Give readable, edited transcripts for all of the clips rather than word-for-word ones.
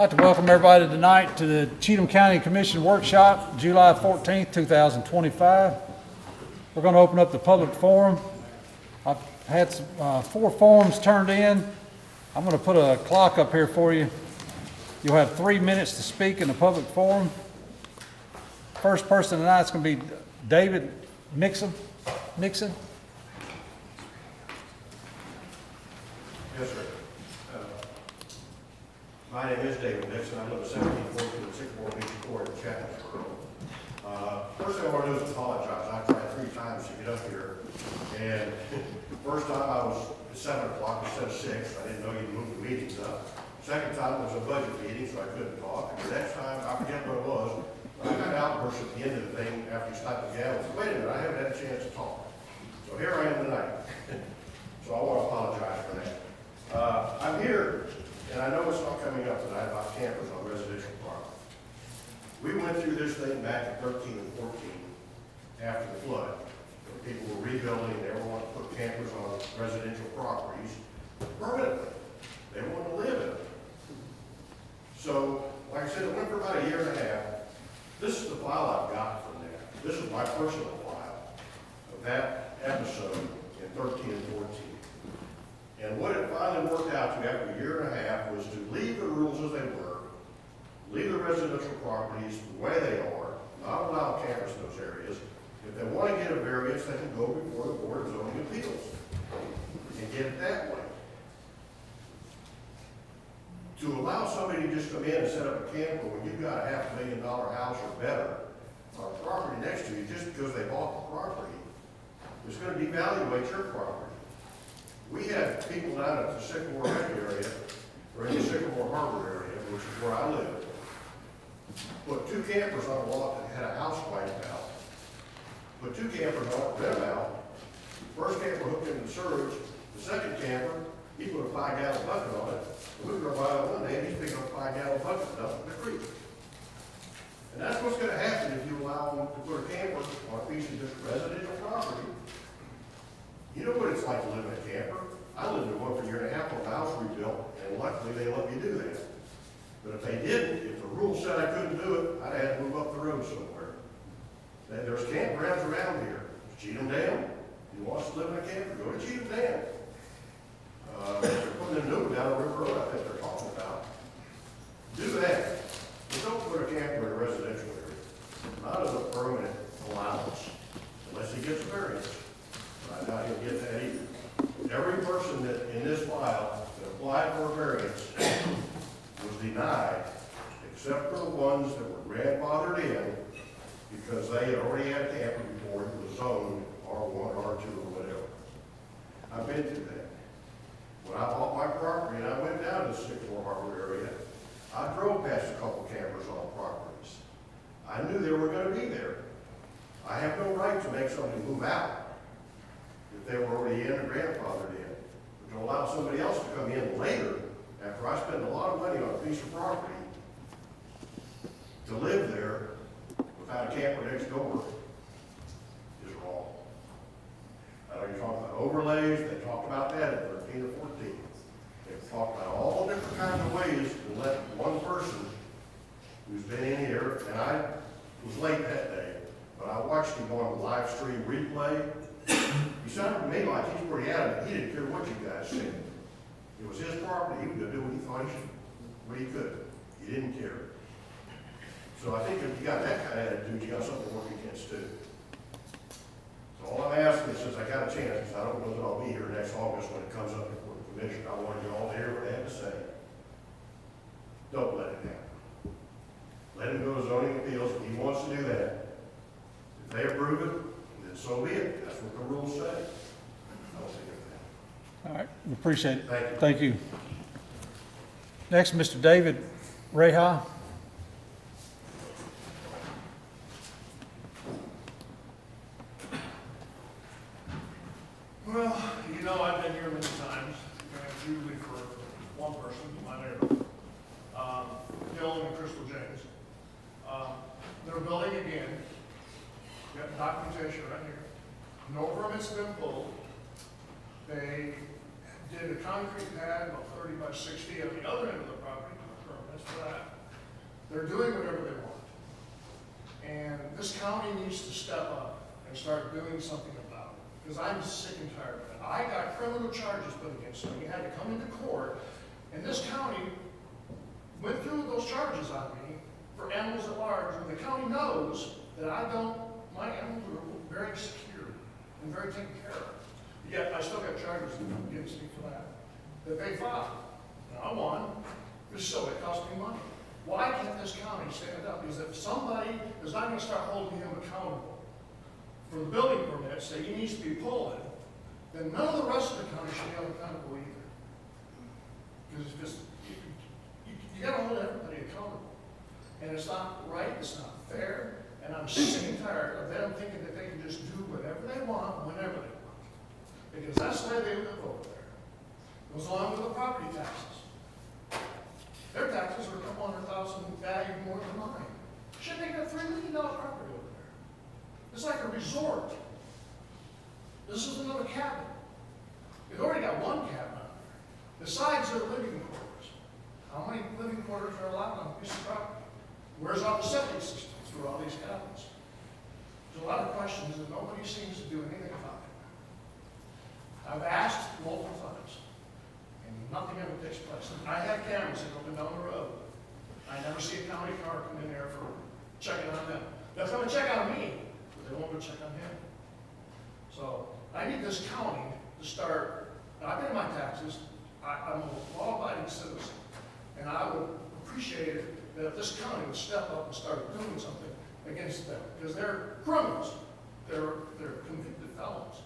I'd like to welcome everybody tonight to the Cheatham County Commission Workshop, July 14th, 2025. We're going to open up the public forum. I've had 4 forms turned in. I'm going to put a clock up here for you. You'll have 3 minutes to speak in the public forum. First person tonight is going to be David Mixon. Yes, sir. My name is David Nixon. I live at 1714 Sycamore Beach Court in Cheatham. First thing I want to do is apologize. I tried 3 times to get up here, and first time I was at 7 o'clock instead of 6. I didn't know you'd move the meetings up. Second time was a budget meeting, so I couldn't talk. And the next time, I forget what it was, but I got outburst at the end of the thing after you stopped the gavel. Wait a minute, I haven't had a chance to talk. So here I am tonight. So I want to apologize for that. I'm here, and I know it's not coming up tonight about campers on residential property. We went through this thing back in 13 and 14 after the flood. People were rebuilding, they were wanting to put campers on residential properties permanently. They wanted to live in them. So, like I said, it went for about a year and a half. This is the file I've got from that. This is my personal file of that episode in 13 and 14. And what it finally worked out to after a year and a half was to leave the rules as they were, leave the residential properties the way they are, not allow campers in those areas. If they want to get a variance, they can go before the Board of Zoning Appeals and get it that way. To allow somebody to just come in and set up a camper when you've got a $500,000 house or better on a property next to you just because they bought the property, is going to devaluate your property. We had people down at the Sycamore Lake area, or in the Sycamore Harbor area, which is where I live, put 2 campers on a lot that had a house wiped out. Put 2 campers on it, rent them out. First camper hooked into the surge. The second camper, he put a 5-gallon bucket on it. We were by one day, and he's picking up a 5-gallon bucket and dumping in the creek. And that's what's going to happen if you allow them to put a camper on a piece of just residential property. You know what it's like to live in a camper. I lived in one for a year and a half on a house rebuilt, and luckily they let me do that. But if they didn't, if the rule said I couldn't do it, I'd have to move up the road somewhere. And there's campgrounds around here. Cheatham Dam. If you want to live in a camper, go to Cheatham Dam. They're putting a new one down the river road, I think they're talking about. Do that. But don't put a camper in a residential area. Not as a permanent allowance, unless he gets a variance. I doubt he'll get that either. Every person that in this file that applied for a variance was denied, except for the ones that were grandfathered in because they had already had a camper before it was zoned R1, R2, or whatever. I've been through that. When I bought my property and I went down to the Sycamore Harbor area, I drove past a couple campers on properties. I knew they were going to be there. I have no right to make somebody move out if they were already in or grandfathered in. But to allow somebody else to come in later, after I spend a lot of money on a piece of property, to live there without a camper next door is wrong. I know you're talking about overlays. They talked about that at 13 or 14. They've talked about all different kinds of ways to let one person who's been in here, and I was late that day, but I watched him on the live stream replay. He sounded to me like he's pretty adamant. He didn't care what you guys said. It was his property. He was going to do what he thought he should, what he could. He didn't care. So I think if you got that kind of attitude, you got something to work against too. So all I'm asking is, since I got a chance, because I don't know that I'll be here next August when it comes up before the commission, I want you all to hear what I have to say. Don't let it happen. Let him go to zoning appeals if he wants to do that. If they approve it, then so be it. That's what the rules say. I don't think of that. All right, we appreciate it. Thank you. Thank you. Next, Mr. David Reha. Well, you know, I've been here many times, and it's usually for one person, my neighbor, Dylan and Crystal James. They're building again. Got documentation right here. No permits been pulled. They did a concrete pad about 30 by 60 at the other end of the property, no permits. apologize for that. They're doing whatever they want. And this county needs to step up and start doing something about it, because I'm sick and tired of it. I got criminal charges put against me, had to come into court, and this county went through those charges on me for animals at large, and the county knows that my animals are very secure and very taken care of. Yet I still got charges against me for that they filed. And I won, but still it cost me money. Why can't this county stand up? Because if somebody is not going to start holding him accountable for the building permits that he needs to be pulling, then none of the rest of the county should be held accountable either. Because it's just, you got to hold everybody accountable. And it's not right, it's not fair, and I'm sick and tired of them thinking that they can just do whatever they want, whenever they want. Because that's the way they live over there. Goes along with the property taxes. Their taxes are a couple $100,000 value more than mine. Shit, they got $3 million property over there. It's like a resort. This is another cabin. They've already got one cabin out there. Besides their living quarters. How many living quarters are allowed on a piece of property? Where's all the septic systems for all these cabins? There's a lot of questions that nobody seems to do anything about it. I've asked multiple times, and nothing ever takes place. I have cameras that go up and down the road. I never see a county car come in there for checking on them. They'll come and check on me, but they won't go check on him. So I need this county to start. I pay my taxes. I'm a law-abiding citizen, and I would appreciate it that if this county would step up and start doing something against them, because they're criminals. They're convicted felons.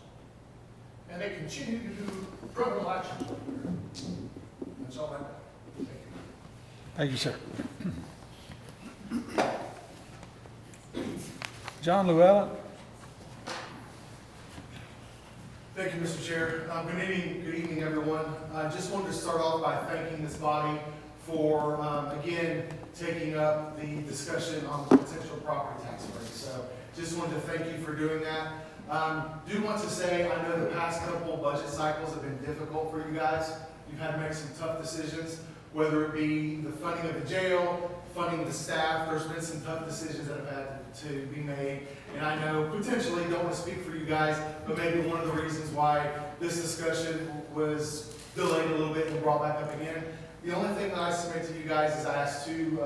And they continue to do criminal actions over there. That's all I got. Thank you. Thank you, sir. John Llewellyn. Thank you, Mr. Chair. Good evening, everyone. I just wanted to start off by thanking this body for, again, taking up the discussion on the potential property tax rate. So just wanted to thank you for doing that. Do want to say, I know the past couple budget cycles have been difficult for you guys. You've had to make some tough decisions, whether it be the funding of the jail, funding of the staff. There's been some tough decisions that have had to be made. And I know, potentially, don't want to speak for you guys, but maybe one of the reasons why this discussion was delayed a little bit and brought back up again. The only thing that I submit to you guys is I ask two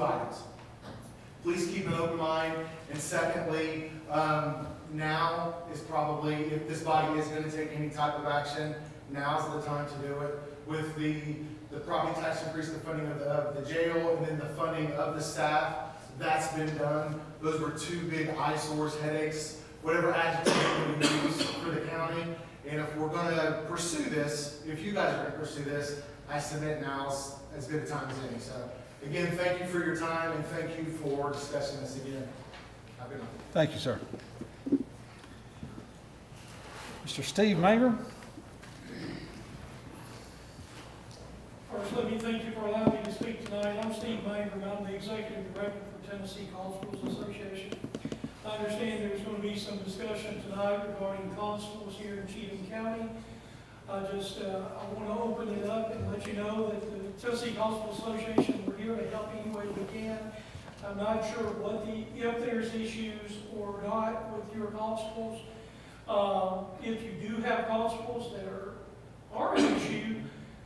items. Please keep an open mind. And secondly, now is probably, if this body is going to take any type of action, now's the time to do it. With the property tax increase, the funding of the jail, and then the funding of the staff, that's been done. Those were two big eyesores, headaches, whatever adjective we use for the county. And if we're going to pursue this, if you guys are going to pursue this, I submit now's as good a time as any. So again, thank you for your time, and thank you for discussing this again. Have a good night. Thank you, sir. Mr. Steve Manger. First, let me thank you for allowing me to speak tonight. I'm Steve Manger, and I'm the Executive Director for Tennessee Constables Association. I understand there's going to be some discussion tonight regarding constables here in Cheatham County. I want to open it up and let you know that the Tennessee Constables Association, we're here to help any way we can. I'm not sure if there's issues or not with your constables. If you do have constables that are an issue,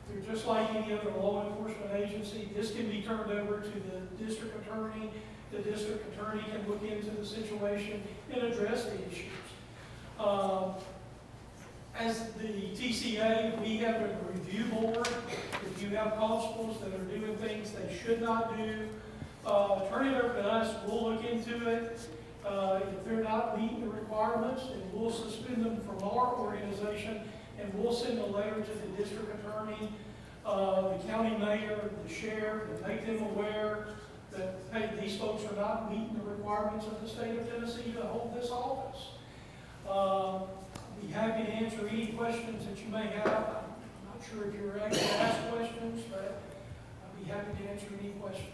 they're just like any other law enforcement agency. This can be turned over to the district attorney. The district attorney can look into the situation and address the issues. As the TCA, we have a review board. If you have constables that are doing things they should not do, turn it over to us. We'll look into it. If they're not meeting the requirements, then we'll suspend them from our organization, and we'll send a letter to the district attorney, the county mayor, the sheriff, and make them aware that, hey, these folks are not meeting the requirements of the state of Tennessee to hold this office. I'll be happy to answer any questions that you may have. I'm not sure if you were actually asked questions, but I'll be happy to answer any questions.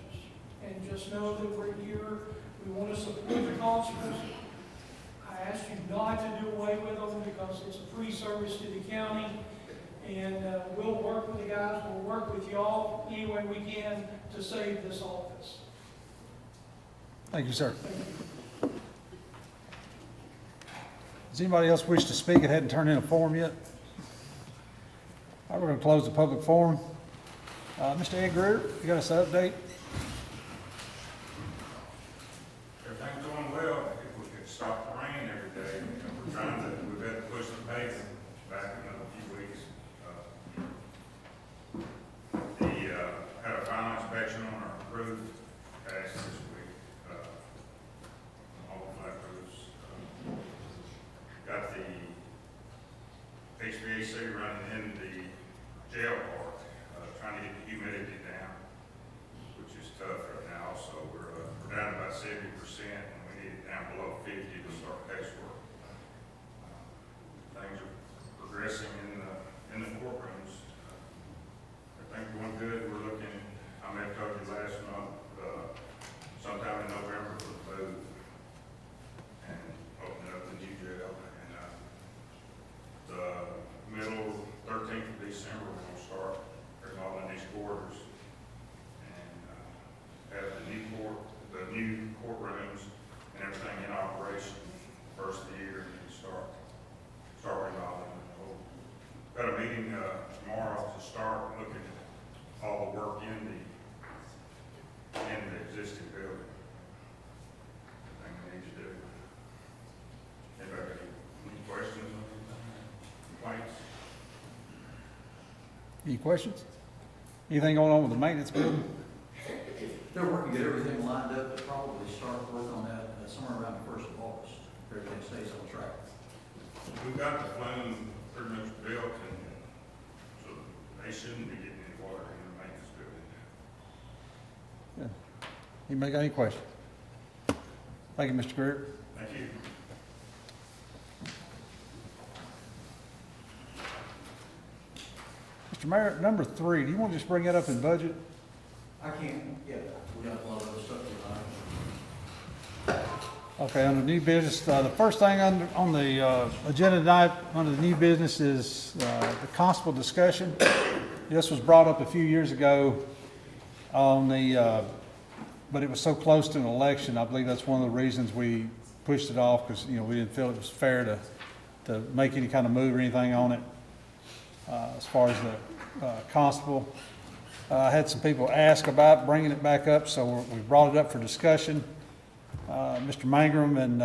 And just know that we're here. We want to support the constables. I ask you not to do away with them because it's a free service to the county. And we'll work with the guys. We'll work work with y'all any way we can to save this office. Thank you, sir. Thank you. Does anybody else wish to speak? It hadn't turned in a form yet. All right, we're going to close the public forum. Mr. Ed Greer, you got us an update? Everything's going well. If we could stop the rain every day, we've had to push the pavement back another few weeks. Had a final inspection on our roof, passed this week, all the flat roofs. Got the HVAC running in the jail park, trying to get the humidity down, which is tough right now. So we're down about 70%, and we need it down below 50 to start casework. Things are progressing in the courtrooms. Everything's going good. We're looking, I may have told you last month, sometime in November for the move and open up the new jail. And the middle 13th of December, we're going to start remodeling these quarters and have the new courtrooms and everything in operation first of the year, and then start remodeling. Got a meeting tomorrow to start looking at all the work in the existing building. Everything we need to do. Anybody got any questions on anything? Complaints? Any questions? Anything going on with the maintenance building? They're working to get everything lined up, but probably start work on that somewhere around the 1st of August. Everything stays on track. We've got the flume pretty much built, and so they shouldn't be getting any water in the maintenance building. Anybody got any questions? Thank you, Mr. Greer. Thank you. Mr. Mayor, number 3, do you want to just bring that up in budget? I can't, yeah, we got a lot of other stuff tonight. Okay, under new business, the first thing on the agenda tonight, under the new business is the constable discussion. This was brought up a few years ago on the, but it was so close to an election. I believe that's one of the reasons we pushed it off, because, you know, we didn't feel it was fair to make any kind of move or anything on it as far as the constable. I had some people ask about bringing it back up, so we brought it up for discussion. Mr. Mangrum and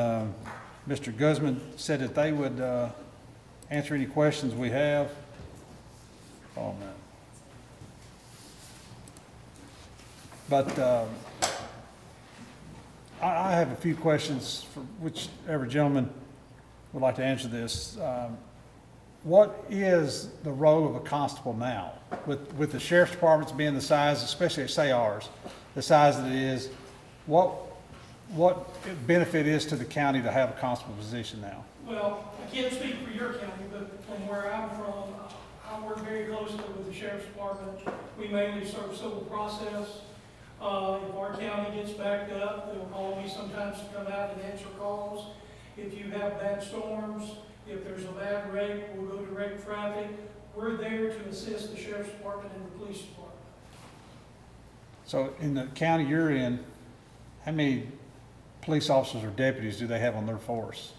Mr. Guzman said that they would answer any questions we have. Oh, man. But I have a few questions for whichever gentleman would like to answer this. What is the role of a constable now? With the sheriff's departments being the size, especially say ours, the size that it is, what benefit is to the county to have a constable position now? Well, I can't speak for your county, but from where I'm from, I work very closely with the sheriff's department. We mainly serve civil process. If our county gets backed up, they'll call me sometimes to come out and answer calls. If you have bad storms, if there's a bad wreck, we'll go direct traffic. We're there to assist the sheriff's department and the police department. So in the county you're in, how many police officers or deputies do they have on their force?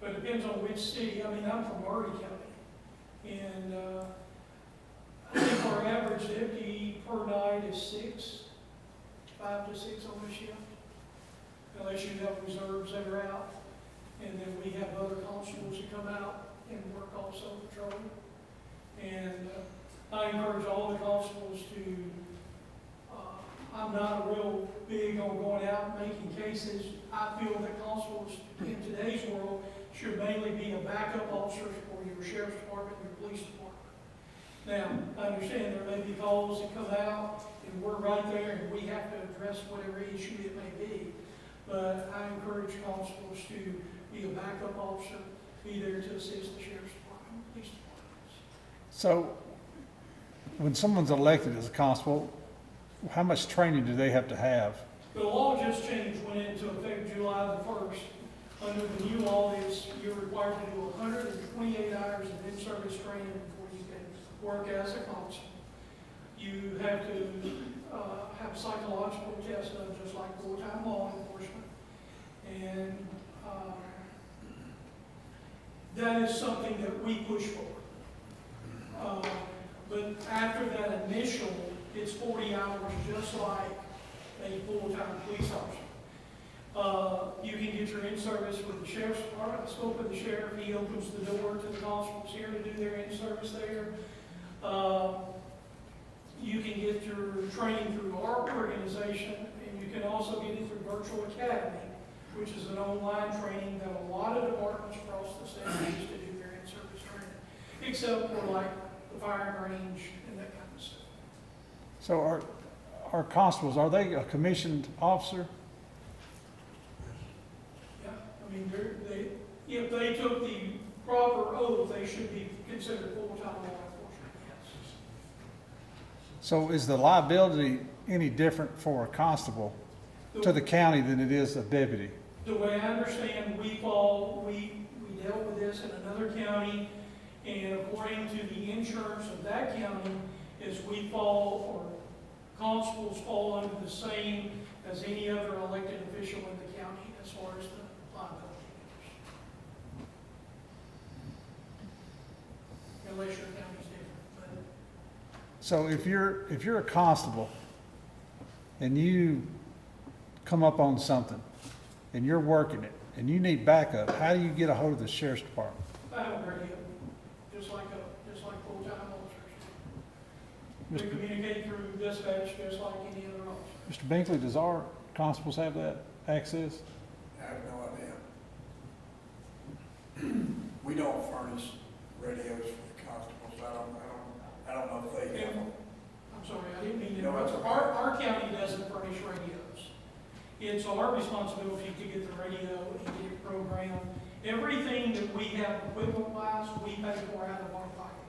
But it depends on which city. I mean, I'm from Murray County, and I think our average deputy per night is 5 to 6 on the shift, unless you have reserves that are out. And then we have other constables that come out and work also patrolling. And I encourage all the constables to, I'm not real big on going out and making cases. I feel that constables in today's world should mainly be a backup officer for your sheriff's department and your police department. Now, I understand there may be calls that come out and we're right there and we have to address whatever issue it may be. But I encourage constables to be a backup officer, be there to assist the sheriff's department, police departments. So when someone's elected as a constable, how much training do they have to have? The law just changed, went into effect July the 1st. Under the new law, you're required to do 128 hours of in-service training before you can work as a constable. You have to have psychological tests done just like full-time law enforcement. And that is something that we push for. But after that initial, it's 40 hours just like a full-time police officer. You can get your in-service with the sheriff's department. I spoke with the sheriff. He opens the door to the constables here to do their in-service there. You can get your training through our organization, and you can also get it through Virtual Academy, which is an online training that a lot of departments across the state use to do their in-service training, except for like the firing range and that kind of stuff. So our constables, are they a commissioned officer? Yeah, I mean, if they took the proper oath, they should be considered full-time law enforcement, yes. So is the liability any different for a constable to the county than it is a deputy? The way I understand, we dealt with this in another county, and according to the insurance of that county, is we fall, or constables fall under the same as any other elected official in the county as far as the liability goes. Unless your county's different, but. So if you're a constable and you come up on something and you're working it and you need backup, how do you get a hold of the sheriff's department? I have a radio, just like full-time officers. We communicate through dispatch just like any other officer. Mr. Binkley, does our constables have that access? I have no idea. We don't furnish radios for the constables. I don't know if they have them. I'm sorry, I didn't mean to No, interrupt. that's okay. Our county doesn't furnish radios. It's our responsibility to get the radio and get it programmed. Everything that we have equipment-wise, we pay for out of our pocket.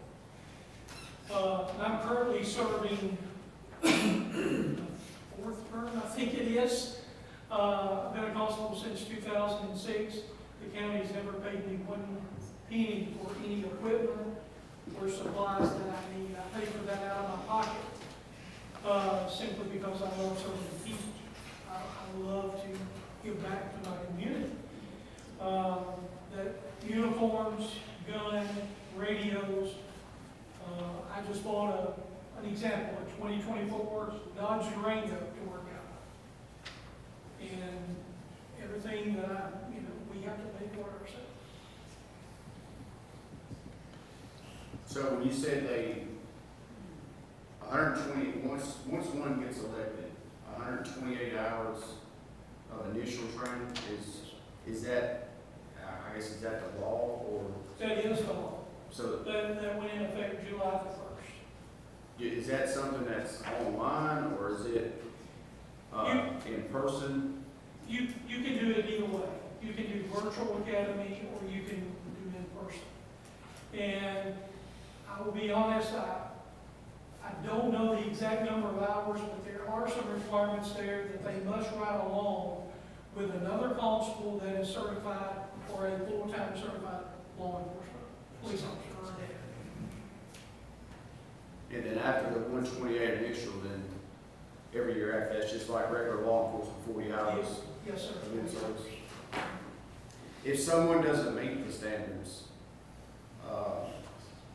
I'm currently serving fourth term, I think it is. I've been a constable since 2006. The county's never paid me one penny for any equipment or supplies that I need. I pay for that out of my pocket, simply because I love serving people. I love to give back to my community. That uniforms, gun, radios. I just bought an example, a 2024 Dodge Durango to work out. And everything that we have to pay for ourselves. So when you said 120, once one gets elected, 128 hours of initial training, is that, I guess, is that the law, or? That is the law. So That went in effect July the 1st. is that something that's online, or is it in person? You can do it either way. You can do virtual academy, or you can do it in person. And I will be honest, I don't know the exact number of hours, but there are some requirements there that they must ride along with another constable that is certified or a full-time certified law enforcement police officer or a And then after the 128 initial, then every year after, that's just like regular law enforcement, 40 hours. Yes, sir. of in-service. If someone doesn't meet the standards,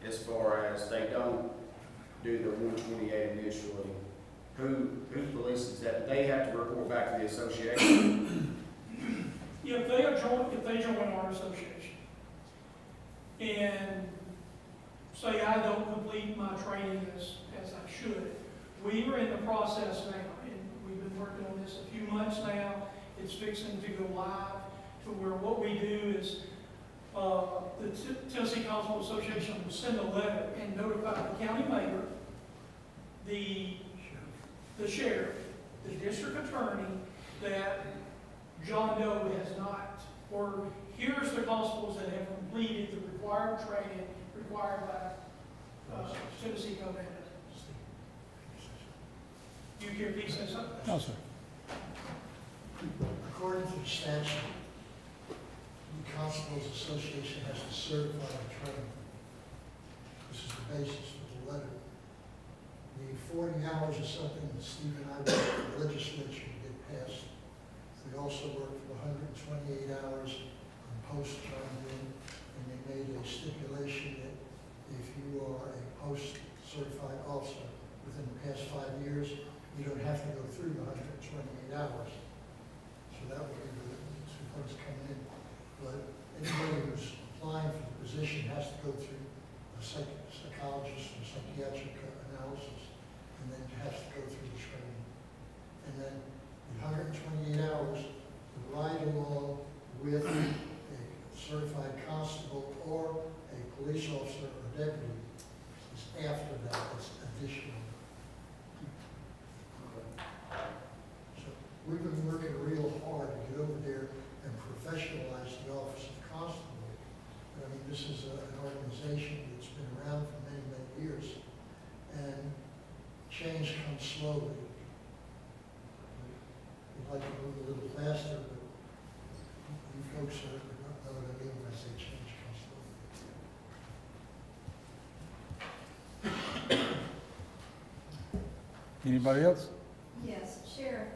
as far as they don't do the 128 initially, who polices that? They have to report back to the association. If they join our association and say I don't complete my training as I should, we are in the process now, and we've been working on this a few months now. It's fixing to go live to where what we do is the Tennessee Constable Association will send a letter and notify the county mayor, the sheriff, the district attorney, that John Doe has not, or here's the constables that have completed the required training required by Tennessee Code. You hear me say something? No, sir. According to the statute, the Constables Association has to certify the training. This is the basis for the letter. The 40 hours is something that Steve and I worked with the legislature to get passed. We also worked for 128 hours on post-term then, and they made a stipulation that if you are a post-certified officer within the past 5 years, you don't have to go through the 128 hours. So that would be the two folks coming in. But anybody who's applying for the position has to go through a psychologist or psychiatric analysis, and then has to go through the training. And then the 128 hours to ride along with a certified constable or a police officer or deputy is after that, it's additional. So we've been working real hard to get over there and professionalize the office of constable. But I mean, this is an organization that's been around for many, many years, and change comes slowly. We'd like to move a little faster, but you folks know what I mean when I say change comes slowly. Anybody else? Yes, Sheriff.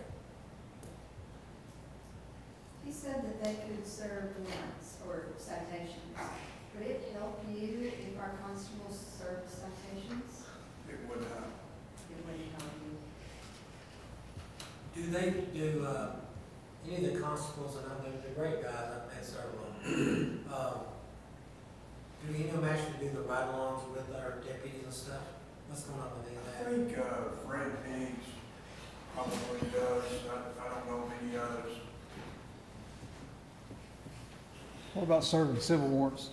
He said that they could serve warrants or citations. Would it help you if our constables served citations? It would not. It wouldn't help you. Do they do, any of the constables, and I know they're great guys, I've met several of them, do any of them actually do the ride-alongs with our deputies and stuff? What's going on with any of I that? think Fred Higgs probably does. I don't know of any others. What about serving civil warrants?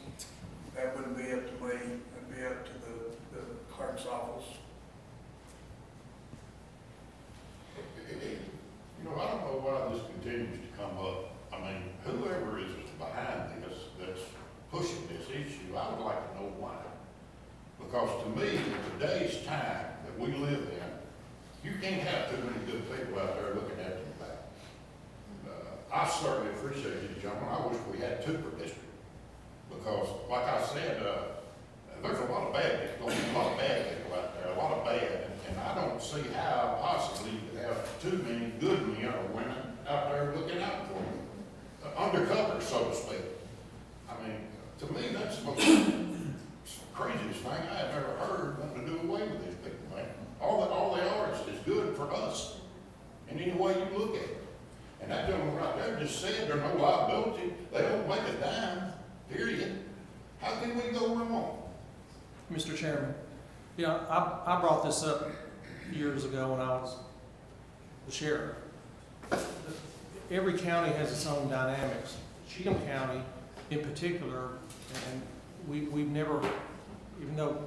That wouldn't be up to me. It'd be up to the clerk's office. You know, I don't know why this continues to come up. I mean, whoever is behind this, that's pushing this issue, I would like to know why. Because to me, in today's time that we live in, you can't have too many good people out there looking at your back. I certainly appreciate you, gentlemen. I wish we had two per district. Because, like I said, there's a lot of bad people, a lot of bad people out there, a lot of bad, and I don't see how possibly you could have too many good men or women out there looking out for you. Undercover, so to speak. I mean, to me, that's the most craziest thing I have ever heard, wanting to do away with these people, man. All they are is good for us, in any way you look at it. And that gentleman right there just said there's no liability, they don't make a dime, period. How can we go wrong? Mr. Chairman, yeah, I brought this up years ago when I was the sheriff. Every county has its own dynamics. Cheatham County in particular, and we've never, even though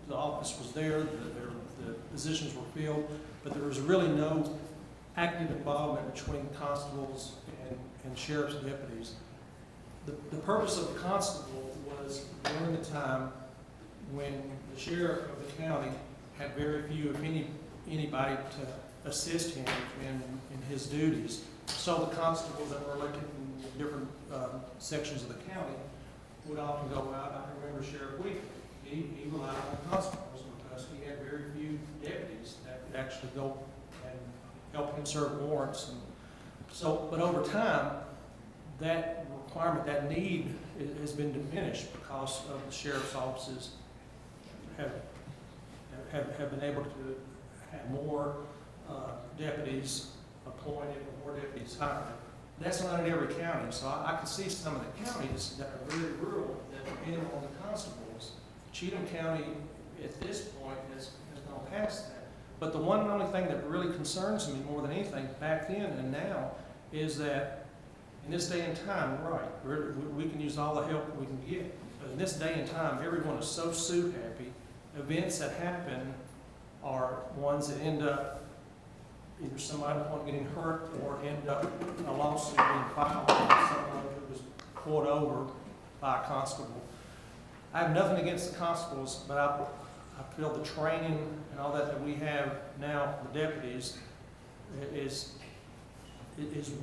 the office was there, the positions were filled, but there was really no active involvement between constables and sheriff's deputies. The purpose of the constable was during the time when the sheriff of the county had very few, if anybody to assist him in his duties. So the constables that were elected in different sections of the county would often go out. I remember Sheriff Wheaton, he relied on the constables because he had very few deputies that could actually go and help him serve warrants. And so, but over time, that requirement, that need has been diminished because of the sheriff's offices have been able to have more deputies appointed, more deputies hired. That's not in every county, so I can see some of the counties that are very rural that depend on the constables. Cheatham County, at this point, has gone past that. But the one and only thing that really concerns me more than anything back then and now is that in this day and time, right, we can use all the help we can get. But in this day and time, everyone is so suit happy. Events that happen are ones that end up either somebody getting hurt or end up a lawsuit being filed by someone who was pulled over by a constable. I have nothing against the constables, but I feel the training and all that we have now for the deputies is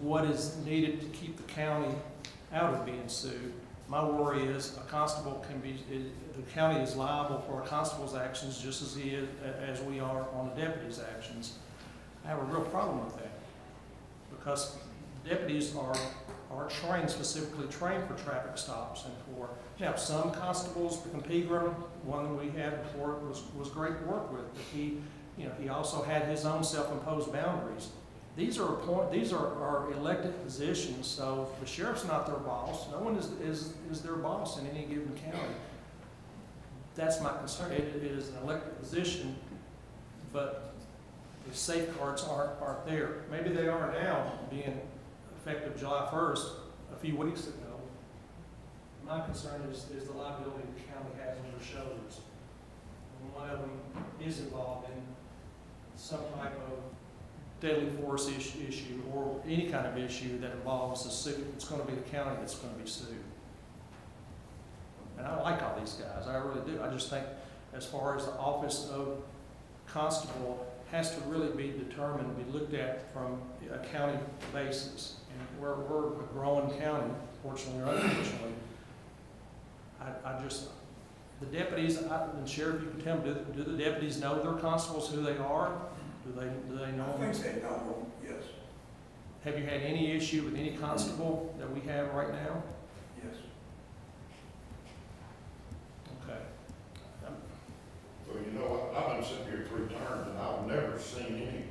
what is needed to keep the county out of being sued. My worry is a constable the county is liable for a constable's actions just as as we are on the deputy's actions. I have a real problem with that, because deputies are trained, specifically trained for traffic stops and for, some constables, from Pegram, one we had before, was great to work with, but he also had his own self-imposed boundaries. These are elected positions, so the sheriff's not their boss. No one is their boss in any given county. That's my concern. It is an elected position, but the safeguards aren't there. Maybe they are now, being effective July 1st, a few weeks ago. My concern is the liability the county has on their shoulders. And one of them is involved in some type of deadly force issue or any kind of issue that involves the suit. It's going to be the county that's going to be sued. And I like all these guys, I really do. I just think as far as the office of constable has to really be determined, be looked at from a county basis. And we're a growing county, fortunately or unfortunately. The deputies, and Sheriff, you can tell me, do the deputies know their constables, who they are? Do they know them? I think they know, yes, Have you had any issue with any constable that we have right now? yes. Okay. Well, you know what, I've been sitting here 3 terms, and I've never seen any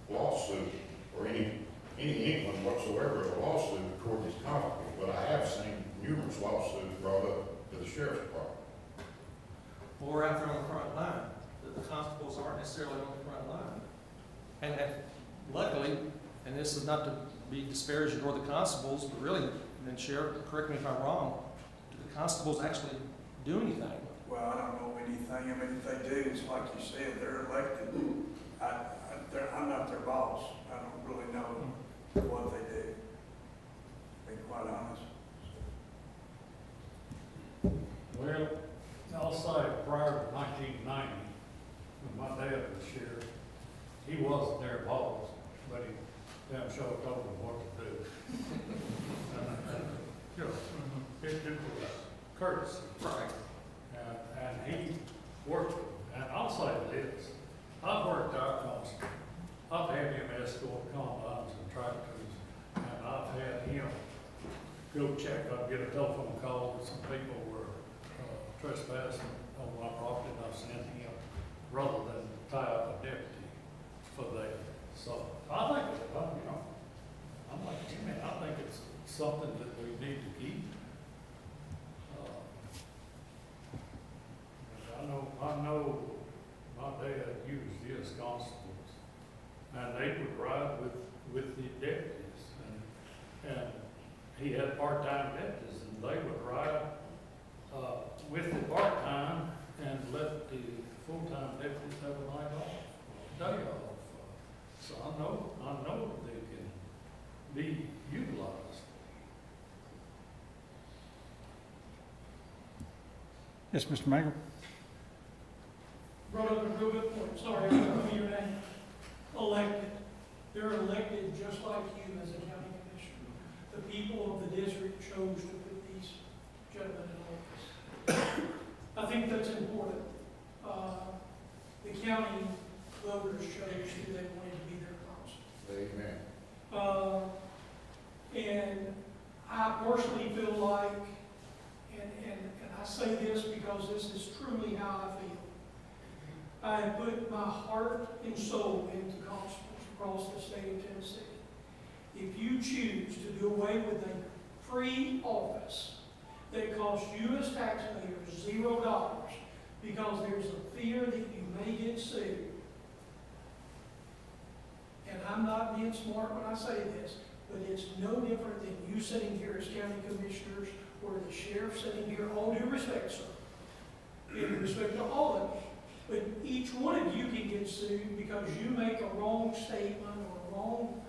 lawsuit or any inkling whatsoever of a lawsuit toward these constables, but I have seen numerous lawsuits brought up to the sheriff's department. Well, we're out there on the front line. The constables aren't necessarily on the front line. And luckily, and this is not to be disparaging toward the constables, but really, and Sheriff, correct me if I'm wrong, do the constables actually do anything? Well, I don't know anything. I mean, if they do, it's like you said, they're elected. I'm not their boss. I don't really know what they do, to be quite honest. Well, I'll say prior to 1990, when my dad was sheriff, he wasn't their boss, but he damn sure told them what to do. You know, it was courtesy. Right. And he worked with them. And I'll say this, I've worked our constable. I've had him escort combines and tractors, and I've had him go check, I'd get a telephone call that some people were trespassing on my property, and I've sent him, rather than tie up a deputy for that. So I think, I'm like, man, I think it's something that we need to keep. I know my dad used his constables, and they would ride with the deputies, and he had part-time deputies, and they would ride with the part-time and let the full-time deputies have a night off, day off. So I know they can be utilized. Yes, Mr. Manger? Brought up a real good point, sorry, I don't know your name. Elected. They're elected just like you as a county commissioner. The people of the district chose to put these gentlemen in office. I think that's important. The county voters chose who they wanted to be their constable. Amen. And I personally feel like, and I say this because this is truly how I feel. I have put my heart and soul into constables across the state of Tennessee. If you choose to do away with a free office that costs you as taxpayers $0 because there's a fear that you may get sued, and I'm not being smart when I say this, but it's no different than you sitting here as county commissioners or the sheriff sitting here, all due respect, sir, in respect to all of you. But each one of you can get sued because you make a wrong statement or a wrong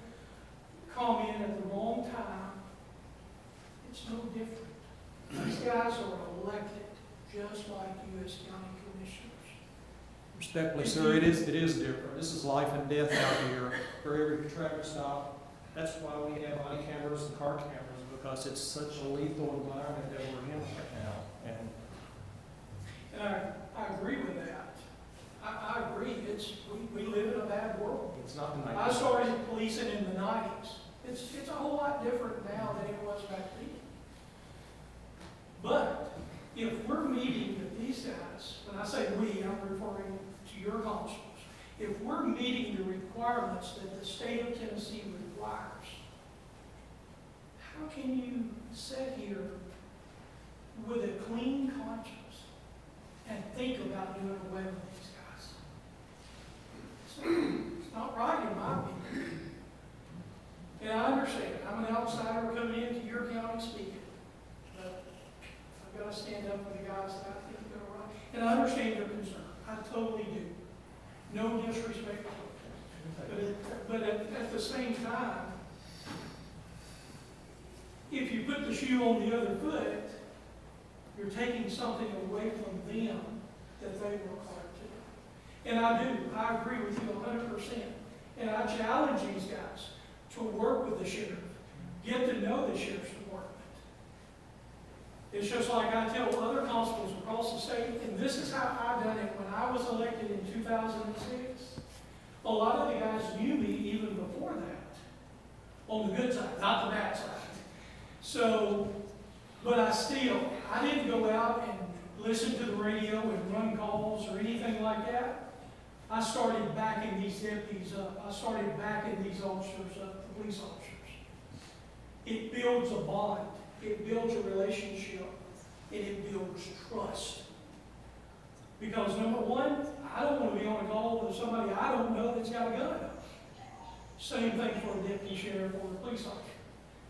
comment at the wrong time. It's no different. These guys are elected just like you as county commissioners. Respectfully, sir, it is different. This is life and death out here for every traffic stop. That's why we have body cameras and car cameras, because it's such a lethal environment that we're in right now. And I agree with that. I agree, we live in a bad world. it's not the I started policing in the 90s. It's a whole lot different now than it was back then. But if we're meeting with these guys, when I say we, I'm referring to your constables, if we're meeting the requirements that the state of Tennessee requires, how can you sit here with a clean conscience and think about doing away with these guys? It's not right in my opinion. And I understand, I'm an outsider coming into your county speaking, but I've got to stand up for the guys that I think are right. And I understand your concern, I totally do. No disrespect to it. But at the same time, if you put the shoe on the other foot, you're taking something away from them that they work hard to. And I agree with you 100%. And I challenge these guys to work with the sheriff, get to know the sheriff's department. It's just like I tell other constables across the state, and this is how I done it when I was elected in 2006. A lot of the guys knew me even before that, on the good side, not the bad side. So, but I didn't go out and listen to the radio and run calls or anything like that. I started backing these deputies up. I started backing these officers up, the police officers. It builds a bond. It builds a relationship. And it builds trust. Because number one, I don't want to be on a call with somebody I don't know that's got a gun. Same thing for a deputy sheriff or a police officer.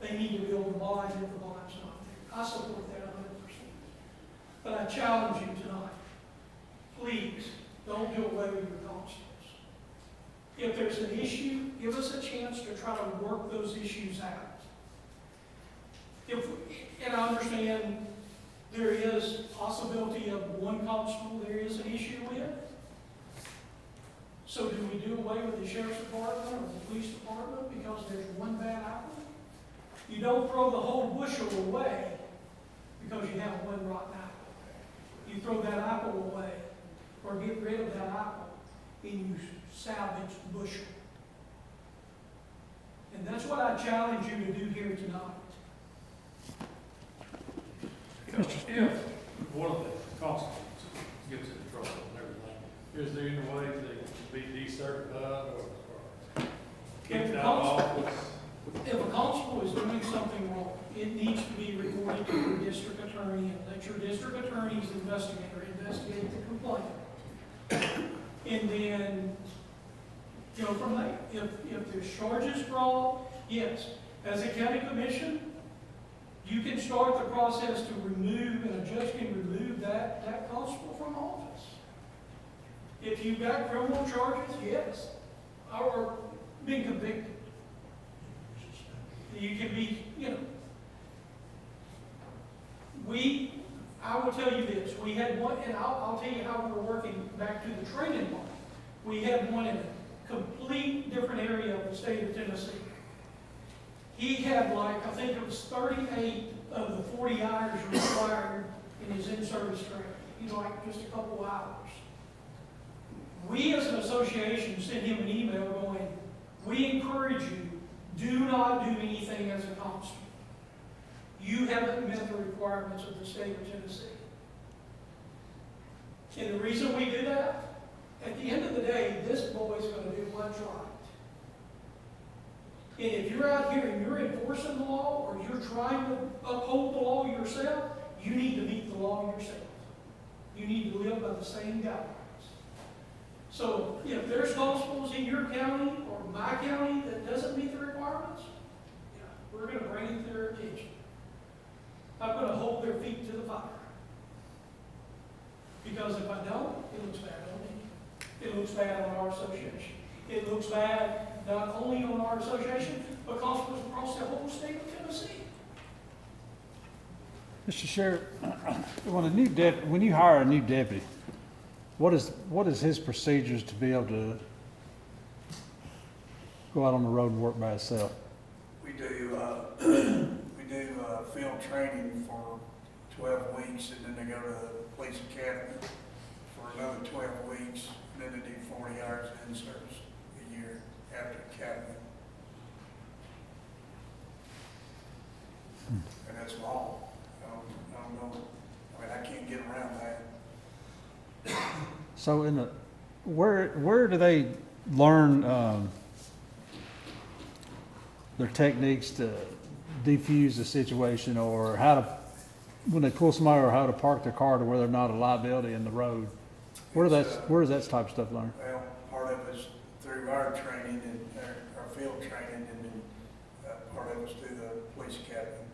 They need to build a bond if the bond's not there. I support that 100%. But I challenge you tonight, please don't do away with your constables. If there's an issue, give us a chance to try to work those issues out. And I understand there is possibility of one constable there is an issue with. So do we do away with the sheriff's department or the police department because there's one bad apple? You don't throw the whole bushel away because you have one rotten apple. You throw that apple away or get rid of that apple and you salvage the bushel. And that's what I challenge you to do here tonight. If one of the constables gets in trouble and everything, is there any way they can be decertified or kicked out of office? If a constable is doing something wrong, it needs to be reported to your district attorney and let your district attorney's investigator investigate the complaint. And then go from there. If there's charges brought, yes, as a county commission, you can start the process to remove, and a judge can remove that constable from office. If you've got criminal charges, yes, or been convicted. You can be, I will tell you this, we had one, and I'll tell you how we were working back to the training part. We had one in a complete different area of the state of Tennessee. He had I think it was 38 of the 40 hours required in his in-service training, like just a couple hours. We as an association sent him an email going, we encourage you, do not do anything as a constable. You haven't met the requirements of the state of Tennessee. And the reason we do that, at the end of the day, this boy's going to do what's right. And if you're out here and you're enforcing the law or you're trying to uphold the law yourself, you need to meet the law yourself. You need to live by the same guidelines. So if there's constables in your county or my county that doesn't meet the requirements, we're going to bring it to their attention. I'm going to hold their feet to the fire. Because if I don't, it looks bad on me. It looks bad on our association. It looks bad not only on our association, but constables across the whole state of Tennessee. Mr. Sheriff, when you hire a new deputy, what is his procedures to be able to go out on the road and work by himself? We do field training for 12 weeks, and then they go to the police academy for another 12 weeks, and then they do 40 hours of in-service a year after academy. And that's long. I don't know, I mean, I can't get around that. So where do they learn their techniques to defuse the situation, or how to, when they pull somebody, or how to park their car to where they're not a liability in the road? Where does that type of stuff learned? Well, part of it's through our training and our field training, and then part of it's through the police academy.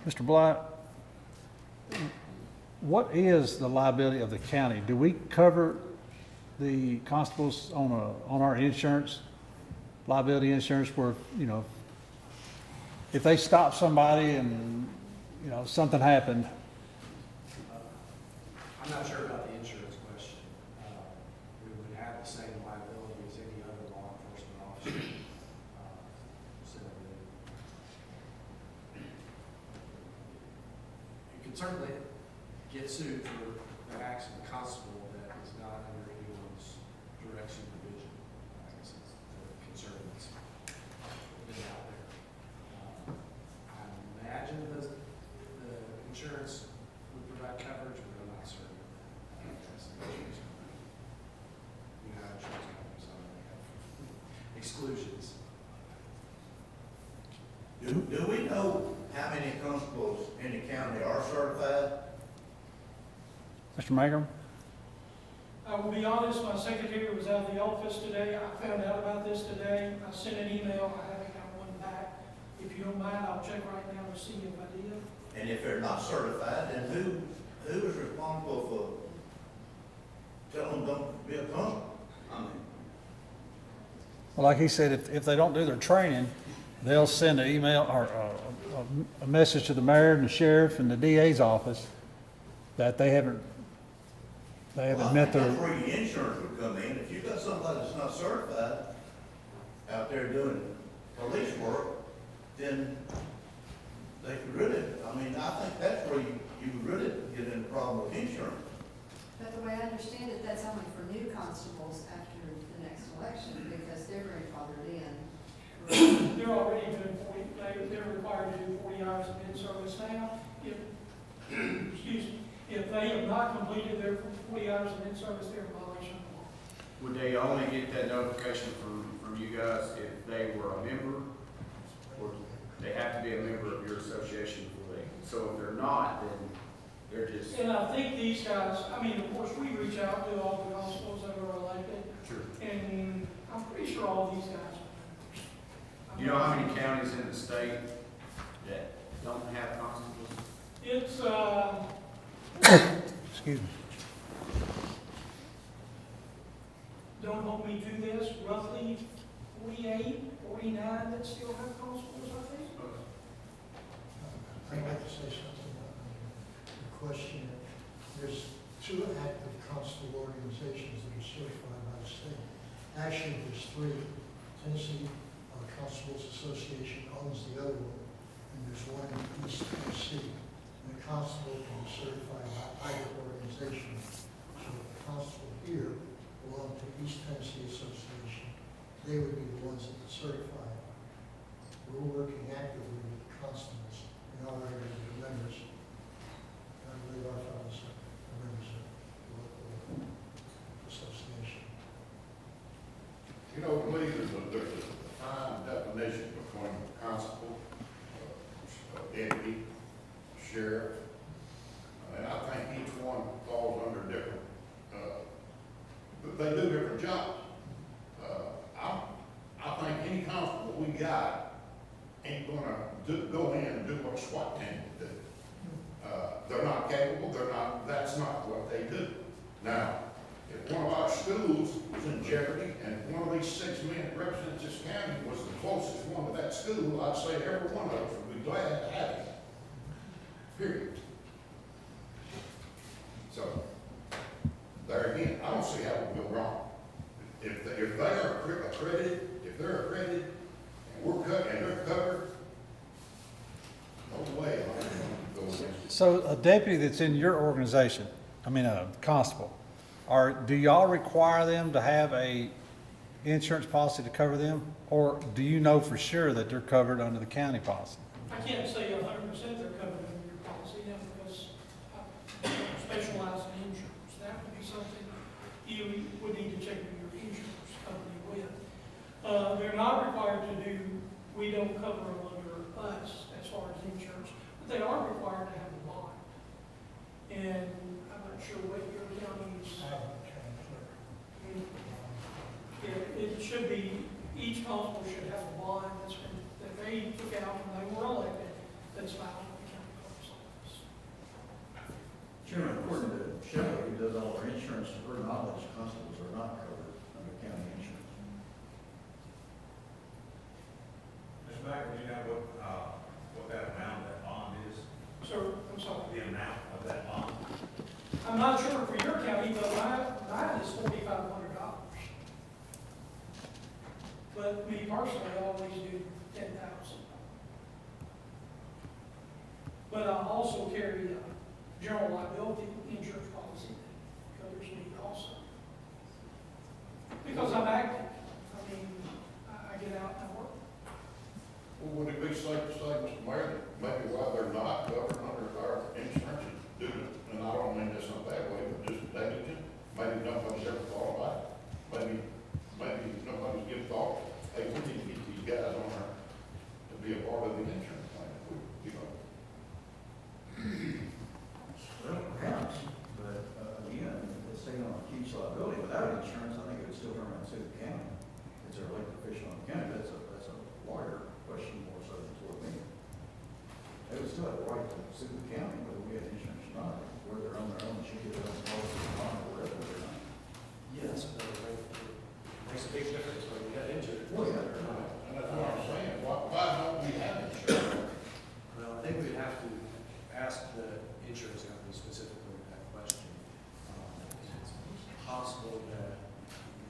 Mr. Blight, what is the liability of the county? Do we cover the constables on our insurance, liability insurance, where, you know, if they stop somebody and, you know, something happened? I'm not sure about the insurance question. We would have the same liability as any other law enforcement officer. So you can certainly get sued for the acts of a constable that is not under anyone's direct supervision. I guess it's the concern that's been out there. I imagine the insurance would provide coverage, but I'm not certain. You know, insurance companies have exclusions. Do we know how many constables in the county are certified? Mr. Magrum? I will be honest, my secretary was out of the office today. I found out about this today. I sent an email. I haven't got one back. If you don't mind, I'll check right now to see if I did. And if they're not certified, then who is responsible for telling them don't be a constable? I mean, Well, like he said, if they don't do their training, they'll send an email or a message to the mayor and the sheriff and the DA's office that they haven't met their. That's where your insurance would come in. If you've got somebody that's not certified out there doing police work, then they could really, I mean, I think that's where you would really get in a problem with insurance. But the way I understand it, that's only for new constables after the next election, because they're grandfathered in. They're already doing 40, they're required to do 40 hours of in-service now. If, excuse me, if they have not completed their 40 hours of in-service, they're in violation of the law. Would they only get that notification from you guys if they were a member? Or they have to be a member of your association before they, so if they're not, then they're just. And I think these guys, I mean, of course, we reach out to all the constables that are elected. Sure. And I'm pretty sure all these guys are members. You know how many counties in the state that don't have constables? It's, Excuse me. don't hold me to this, roughly 48, 49 that still have constables, I think. I'd like to say something about the question. There's 2 active constable organizations that are certified by the state. Actually, there's 3. Tennessee Constables Association owns the other one, and there's one in East Tennessee. And the constable can be certified by either organization. So if the constable here belonged to East Tennessee Association, they would be the ones that would certify. We're working actively with the constables in our area of the members. I believe our fellows are members of the local association. You know, Lee, there's a fine definition between constable, deputy, sheriff, and I think each one falls under different, but they do different jobs. I think any constable we got ain't gonna go in and do what a SWAT team would do. They're not capable, that's not what they do. Now, if one of our schools was in jeopardy and one of these 6 men that represents this county was the closest one to that school, I'd say every one of us would be glad to have him. Period. So, there again, I don't see how it would go wrong. If they're accredited, and we're cutting, and they're covered. No way, I'm gonna go against it. So a deputy that's in your organization, I mean, a constable, do y'all require them to have a insurance policy to cover them? Or do you know for sure that they're covered under the county policy? I can't say 100% they're covered under your policy now because I specialize in insurance. That would be something you would need to check with your insurance company with. They're not required to do, we don't cover them under us as far as insurance, but they are required to have a bond. And I'm not sure what your county's. It should be, each constable should have a bond that they took out when they were elected, that's filed with the county clerk's office. Chairman, according to Shelley, who does all our insurance, to her knowledge, constables are not covered under county insurance. Mr. Mack, would you know what that amount of that bond is? Sir, I'm sorry. The amount of that bond? I'm not sure for your county, but mine is $4,500. But me personally, I always do 10,000. But I also carry a general liability insurance policy that covers me also. Because I'm active. I mean, I get out and I work. Well, would it be safe to say, Mr. Mayor, that maybe why they're not covered under our insurance is due to, and I don't mean this in a bad way, but just negligent? Maybe nobody's ever thought about it. Maybe nobody's given thought, hey, we need to get these guys on our, to be a part of the insurance plan, you know. Well, perhaps, but again, it's taking on a huge liability. Without insurance, I think it would still turn around and sue the county. It's a elected official in the county, that's a lawyer question more so than toward me. They would still have the right to sue the county, whether we had insurance or not, whether they're on their own, should get their own policy or not, or whatever they're not. Yes, but it makes a big difference when you get injured. Well, yeah. And that's what I'm saying, why don't we have insurance? Well, I think we'd have to ask the insurance company specifically that question. It's possible that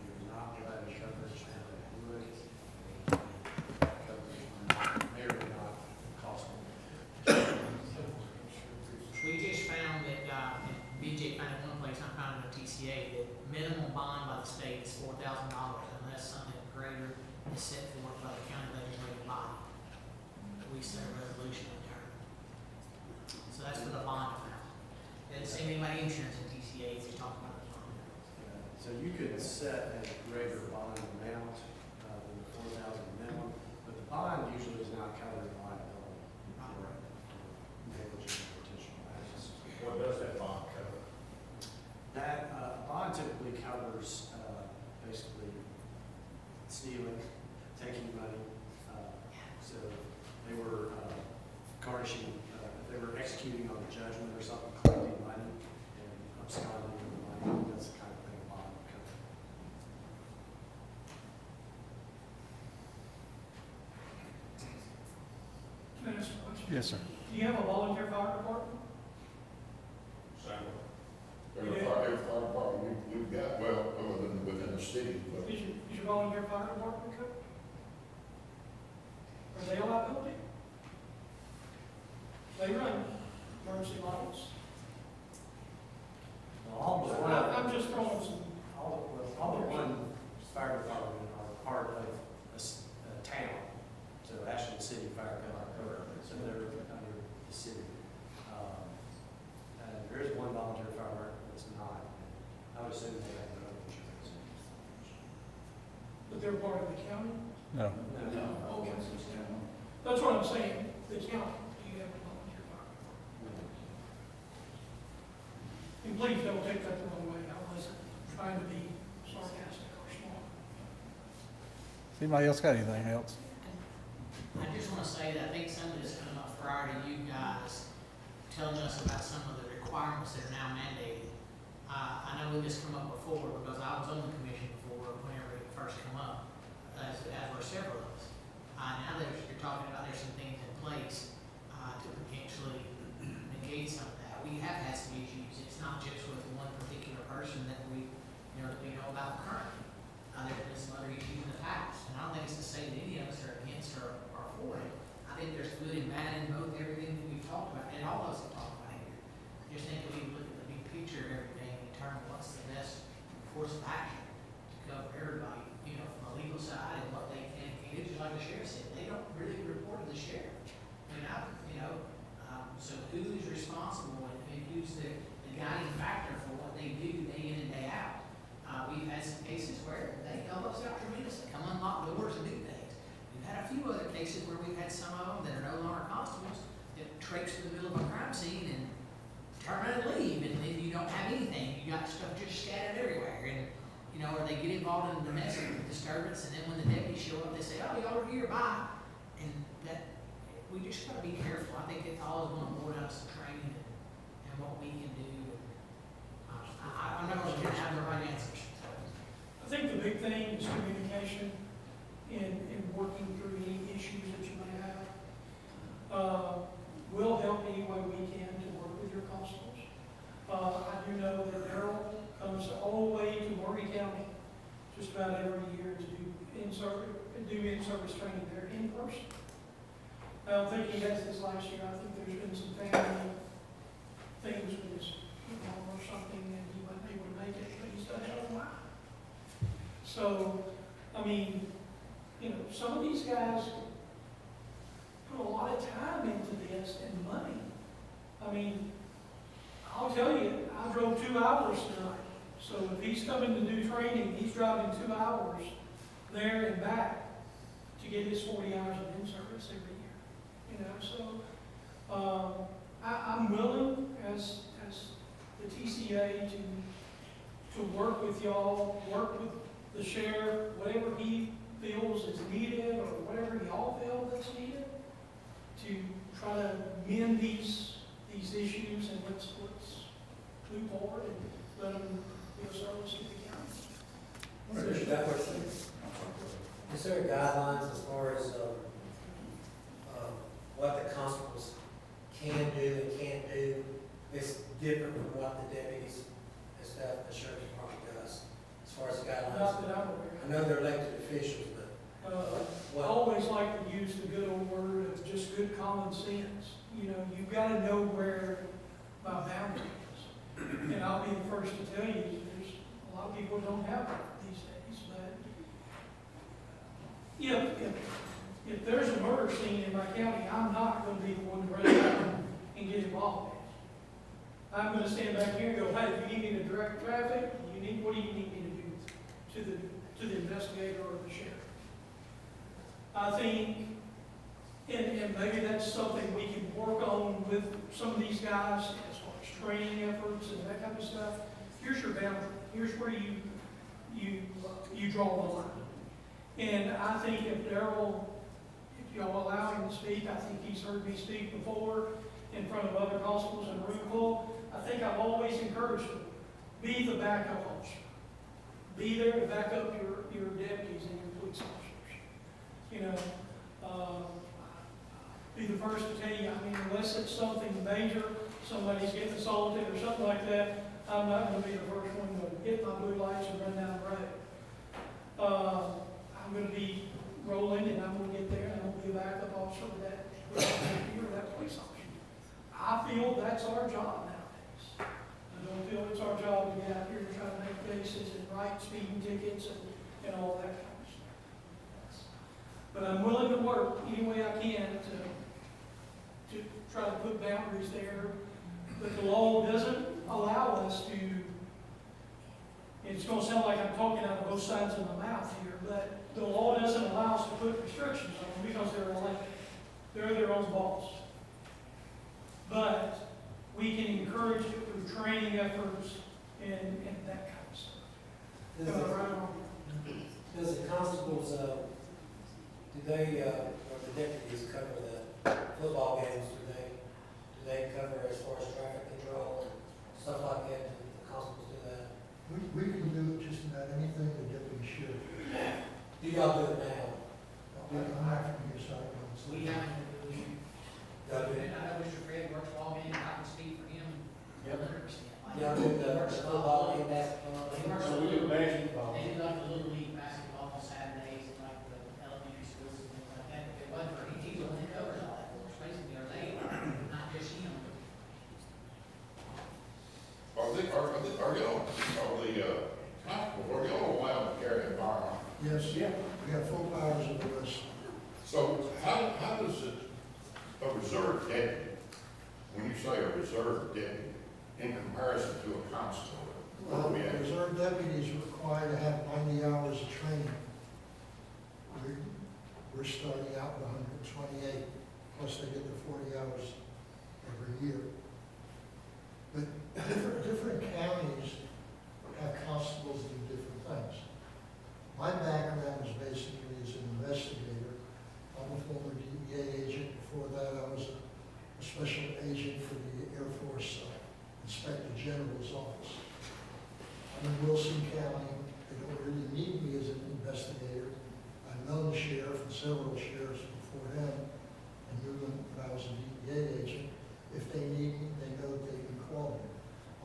you're not providing coverage and that would, coverage may or may not cost them. We just found that, and BJ found it one place, I found it in TCA, that minimum bond by the state is $4,000 unless something greater is set forth by the county legislative body. We set a resolution in turn. So that's for the bond amount. And the same thing about insurance in TCA, if you're talking about the bond. So you could set a greater bond amount than the 4,000 minimum, but the bond usually is not covering liability for negligent or intentional acts. What does that bond cover? That bond typically covers basically stealing, taking money. So they were garnishing, if they were executing on a judgment or something, collecting money and absconding with the money. That's the kind of thing a bond would cover. Can I ask a question? Yes, sir. Do you have a volunteer fire department? Every fire department we've got, well, other than within the city, but Is your volunteer fire department covered? Are they a liability? They run emergency lights. All but one, I'm just throwing some, all but one fire department are part of a town. So actually, the city fire cover, so they're under the city. And there is one volunteer fire that's not. I would assume they have their own insurance. but they're part of the county? No. No. Okay. That's what I'm saying, the county, do you have a volunteer fire department? And please don't take that the wrong way, I wasn't trying to be sarcastic or smart. Anybody else got anything else? I just want to say that I think some of this came up prior to you guys telling us about some of the requirements that are now mandated. I know this come up before because I was on the commission before whenever it first came up, as were several of us. Now that you're talking about there's some things in place to potentially negate some of that. We have had some issues. It's not just with one particular person that we know about currently. There's been some other issues in the past, and I don't think it's to say that any of us are against or course of action to cover everybody, you know, from a legal side and what they can and can't do, just like the sheriff said, they don't really report to the sheriff. So who is responsible and who's the guiding factor for what they do day in and day out? We've had some cases where they help us out tremendously, come unlock doors and do things. We've had a few other cases where we've had some of them that are no longer constables that traipse to the middle of a crime scene and turn around and leave, and then you don't have anything. You got stuff just scattered everywhere, and you know, or they get involved in domestic disturbance, and then when the deputies show up, they say, "Oh, y'all are here, bye." And that we just got to be careful. I think it all is going to boil down to some training and what we can do. I'm not going to have the right answers. I think the big thing is communication in working through any issues that you may have. We'll help any way we can to work with your constables. I do know that Darrell comes all the way to Maury County just about every year to do in-service training there in person. I don't think he has this last year. I think there's been some family things with his mom or something, and he wasn't able to make it, but he's done it online. So, I mean, you know, some of these guys put a lot of time into this and money. I mean, I'll tell you, I drove 2 hours tonight. So if he's coming to do training, he's driving 2 hours there and back to get his 40 hours of in-service every year. You know, so I'm willing as the TCA to work with y'all, work with the sheriff, whatever he feels is needed or whatever y'all feel that's needed to try to mend these issues, and let's move forward and let them be of service to the county. Is there guidelines as far as what the constables can do and can't do? It's different from what the deputies and staff of the sheriff's department does, as far as the guidelines. Not that I'm aware of. I know they're elected officials, but I always like to use the good old word of just good common sense. You know, you've got to know where my boundary is. And I'll be the first to tell you, there's a lot of people who don't have that these days, but if there's a murder scene in my county, I'm not going to be the one to run down and get involved in it. I'm going to stand back here and go, hey, do you need me to direct traffic? What do you need me to do to the investigator or the sheriff? I think, and maybe that's something we can work on with some of these guys as far as training efforts and that kind of stuff. Here's your boundary. Here's where you draw the line. And I think if y'all allow him to speak, I think he's heard me speak before in front of other constables in room full. I think I've always encouraged him, be the backup officer. Be there to back up your deputies and your police officers. You know, be the first to tell you, I mean, unless it's something major, somebody's getting assaulted or something like that, I'm not going to be the first one to hit my blue lights and run down the road. I'm going to be rolling, and I'm going to get there, and I'm going to be a backup officer with that police officer. I feel that's our job nowadays. I don't feel it's our job to get out here and try to make cases and write speeding tickets and all that kind of stuff. But I'm willing to work any way I can to try to put boundaries there. But the law doesn't allow us to, it's going to sound like I'm talking out of both sides of my mouth here, but the law doesn't allow us to put restrictions on them because they're elected. They're their own boss. But we can encourage it through training efforts and that kind of stuff. Does the constables, do they, or the deputies cover the football games? Do they cover as far as traffic control and stuff like that? Do the constables do that? We can do just about anything the deputy should. Do y'all do it now? I'm not from your side. We haven't, I know Mr. Fred works ball game, I can speak for him 100%. Y'all do the football and basketball? So we do basketball. They do like the little league basketball on Saturdays and like the elementary schools and things like that. If it wasn't for him, he's the one that covers all that for us, basically, or they, not just him. Are the Constable, are y'all allowed to carry a firearm? Yes, we have full powers of arrest. So how does it, a reserve deputy, when you say a reserve deputy, in comparison to a constable? Well, reserve deputies are required to have 90 hours of training. We're starting out with 128, plus they get the 40 hours every year. But different counties have constables do different things. My background is basically as an investigator. I'm a former DEA agent. Before that, I was a special agent for the Air Force Inspector General's office. I'm in Wilson County. They don't really need me as an investigator. I've known the sheriff and several sheriffs before him, and knew them when I was a DEA agent. If they need me, they know that they can call me.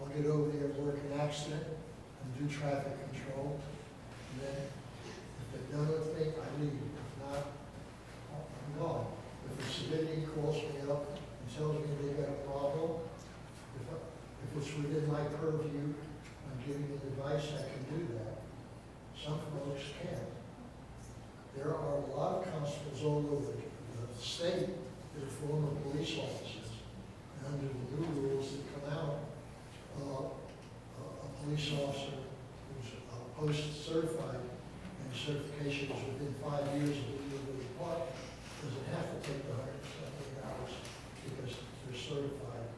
I'll get over there and work an accident and do traffic control. And then, if they're done with me, I leave. If not, I'm gone. If a civilian calls me up and tells me they got a problem, if it's within my purview, I'm giving them advice, I can do that. Some folks can't. There are a lot of constables all over the state that are former police officers. And under the new rules that come out, a police officer who's post-certified and certification is within 5 years of leaving the department doesn't have to take the 178 hours because they're certified.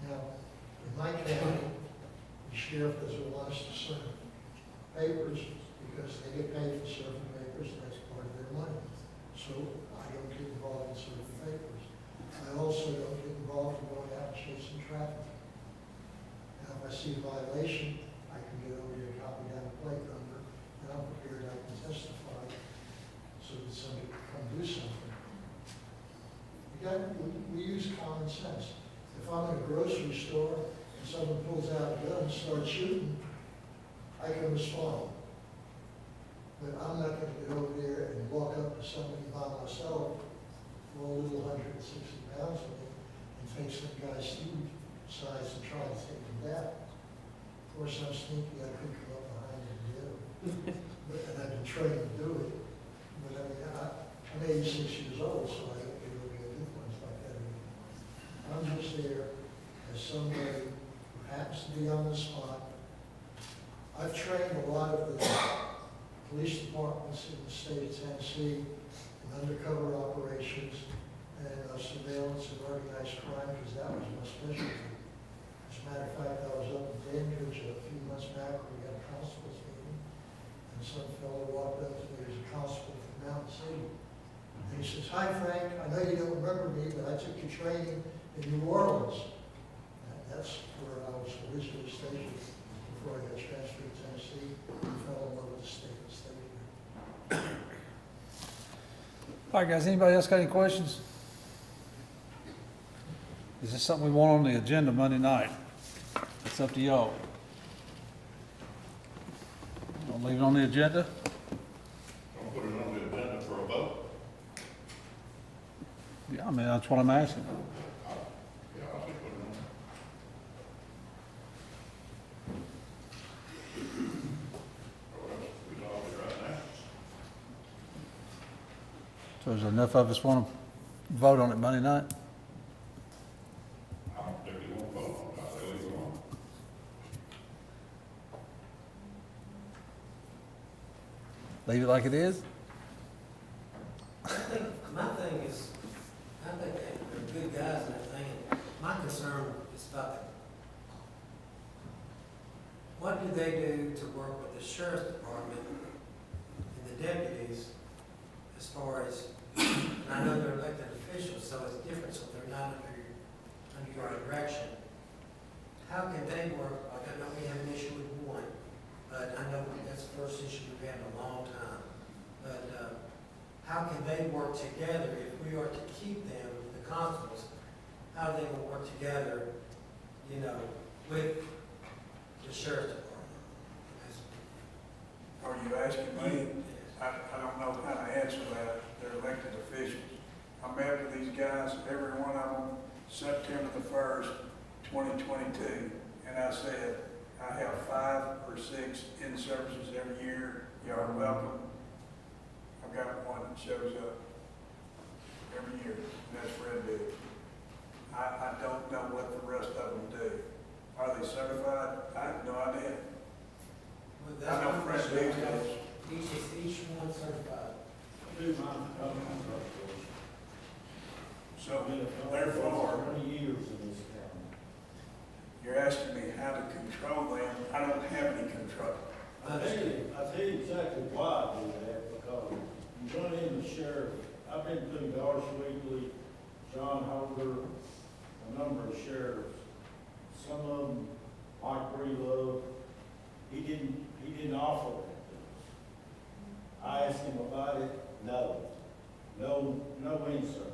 Now, in my county, the sheriff doesn't want us to serve papers because they get paid for serving papers, and that's part of their money. So I don't get involved in serving papers. I also don't get involved in going out and chasing traffic. Now, if I see a violation, I can get over there, copy down the plate number, and I'm prepared, I can testify so that somebody can come do something. We use common sense. If I'm in a grocery store and someone pulls out a gun and starts shooting, I can respond. But I'm not going to get over there and walk up to somebody by myself, throw a little 160 pounds on me, and take some guy's Steve size and try to take him down. Of course, I'm sneaky, I could come up behind him and get him. And I've been trained to do it. But I mean, I'm 86 years old, so I don't get over there and do things like that anymore. I'm just there as somebody who happens to be on the spot. I've trained a lot of the police departments in the state of Tennessee in undercover operations and surveillance and organized crime, because that was my specialty. As a matter of fact, I was up in Dandridge a few months back when we had a constable's meeting, and some fellow walked up to me, he was a constable from Mountain City. And he says, "Hi Frank, I know you don't remember me, but I took your training in New Orleans." And that's where I was originally stationed before I got transferred to Tennessee and fell in love with the state. All right, guys, anybody else got any questions? Is this something we want on the agenda Monday night? It's up to y'all. Don't leave it on the agenda? Don't put it on the agenda for a vote? Yeah, I mean, that's what I'm asking. Yeah, I'll just put it on. Or else we resolve it right now. So is enough of us want to vote on it Monday night? I don't particularly want to vote on it, I'll leave it alone. Leave it like it is? My thing is, I think they're good guys and everything, and my concern is about what do they do to work with the sheriff's department and the deputies as far as, and I know they're elected officials, so it's different, so they're not under your direction. How can they work, like I know we have an issue with one, but I know that's the first issue we've had in a long time. But how can they work together if we are to keep them, the constables, how they will work together, you know, with the sheriff's department? Are you asking me? I don't know how to answer that. They're elected officials. I met with these guys, every one of them, September the 1st, 2022, and I said, I have 5 or 6 in services every year. You are welcome. I've got one that shows up every year, and that's Red Dead. I don't know what the rest of them do. Are they certified? I have no idea. Well, I know one Fred question. Biggs does. Each one certified. So therefore, 20 years in this county. you're asking me how to control them. I don't have any control. I tell you exactly why I do that, because you run in the sheriff, I've been through Doris Weekly, John Holder, a number of sheriffs. Some of them, Mike Breelove, he didn't offer that to us. I asked him about it, no in service.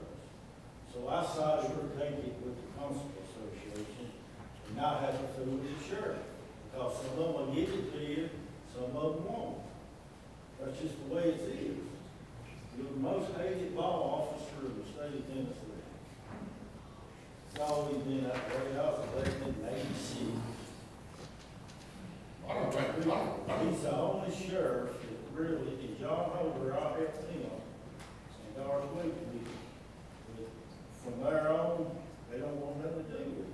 So I decided to take it with the Constable Association and not have to fool with the sheriff. Because some of them will give it to you, some of them won't. That's just the way it is. You're the most hated law officer in the state of Tennessee. It's always been that way. I was elected in '86. I don't think, He's the only sheriff that really, and John Holder, I helped him, and Doris Weekly. From there on, they don't want nothing to do with it.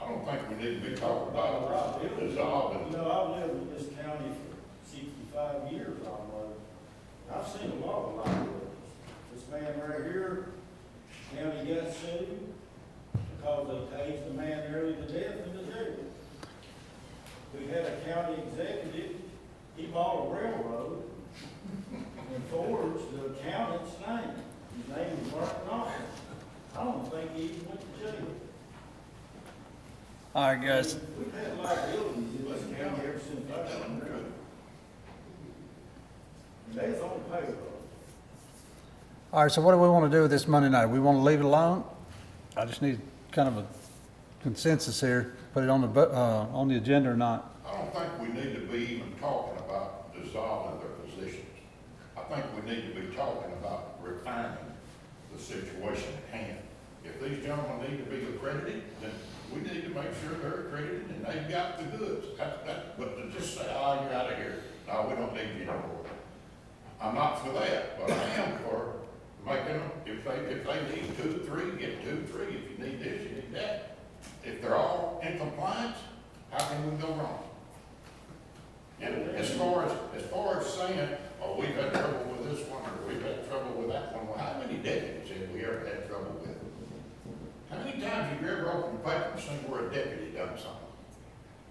I don't think we need to be talking about dissolving. You know, I've lived in this county for 65 years almost. I've seen a lot of liabilities. This man right here, county got sued because they tased the man nearly to death in the jail. We had a county executive, he bought a railroad and forged the accountant's name. His name was Martin Austin. I don't think he even went to jail. All right, guys. We've had liabilities in this county ever since I've been there. And they's on payroll. All right, so what do we want to do with this Monday night? We want to leave it alone? I just need kind of a consensus here, put it on the agenda or not. I don't think we need to be even talking about dissolving their positions. I think we need to be talking about refining the situation at hand. If these gentlemen need to be accredited, then we need to make sure they're accredited and they've got the goods. But to just say, oh, you're out of here, no, we don't need you anymore. I'm not for that, but I am for making them, if they need 2 or 3, get 2 or 3. If you need this, you need that. If they're all in compliance, how can we go wrong? And as far as saying, oh, we've had trouble with this one, or we've had trouble with that one, well, how many deputies have we ever had trouble with? How many times have you ever opened the paper and seen where a deputy done something?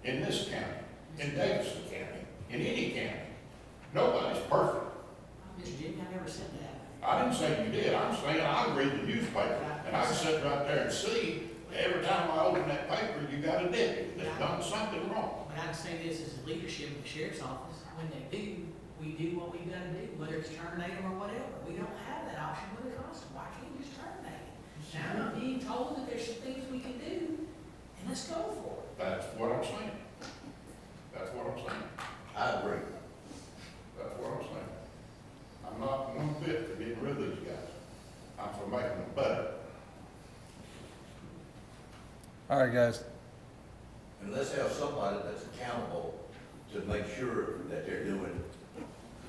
In this county, in Davidson County, in any county. Nobody's perfect. Mr. Jimmy, I never said that. I didn't say you did. I'm saying I read the newspaper, and I can sit right there and see, every time I open that paper, you got a deputy that's done something wrong. But I can say this as a leadership of the sheriff's office, when they do, we do what we gotta do, whether it's terminate them or whatever. We don't have that option with a constable. Why can't you just terminate it? Now I'm being told that there's some things we can do, and let's go for it. That's what I'm saying. That's what I'm saying. I agree. That's what I'm saying. I'm not one bit for getting rid of these guys. I'm for making them better. All right, guys. And let's have somebody that's accountable to make sure that they're doing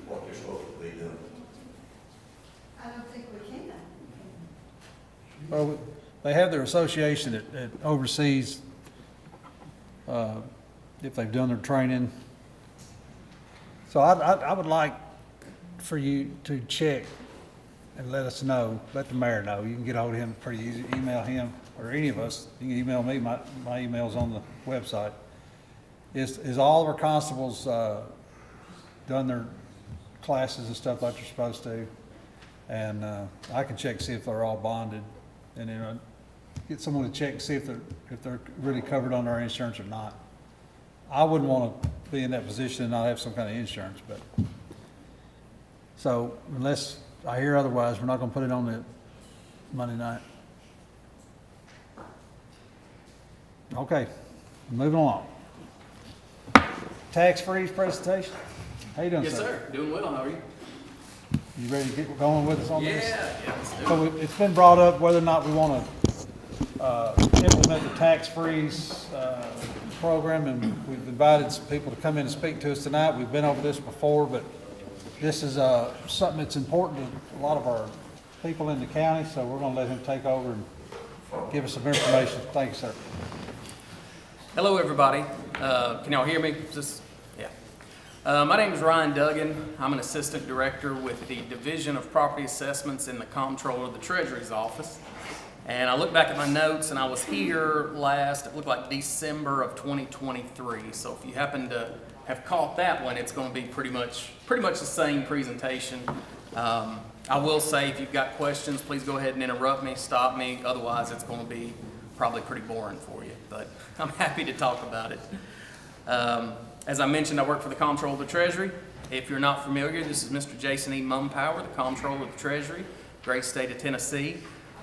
what they're supposed to be doing. I don't think we can. Well, they have their association that oversees if they've done their training. So I would like for you to check and let us know, let the mayor know. You can get hold of him pretty easy, email him, or any of us. You can email me, my email's on the website. Is all of our constables done their classes and stuff like they're supposed to? And I can check, see if they're all bonded, and then get someone to check and see if they're really covered on our insurance or not. I wouldn't want to be in that position and not have some kind of insurance, but, so unless I hear otherwise, we're not going to put it on the Monday night. Okay, moving along. Tax freeze presentation. How you doing, sir? Yes, sir. Doing well. How are you? You ready to get going with us on this? Yeah. So it's been brought up whether or not we want to implement the tax freeze program, and we've invited some people to come in and speak to us tonight. We've been over this before, but this is something that's important to a lot of our people in the county, so we're going to let him take over and give us some information. Thank you, sir. Hello, everybody. Can y'all hear me? My name is Ryan Duggan. I'm an assistant director with the Division of Property Assessments in the Comptroller of the Treasury's office. And I look back at my notes, and I was here last, it looked like December of 2023. So if you happen to have caught that one, it's going to be pretty much the same presentation. I will say, if you've got questions, please go ahead and interrupt me, stop me. Otherwise, it's going to be probably pretty boring for you, but I'm happy to talk about it. As I mentioned, I work for the Comptroller of the Treasury. If you're not familiar, this is Mr. Jason E. Mumpower, the Comptroller of the Treasury, great state of Tennessee,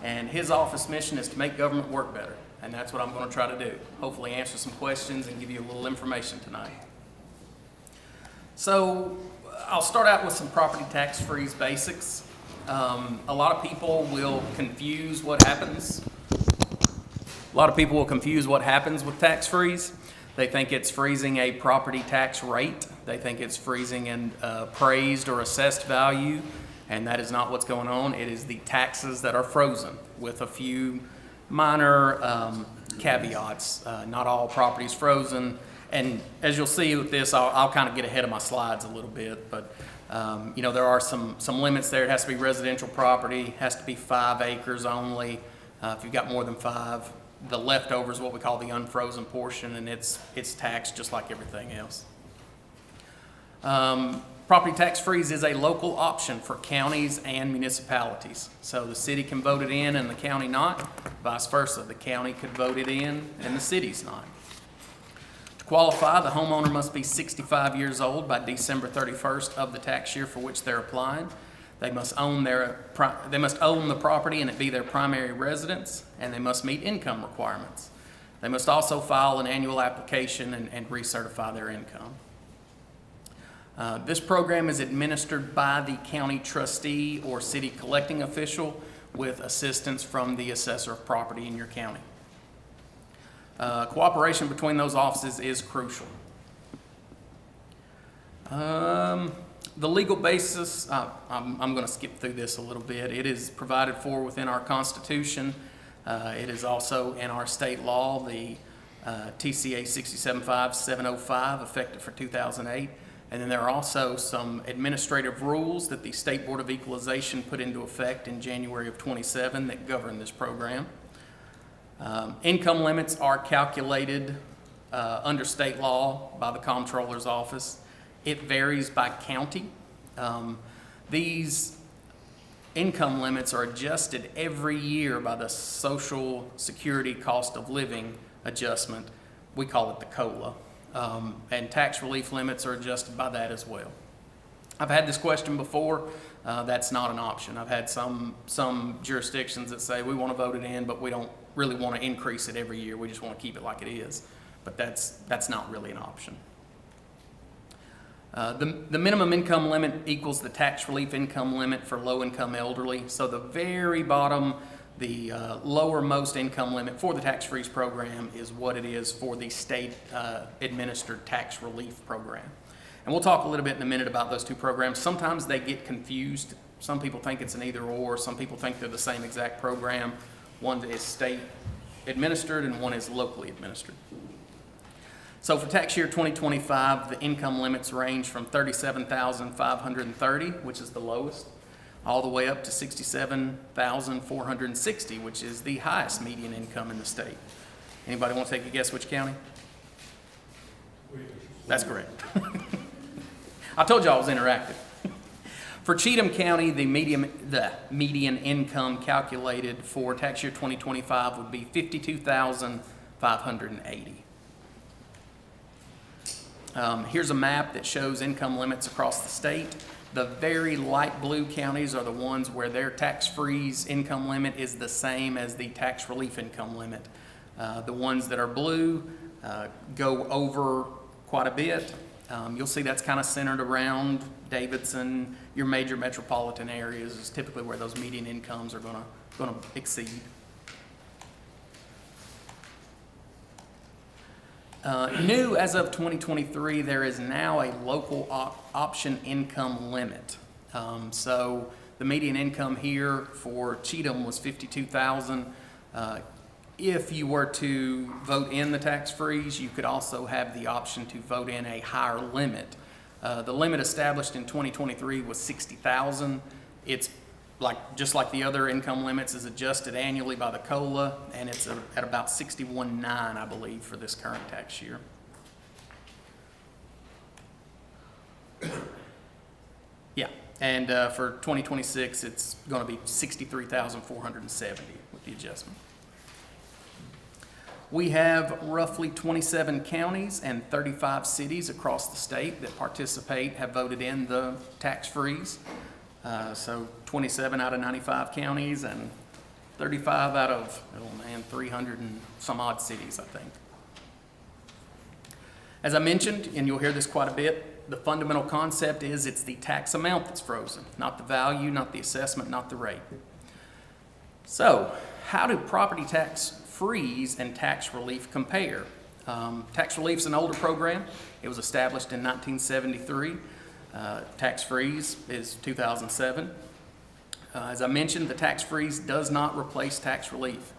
and his office mission is to make government work better, and that's what I'm going to try to do. Hopefully answer some questions and give you a little information tonight. So I'll start out with some property tax freeze basics. A lot of people will confuse what happens. With tax freeze. They think it's freezing a property tax rate. They think it's freezing an appraised or assessed value, and that is not what's going on. It is the taxes that are frozen, with a few minor caveats. Not all property is frozen, and as you'll see with this, I'll kind of get ahead of my slides a little bit, but there are some limits there. It has to be residential property, has to be 5 acres only. If you've got more than 5, the leftover is what we call the unfrozen portion, and it's taxed just like everything else. Property tax freeze is a local option for counties and municipalities. So the city can vote it in and the county not. Vice versa, the county could vote it in and the city's not. To qualify, the homeowner must be 65 years old by December 31st of the tax year for which they're applying. They must own the property and it be their primary residence, and they must meet income requirements. They must also file an annual application and recertify their income. This program is administered by the county trustee or city collecting official with assistance from the assessor of property in your county. Cooperation between those offices is crucial. The legal basis, I'm going to skip through this a little bit. It is provided for within our Constitution. It is also in our state law, the TCA 675705, effective for 2008. And then there are also some administrative rules that the State Board of Equalization put into effect in January of 27 that govern this program. Income limits are calculated under state law by the Comptroller's Office. It varies by county. These income limits are adjusted every year by the Social Security Cost of Living Adjustment. We call it the COLA. And tax relief limits are adjusted by that as well. I've had this question before. That's not an option. I've had some jurisdictions that say we want to vote it in, but we don't really want to increase it every year. We just want to keep it like it is. But that's not really an option. The minimum income limit equals the tax relief income limit for low-income elderly. So the very bottom, the lowermost income limit for the tax freeze program is what it is for the state administered tax relief program. And we'll talk a little bit in a minute about those two programs. Sometimes they get confused. Some people think it's an either or. Some people think they're the same exact program. One is state administered and one is locally administered. So for tax year 2025, the income limits range from $37,530, which is the lowest, all the way up to $67,460, which is the highest median income in the state. Anybody want to take a guess which county? That's correct. I told you I was interactive. For Cheatham County, the median income calculated for tax year 2025 would be $52,580. Here's a map that shows income limits across the state. The very light blue counties are the ones where their tax freeze income limit is the same as the tax relief income limit. The ones that are blue go over quite a bit. You'll see that's kind of centered around Davidson. Your major metropolitan areas is typically where those median incomes are going to exceed. New as of 2023, there is now a local option income limit. So the median income here for Cheatham was $52,000. If you were to vote in the tax freeze, you could also have the option to vote in a higher limit. The limit established in 2023 was $60,000. It's just like the other income limits, is adjusted annually by the COLA, and it's at about $61,900, I believe, for this current tax year. Yeah, and for 2026, it's going to be $63,470 with the adjustment. We have roughly 27 counties and 35 cities across the state that have voted in the tax freeze. So 27 out of 95 counties and 35 out of, 300 and some odd cities, I think. As I mentioned, and you'll hear this quite a bit, the fundamental concept is it's the tax amount that's frozen, not the value, not the assessment, not the rate. So, how do property tax freeze and tax relief compare? Tax relief is an older program. It was established in 1973. Tax freeze is 2007. As I mentioned, the tax freeze does not replace tax relief.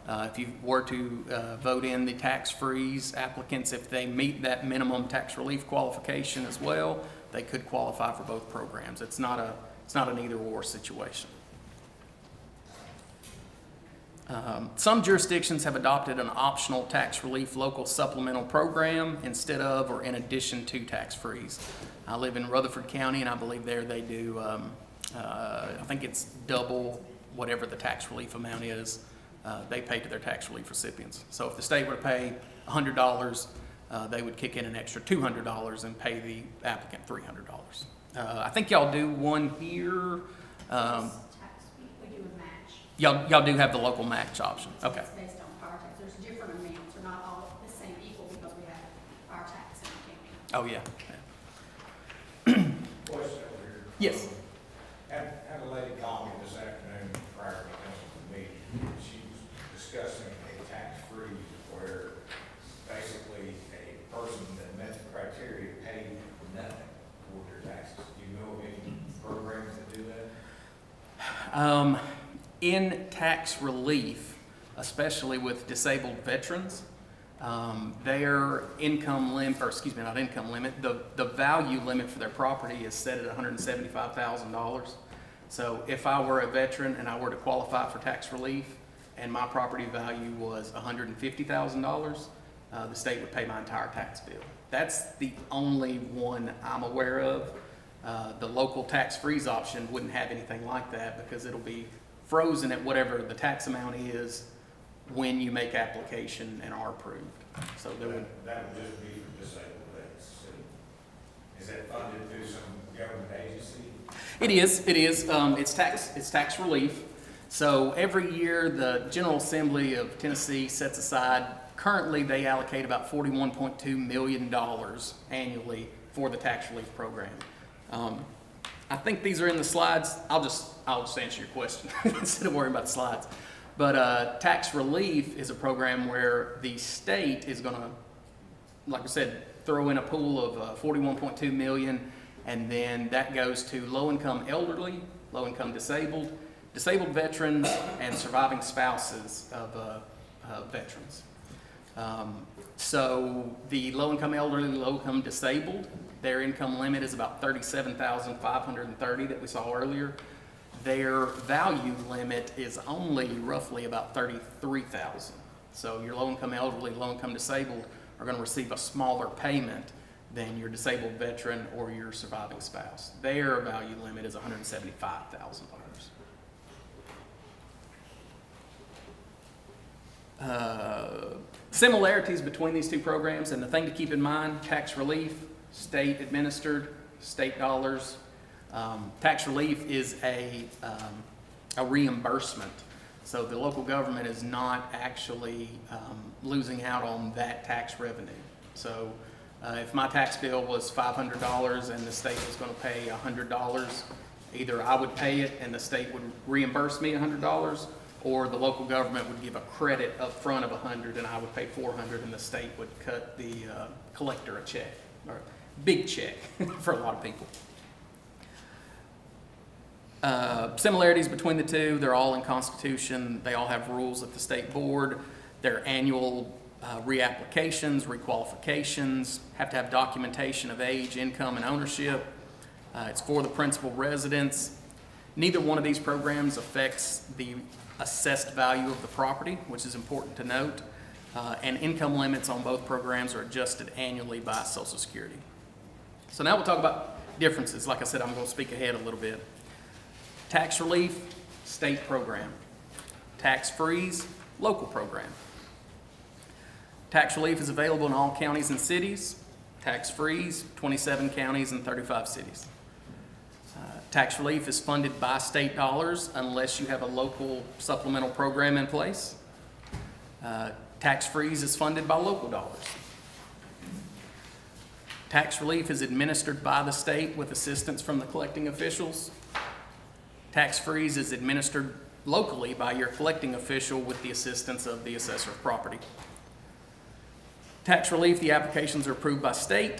If you were to vote in the tax freeze, applicants, if they meet that minimum tax relief qualification as well, they could qualify for both programs. It's not an either-or situation. Some jurisdictions have adopted an optional tax relief local supplemental program instead of or in addition to tax freeze. I live in Rutherford County, and I believe there they do, I think it's double whatever the tax relief amount is they pay to their tax relief recipients. So if the state were to pay $100, they would kick in an extra $200 and pay the applicant $300. I think y'all do one here. We do a match. Y'all do have the local match option. Okay. It's based on fire tax. There's different amounts. They're not all the same equal because we have fire tax in our county. Oh, yeah. Question over here. Yes. Had a lady call me this afternoon prior to the council meeting. She was discussing a tax freeze where basically a person that met the criteria paid nothing toward their taxes. Do you know of any programs that do that? In tax relief, especially with disabled veterans, their income limit, or excuse me, not income limit, the value limit for their property is set at $175,000. So if I were a veteran and I were to qualify for tax relief and my property value was $150,000, the state would pay my entire tax bill. That's the only one I'm aware of. The local tax freeze option wouldn't have anything like that because it'll be frozen at whatever the tax amount is when you make application and are approved. So there would. That would just be for disabled vets. Is that funded through some government agency? It is. It's tax relief. So every year the General Assembly of Tennessee sets aside, currently they allocate about $41.2 million annually for the tax relief program. I think these are in the slides. I'll just answer your question instead of worrying about the slides. But tax relief is a program where the state is going to, like I said, throw in a pool of $41.2 million, and then that goes to low-income elderly, low-income disabled veterans, and surviving spouses of veterans. So the low-income elderly, low-income disabled, their income limit is about $37,530 that we saw earlier. Their value limit is only roughly about $33,000. So your low-income elderly, low-income disabled are going to receive a smaller payment than your disabled veteran or your surviving spouse. Their value limit is $175,000. Similarities between these two programs, and the thing to keep in mind, tax relief, state administered, state dollars. Tax relief is a reimbursement. So the local government is not actually losing out on that tax revenue. So if my tax bill was $500 and the state was going to pay $100, either I would pay it and the state would reimburse me $100, or the local government would give a credit up front of $100 and I would pay $400 and the state would cut the collector a check, or a big check for a lot of people. Similarities between the two, they're all in Constitution. They all have rules at the state board. Their annual reapplications, requalifications, have to have documentation of age, income, and ownership. It's for the principal residents. Neither one of these programs affects the assessed value of the property, which is important to note. And income limits on both programs are adjusted annually by Social Security. So now we'll talk about differences. Like I said, I'm going to speak ahead a little bit. Tax relief, state program. Tax freeze, local program. Tax relief is available in all counties and cities. Tax freeze, 27 counties and 35 cities. Tax relief is funded by state dollars unless you have a local supplemental program in place. Tax freeze is funded by local dollars. Tax relief is administered by the state with assistance from the collecting officials. Tax freeze is administered locally by your collecting official with the assistance of the assessor of property. Tax relief, the applications are approved by state.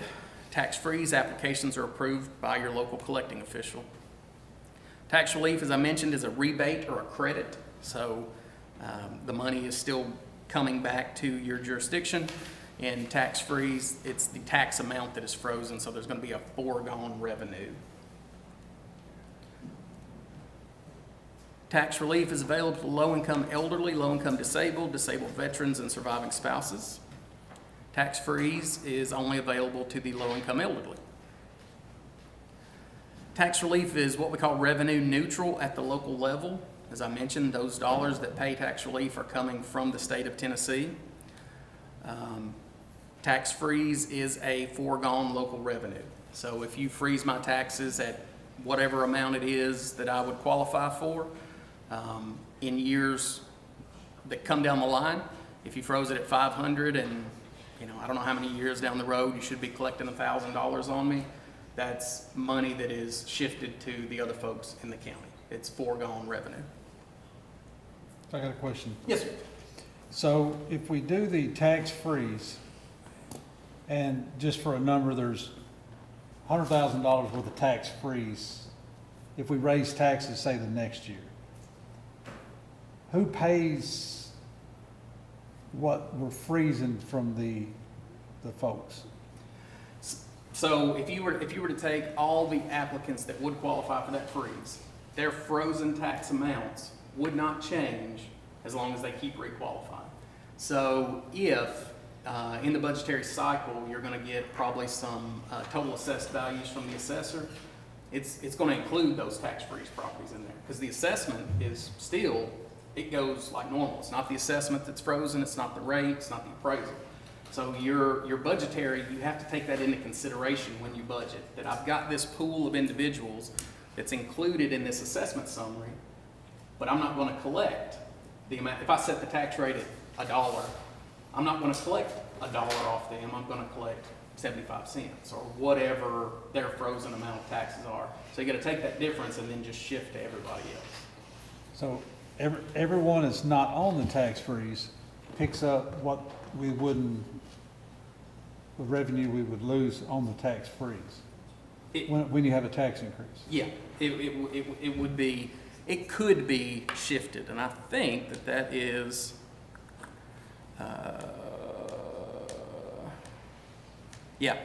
Tax freeze applications are approved by your local collecting official. Tax relief, as I mentioned, is a rebate or a credit, so the money is still coming back to your jurisdiction. In tax freeze, it's the tax amount that is frozen, so there's going to be a foregone revenue. Tax relief is available to low-income elderly, low-income disabled, disabled veterans, and surviving spouses. Tax freeze is only available to the low-income elderly. Tax relief is what we call revenue neutral at the local level. As I mentioned, those dollars that pay tax relief are coming from the state of Tennessee. Tax freeze is a foregone local revenue. So if you freeze my taxes at whatever amount it is that I would qualify for, in years that come down the line, if you froze it at 500 and I don't know how many years down the road you should be collecting $1,000 on me, that's money that is shifted to the other folks in the county. It's foregone revenue. I got a question. Yes, sir. So if we do the tax freeze, and just for a number, there's $100,000 worth of tax freeze, if we raise taxes, say, the next year, who pays what we're freezing from the folks? So if you were to take all the applicants that would qualify for that freeze, their frozen tax amounts would not change as long as they keep requalifying. So if in the budgetary cycle you're going to get probably some total assessed values from the assessor, it's going to include those tax freeze properties in there, because the assessment is still, it goes like normal. It's not the assessment that's frozen, it's not the rate, it's not the appraisal. So your budgetary, you have to take that into consideration when you budget, that I've got this pool of individuals that's included in this assessment summary, but I'm not going to collect the amount. If I set the tax rate at $1, I'm not going to collect $1 off them. I'm going to collect 75 cents or whatever their frozen amount of taxes are. So you got to take that difference and then just shift to everybody else. So everyone that's not on the tax freeze picks up what we wouldn't, the revenue we would lose on the tax freeze when you have a tax increase. Yeah, it would be, it could be shifted, and I think that is, yeah.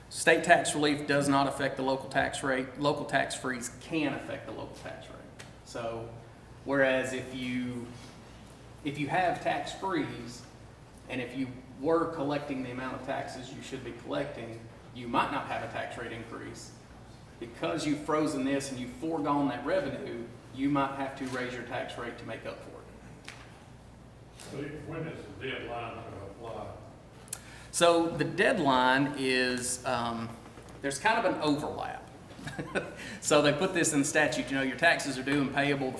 State tax relief does not affect the local tax rate. Local tax freeze can affect the local tax rate. So, whereas if you have tax freeze, and if you were collecting the amount of taxes you should be collecting, you might not have a tax rate increase. Because you've frozen this and you've foregone that revenue, you might have to raise your tax rate to make up for it. When is the deadline to apply? So the deadline is, there's kind of an overlap. So they put this in the statute, your taxes are due and payable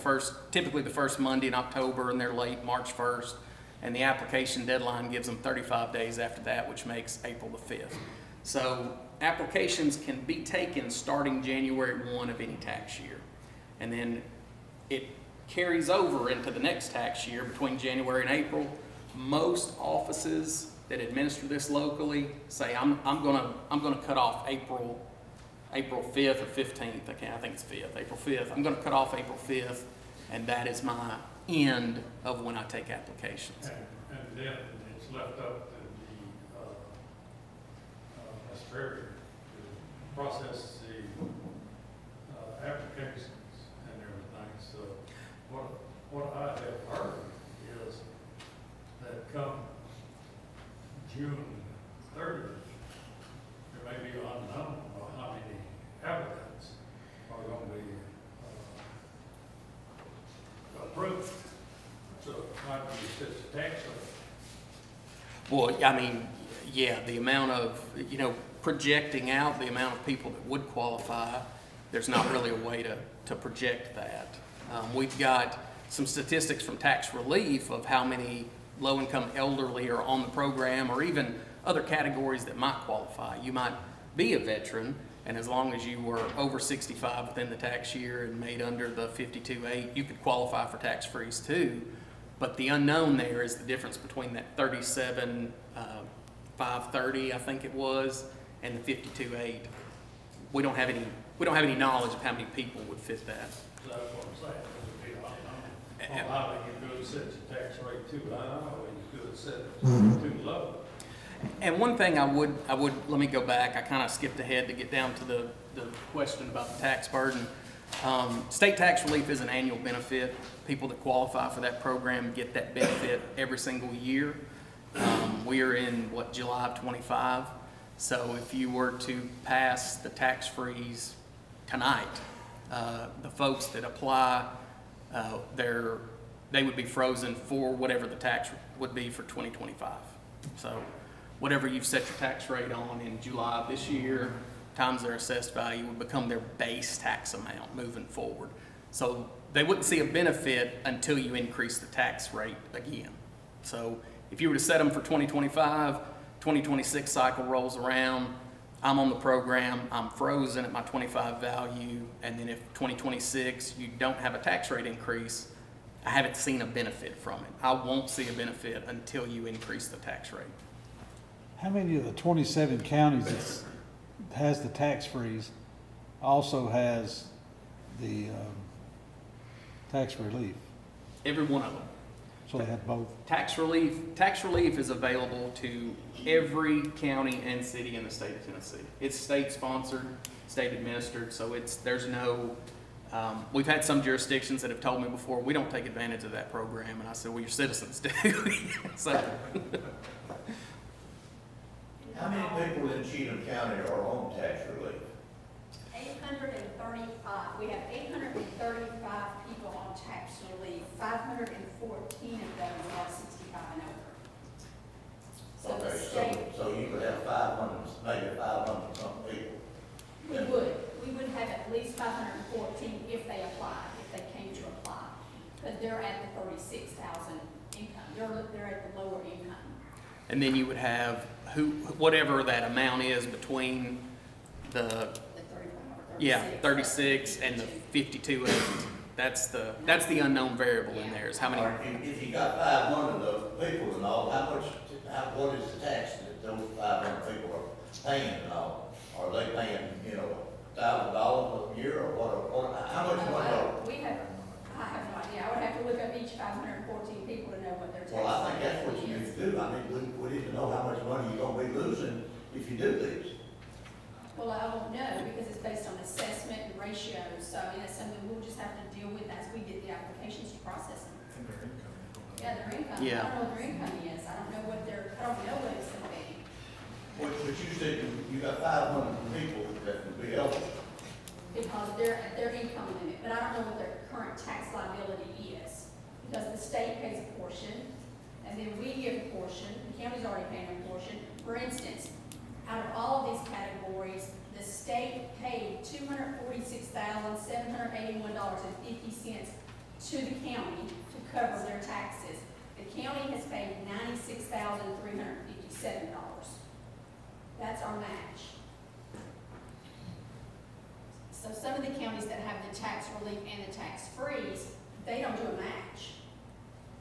typically the first Monday in October, and they're late March 1st. And the application deadline gives them 35 days after that, which makes April the 5th. So applications can be taken starting January 1 of any tax year. And then carries over into the next tax year between January and April. Most offices that administer this locally say, I'm gonna cut off April 5th or 15th. I think it's 5th, April 5th. I'm gonna cut off April 5th, and that is my end of when I take applications. And then it's left up to the, Ms. Perry to process the, applications and everything. So what I have heard is that come June 30th, there may be unknown of how many applicants are going to be approved. So it might be such a tax rate. Well, I mean, yeah, the amount of, projecting out the amount of people that would qualify, there's not really a way to project that. We've got some statistics from tax relief of how many low-income elderly are on the program, or even other categories that might qualify. You might be a veteran, and as long as you were over 65 within the tax year and made under the 52.8, you could qualify for tax freeze too. But the unknown there is the difference between that 37,530, I think it was, and the 52.8. We don't have any knowledge of how many people would fit that. So that's what I'm saying. It would be unknown. Well, I think you could set the tax rate too high, or you could set it too low. And one thing I would, let me go back, I kind of skipped ahead to get down to the question about the tax burden. State tax relief is an annual benefit. People that qualify for that program get that benefit every single year. We are in, July of 25. So if you were to pass the tax freeze tonight, the folks that apply, they would be frozen for whatever the tax would be for 2025. So whatever you've set your tax rate on in July of this year, times their assessed value would become their base tax amount moving forward. So they wouldn't see a benefit until you increase the tax rate again. So if you were to set them for 2025, 2026 cycle rolls around, I'm on the program, I'm frozen at my 25 value, and then if 2026 you don't have a tax rate increase, I haven't seen a benefit from it. I won't see a benefit until you increase the tax rate. How many of the 27 counties that has the tax freeze also has the tax relief? Every one of them. So they have both? Tax relief is available to every county and city in the state of Tennessee. It's state-sponsored, state-administered, so there's no, we've had some jurisdictions that have told me before, we don't take advantage of that program, and I said, well, your citizens do. So. How many people in Cheatham County are on tax relief? 835. We have 835 people on tax relief. 514 of those are 65 and over. So the Okay, state, so you could have 500, maybe 500 something people. we would have at least 514 if they applied, if they came to apply. But they're at the 36,000 income. They're at the lower income. And then you would have whatever that amount is between the 36 and the 52.8. That's the unknown variable in there, is how many. If you got 500 of people and all, what is the tax that those 500 people are paying and all? Are they paying, $1,000 a year or what? How much money are? I have no idea. I would have to look up each 514 people to know what their tax Well, I think that's what liability you is. need to do. I mean, we need to know how much money you're gonna be losing if you do these. Well, I don't know, because it's based on assessment and ratios, so I mean, that's something we'll just have to deal with as we get the applications to process them. Yeah, their income. Yeah. I don't know what their income is. I don't know what it's gonna be. But you said you got 500 people that would be eligible. Because they're at their income limit, but I don't know what their current tax liability is. Because the state pays a portion, and then we give a portion, the county's already paying a portion. For instance, out of all of these categories, the state paid $246,781.50 to the county to cover their taxes. The county has paid $96,357. That's our match. So some of the counties that have the tax relief and the tax freeze they don't do a match.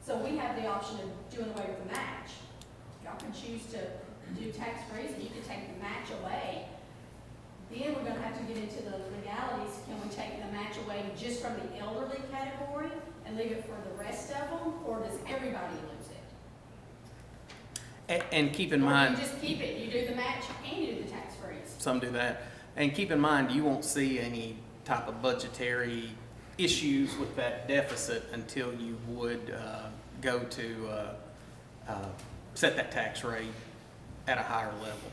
So we have the option of doing away with the match. Y'all can choose to do tax-free, and you can take the match away. Then we're gonna have to get into the legalities. Can we take the match away just from the elderly category and leave it for the rest of them, or does everybody lose it? And keep in Or mind, you just keep it, you do the match and you do the tax-frees. some do that. And keep in mind, you won't see any type of budgetary issues with that deficit until you would go to set that tax rate at a higher level.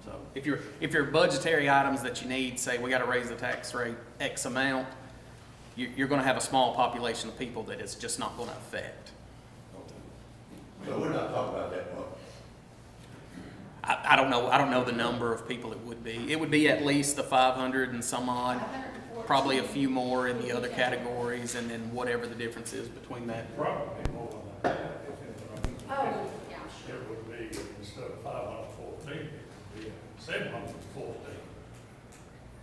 So if your budgetary items that you need, say we got to raise the tax rate X amount, you're going to have a small population of people that it's just not going to affect. So we're not talking about that much. I don't know. I don't know the number of people it would be. It would be at least the 500 and some odd, 514. probably a few more in the other categories, and then whatever the difference is between that. Probably more than that, if it, Oh, yeah, sure. it would be, instead of 514, it would be 714.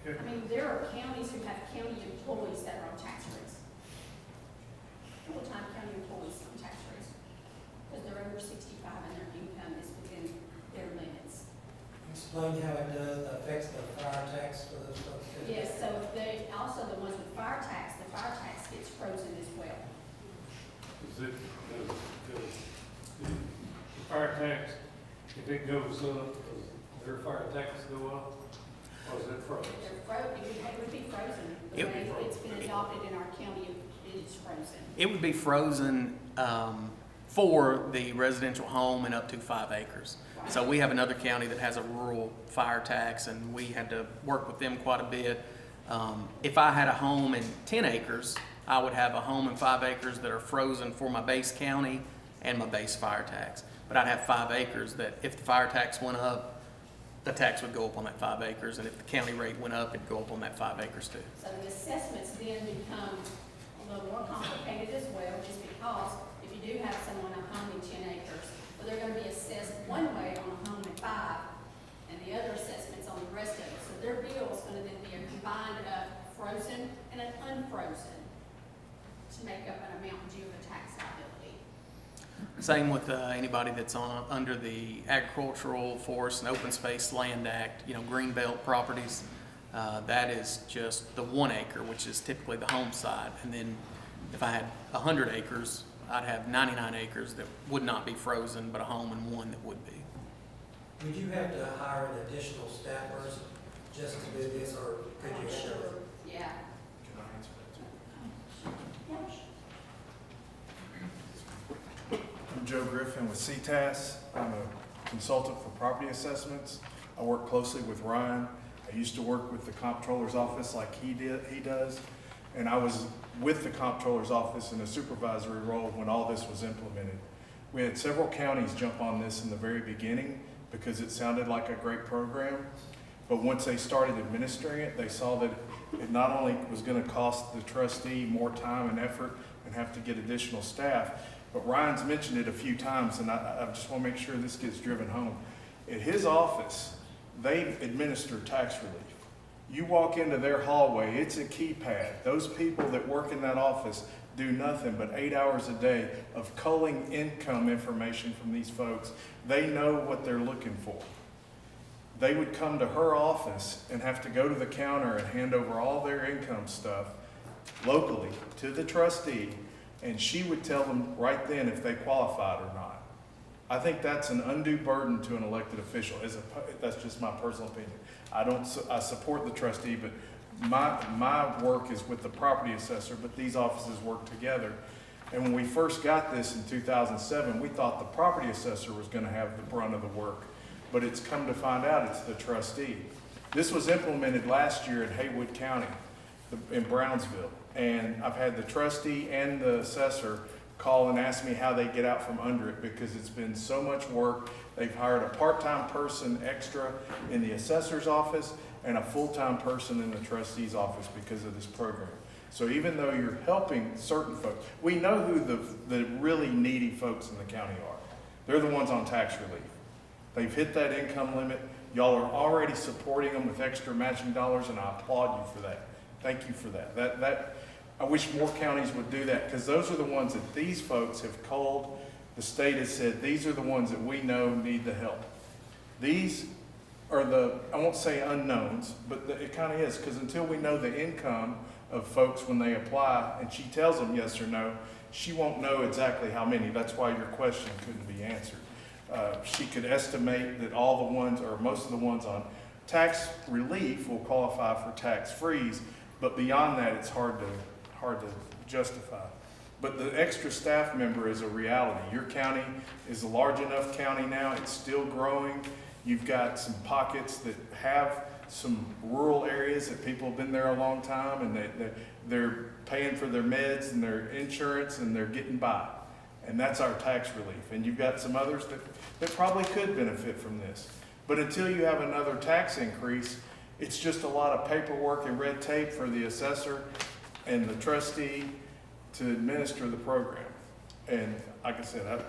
I mean, there are counties who have county employees that are on tax rates. Full-time county employees on tax rates, because they're over 65 and their income is within their limits. Explain how it affects the fire tax for those folks. Yes, so they, also the ones with the fire tax gets frozen as well. Is it, does the fire tax, if it goes up, does their fire tax go up? Or is it frozen? It would be frozen. The way it's been adopted in our county, it is frozen. It would be frozen for the residential home and up to 5 acres. So we have another county that has a rural fire tax, and we had to work with them quite a bit. If I had a home in 10 acres, I would have a home in 5 acres that are frozen for my base county and my base fire tax. But I'd have 5 acres that if the fire tax went up, the tax would go up on that 5 acres, and if the county rate went up, it'd go up on that 5 acres too. So the assessments then become a little more complicated as well, just because if you do have someone a home in 10 acres, well, they're gonna be assessed one way on a home in 5, and the other assessments on the rest of it. So their bill is gonna then be a combined frozen and an unfrozen to make up an amount due of a tax liability. Same with anybody that's under the Agricultural, Forest, and Open Space Land Act, greenbelt properties. That is just the 1 acre, which is typically the home side. And then if I had 100 acres, I'd have 99 acres that would not be frozen, but a home and 1 that would be. Would you have to hire an additional staff person just to do this, or could you handle it? Yeah. Can I answer that? Yeah, sure. I'm Joe Griffin with CTAS. I'm a consultant for property assessments. I work closely with Ryan. I used to work with the comptroller's office like he does. And I was with the comptroller's office in a supervisory role when all this was implemented. We had several counties jump on this in the very beginning because it sounded like a great program. But once they started administering it, they saw that it not only was going to cost the trustee more time and effort and have to get additional staff, but Ryan's mentioned it a few times, and I just want to make sure this gets driven home. At his office, they administer tax relief. You walk into their hallway, it's a keypad. Those people that work in that office do nothing but 8 hours a day of culling income information from these folks. They know what they're looking for. They would come to her office and have to go to the counter and hand over all their income stuff locally to the trustee, and she would tell them right then if they qualified or not. I think that's an undue burden to an elected official. That's just my personal opinion. I support the trustee, but my work is with the property assessor, but these offices work together. And when we first got this in 2007, we thought the property assessor was going to have the brunt of the work, but it's come to find out it's the trustee. This was implemented last year in Haywood County in Brownsville, and I've had the trustee and the assessor call and ask me how they get out from under it because it's been so much work. They've hired a part-time person extra in the assessor's office and a full-time person in the trustee's office because of this program. So even though you're helping certain folks, we know who the really needy folks in the county are. They're the ones on tax relief. They've hit that income limit. Y'all are already supporting them with extra matching dollars, and I applaud you for that. Thank you for that. I wish more counties would do that, because those are the ones that these folks have called. The state has said, these are the ones that we know need the help. These are the, I won't say unknowns, but it kind of is, because until we know the income of folks when they apply, and she tells them yes or no, she won't know exactly how many. That's why your question couldn't be answered. She could estimate that all the ones, or most of the ones on tax relief will qualify for tax freeze, but beyond that, it's hard to justify. But the extra staff member is a reality. Your county is a large enough county now, it's still growing. You've got some pockets that have some rural areas that people have been there a long time, and they're paying for their meds and their insurance, and they're getting by. And that's our tax relief. And you've got some others that probably could benefit from this. But until you have another tax increase, it's just a lot of paperwork and red tape for the assessor and the trustee to administer the program. And like I said,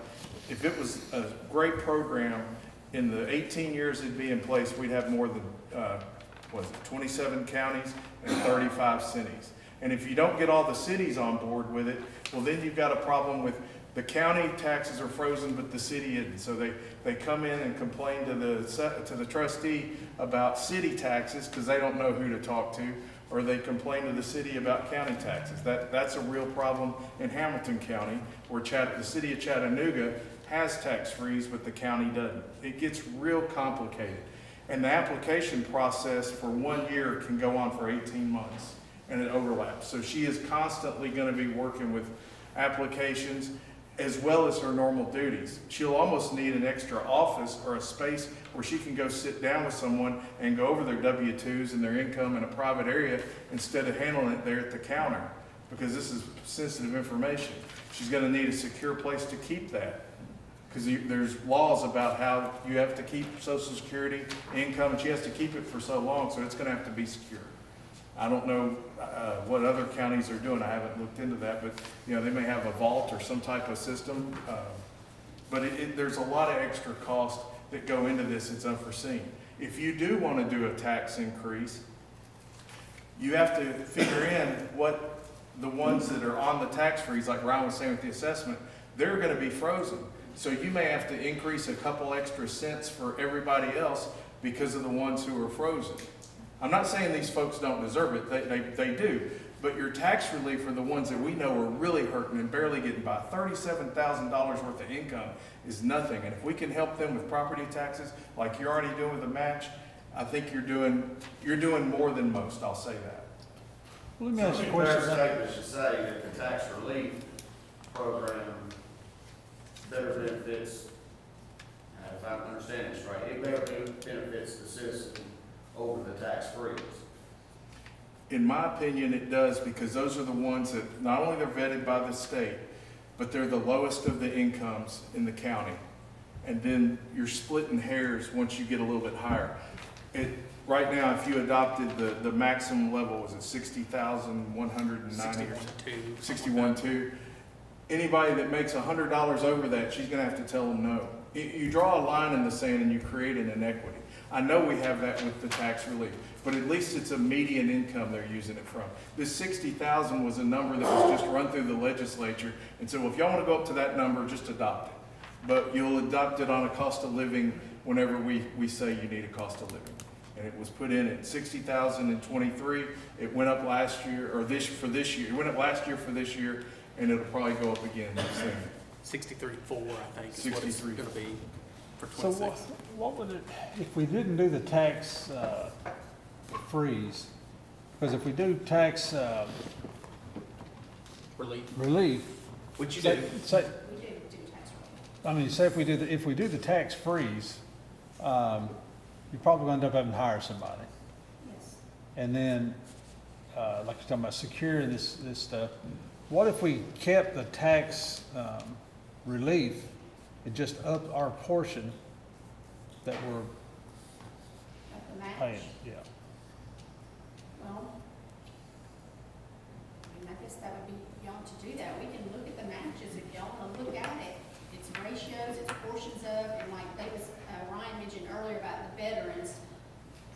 if it was a great program, in the 18 years it'd be in place, we'd have more than, 27 counties and 35 cities. And if you don't get all the cities on board with it, well, then you've got a problem with the county taxes are frozen, but the city isn't. So they come in and complain to the trustee about city taxes because they don't know who to talk to, or they complain to the city about county taxes. That's a real problem in Hamilton County, where the city of Chattanooga has tax freeze, but the county doesn't. It gets real complicated. And the application process for 1 year can go on for 18 months, and it overlaps. So she is constantly going to be working with applications as well as her normal duties. She'll almost need an extra office or a space where she can go sit down with someone and go over their W-2s and their income in a private area instead of handling it there at the counter, because this is sensitive information. She's going to need a secure place to keep that, because there's laws about how you have to keep Social Security income, and she has to keep it for so long, so it's going to have to be secure. I don't know what other counties are doing. I haven't looked into that, but they may have a vault or some type of system. But there's a lot of extra costs that go into this. It's unforeseen. If you do want to do a tax increase, you have to figure in what the ones that are on the tax freeze, like Ryan was saying with the assessment, they're going to be frozen. So you may have to increase a couple extra cents for everybody else because of the ones who are frozen. I'm not saying these folks don't deserve it, they do, but your tax relief for the ones that we know are really hurting and barely getting by. $37,000 worth of income is nothing, and if we can help them with property taxes, like you're already doing with the match, I think you're doing more than most, I'll say that. Let me ask you a Fair question. statement should say that the tax relief program better benefits, if I understand this right, it better benefits the citizen over the tax freeze. In my opinion, it does, because those are the ones that not only they're vetted by the state, but they're the lowest of the incomes in the county. And then you're splitting hairs once you get a little bit higher. Right now, if you adopted the maximum level, was it 60,190 or 61.2? Anybody that makes $100 over that, she's gonna have to tell them no. You draw a line in the sand and you create an inequity. I know we have that with the tax relief, but at least it's a median income they're using it from. This 60,000 was a number that was just run through the legislature and said, well, if y'all want to go up to that number, just adopt it. But you'll adopt it on a cost of living whenever we say you need a cost of living. And it was put in at 60,000 in 23. It went up last year, or for this year. It went up last year for this year, and it'll probably go up again soon. 63.4, I think, is what it's 63. gonna be for So 26. what would it, if we didn't do the tax freeze, because if we do tax relief, Which you say, do. say, We do tax relief. I mean, say if we do the tax freeze, you're probably gonna end up having to hire somebody. Yes. And then, like you're talking about securing this stuff, what if we kept the tax relief and just upped our portion that we're Of the match. paying? Yeah. Well, I guess that would be y'all to do that. We can look at the matches if y'all want to look at it. Its ratios, its portions of, and like Ryan mentioned earlier about the veterans,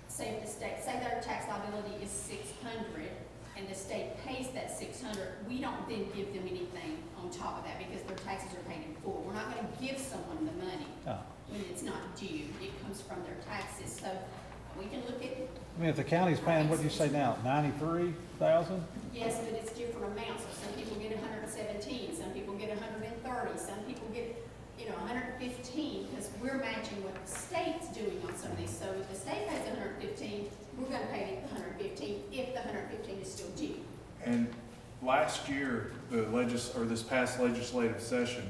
say if the state, say their tax liability is 600, and the state pays that 600, we don't then give them anything on top of that because their taxes are paid in full. We're not gonna give someone the money Oh. when it's not due. It comes from their taxes, so we can look at, I mean, if the county's paying, what do you say now, 93,000? yes, but it's different amounts. So some people get 117, some people get 130, some people get, 115, because we're matching what the state's doing on some of these. So if the state pays 115, we're gonna pay the 115 if the 115 is still due. And last year, this past legislative session,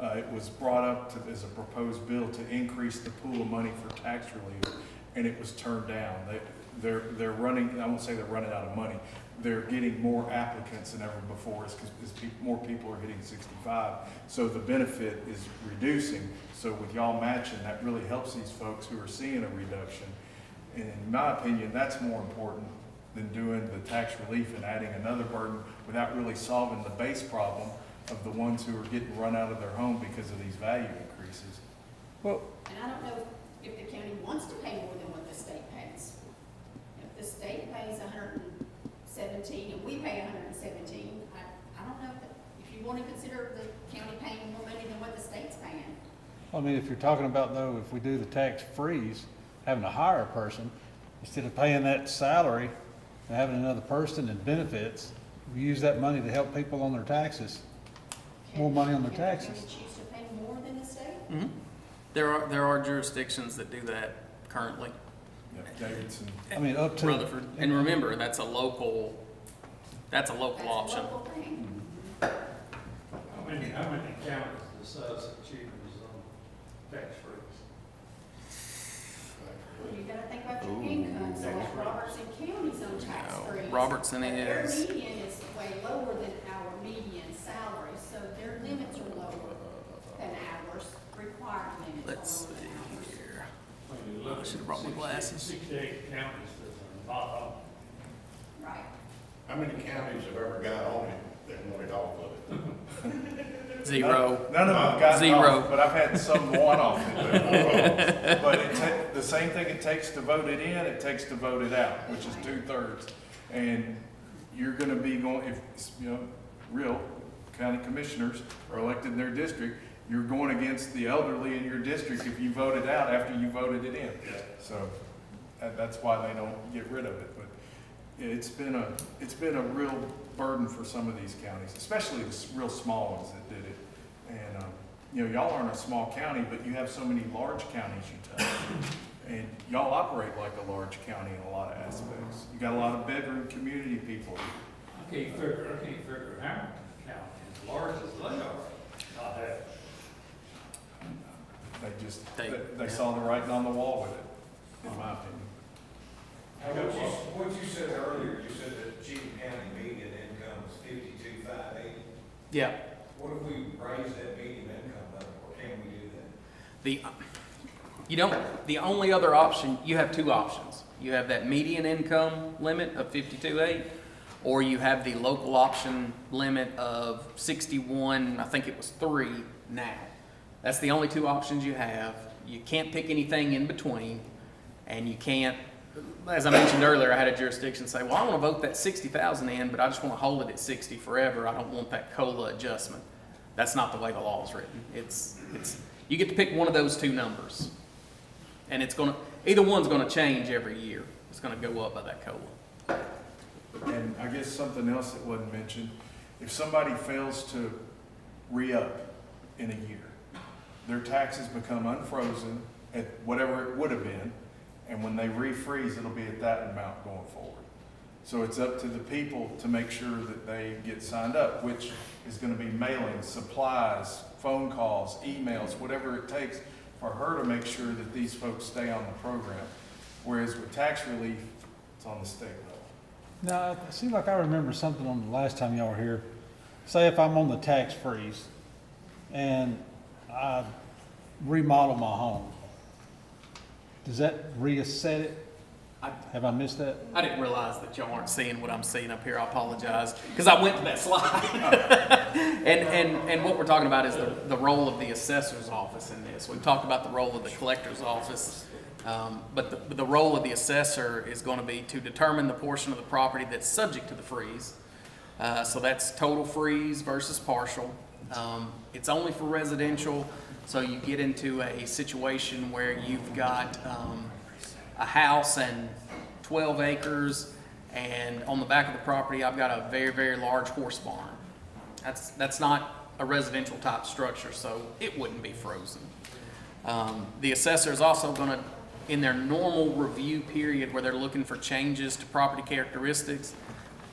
it was brought up as a proposed bill to increase the pool of money for tax relief, and it was turned down. They're running, I won't say they're running out of money, they're getting more applicants than ever before, because more people are hitting 65, so the benefit is reducing. So with y'all matching, that really helps these folks who are seeing a reduction. And in my opinion, that's more important than doing the tax relief and adding another burden without really solving the base problem of the ones who are getting run out of their home because of these value increases. Well, And I don't know if the county wants to pay more than what the state pays. If the state pays 117 and we pay 117, I don't know if you want to consider the county paying more money than what the state's paying. I mean, if you're talking about though, if we do the tax freeze, having to hire a person, instead of paying that salary and having another person and benefits, we use that money to help people on their taxes, more money on their taxes. Can the county choose to pay more than the state? Mhm. There are jurisdictions that do that currently. Yeah, Davidson. I mean, up to. Rutherford. And remember, that's a local That's a option. local thing. How many counties decides that Cheatham is on tax freeze? You gotta think about your income, so like Robertson County's on tax No, freeze. Robertson But their is- median is way lower than our median salary, so their limits are lower than ours, required limits Let's are lower see than ours. here. When you look I at should've brought my glasses. 68 counties that are not on. Right. How many counties have ever got on it that wanted off of it? Zero. None of them got Zero. off, but I've had some one off it. But the same thing it takes to vote it in, it takes to vote it out, which is 2/3. And you're gonna be going, if, real county commissioners are elected in their district, you're going against the elderly in your district if you vote it out after you voted it in. So that's why they don't get rid of it. But it's been a real burden for some of these counties, especially the real small ones that did it. And, y'all aren't a small county, but you have so many large counties you touch. And y'all operate like a large county in a lot of aspects. You got a lot of bedroom community people. I can't figure Hamilton County, as large as they are, not have. They saw the writing on the wall with it, in my opinion. What you said earlier, you said that Cheatham County median income is 52,580. Yeah. What if we raise that median income up, or can we do that? The only other option, you have two options. You have that median income limit of 52.8, or you have the local option limit of 61, I think it was 3 now. That's the only two options you have. You can't pick anything in between, and you can't, as I mentioned earlier, I had a jurisdiction say, well, I want to vote that 60,000 in, but I just want to hold it at 60 forever. I don't want that COLA adjustment. That's not the way the law is written. You get to pick one of those two numbers, and either one's going to change every year. It's going to go up by that COLA. And I guess something else that wasn't mentioned, if somebody fails to re-up in a year, their taxes become unfrozen at whatever it would have been, and when they refreeze, it'll be at that amount going forward. So it's up to the people to make sure that they get signed up, which is going to be mailing, supplies, phone calls, emails, whatever it takes for her to make sure that these folks stay on the program. Whereas with tax relief, it's on the state level. No, it seems like I remember something on the last time y'all were here. Say if I'm on the tax freeze and I remodel my home, does that reset it? Have I missed that? I didn't realize that y'all aren't seeing what I'm seeing up here. I apologize, because I went to that slide. and what we're talking about is the role of the assessor's office in this. We've talked about the role of the collector's office. But the role of the assessor is going to be to determine the portion of the property that's subject to the freeze. So that's total freeze versus partial. It's only for residential, so you get into a situation where you've got a house and 12 acres, and on the back of the property I've got a very, very large horse barn. That's not a residential type structure, so it wouldn't be frozen. The assessor is also going to, in their normal review period where they're looking for changes to property characteristics,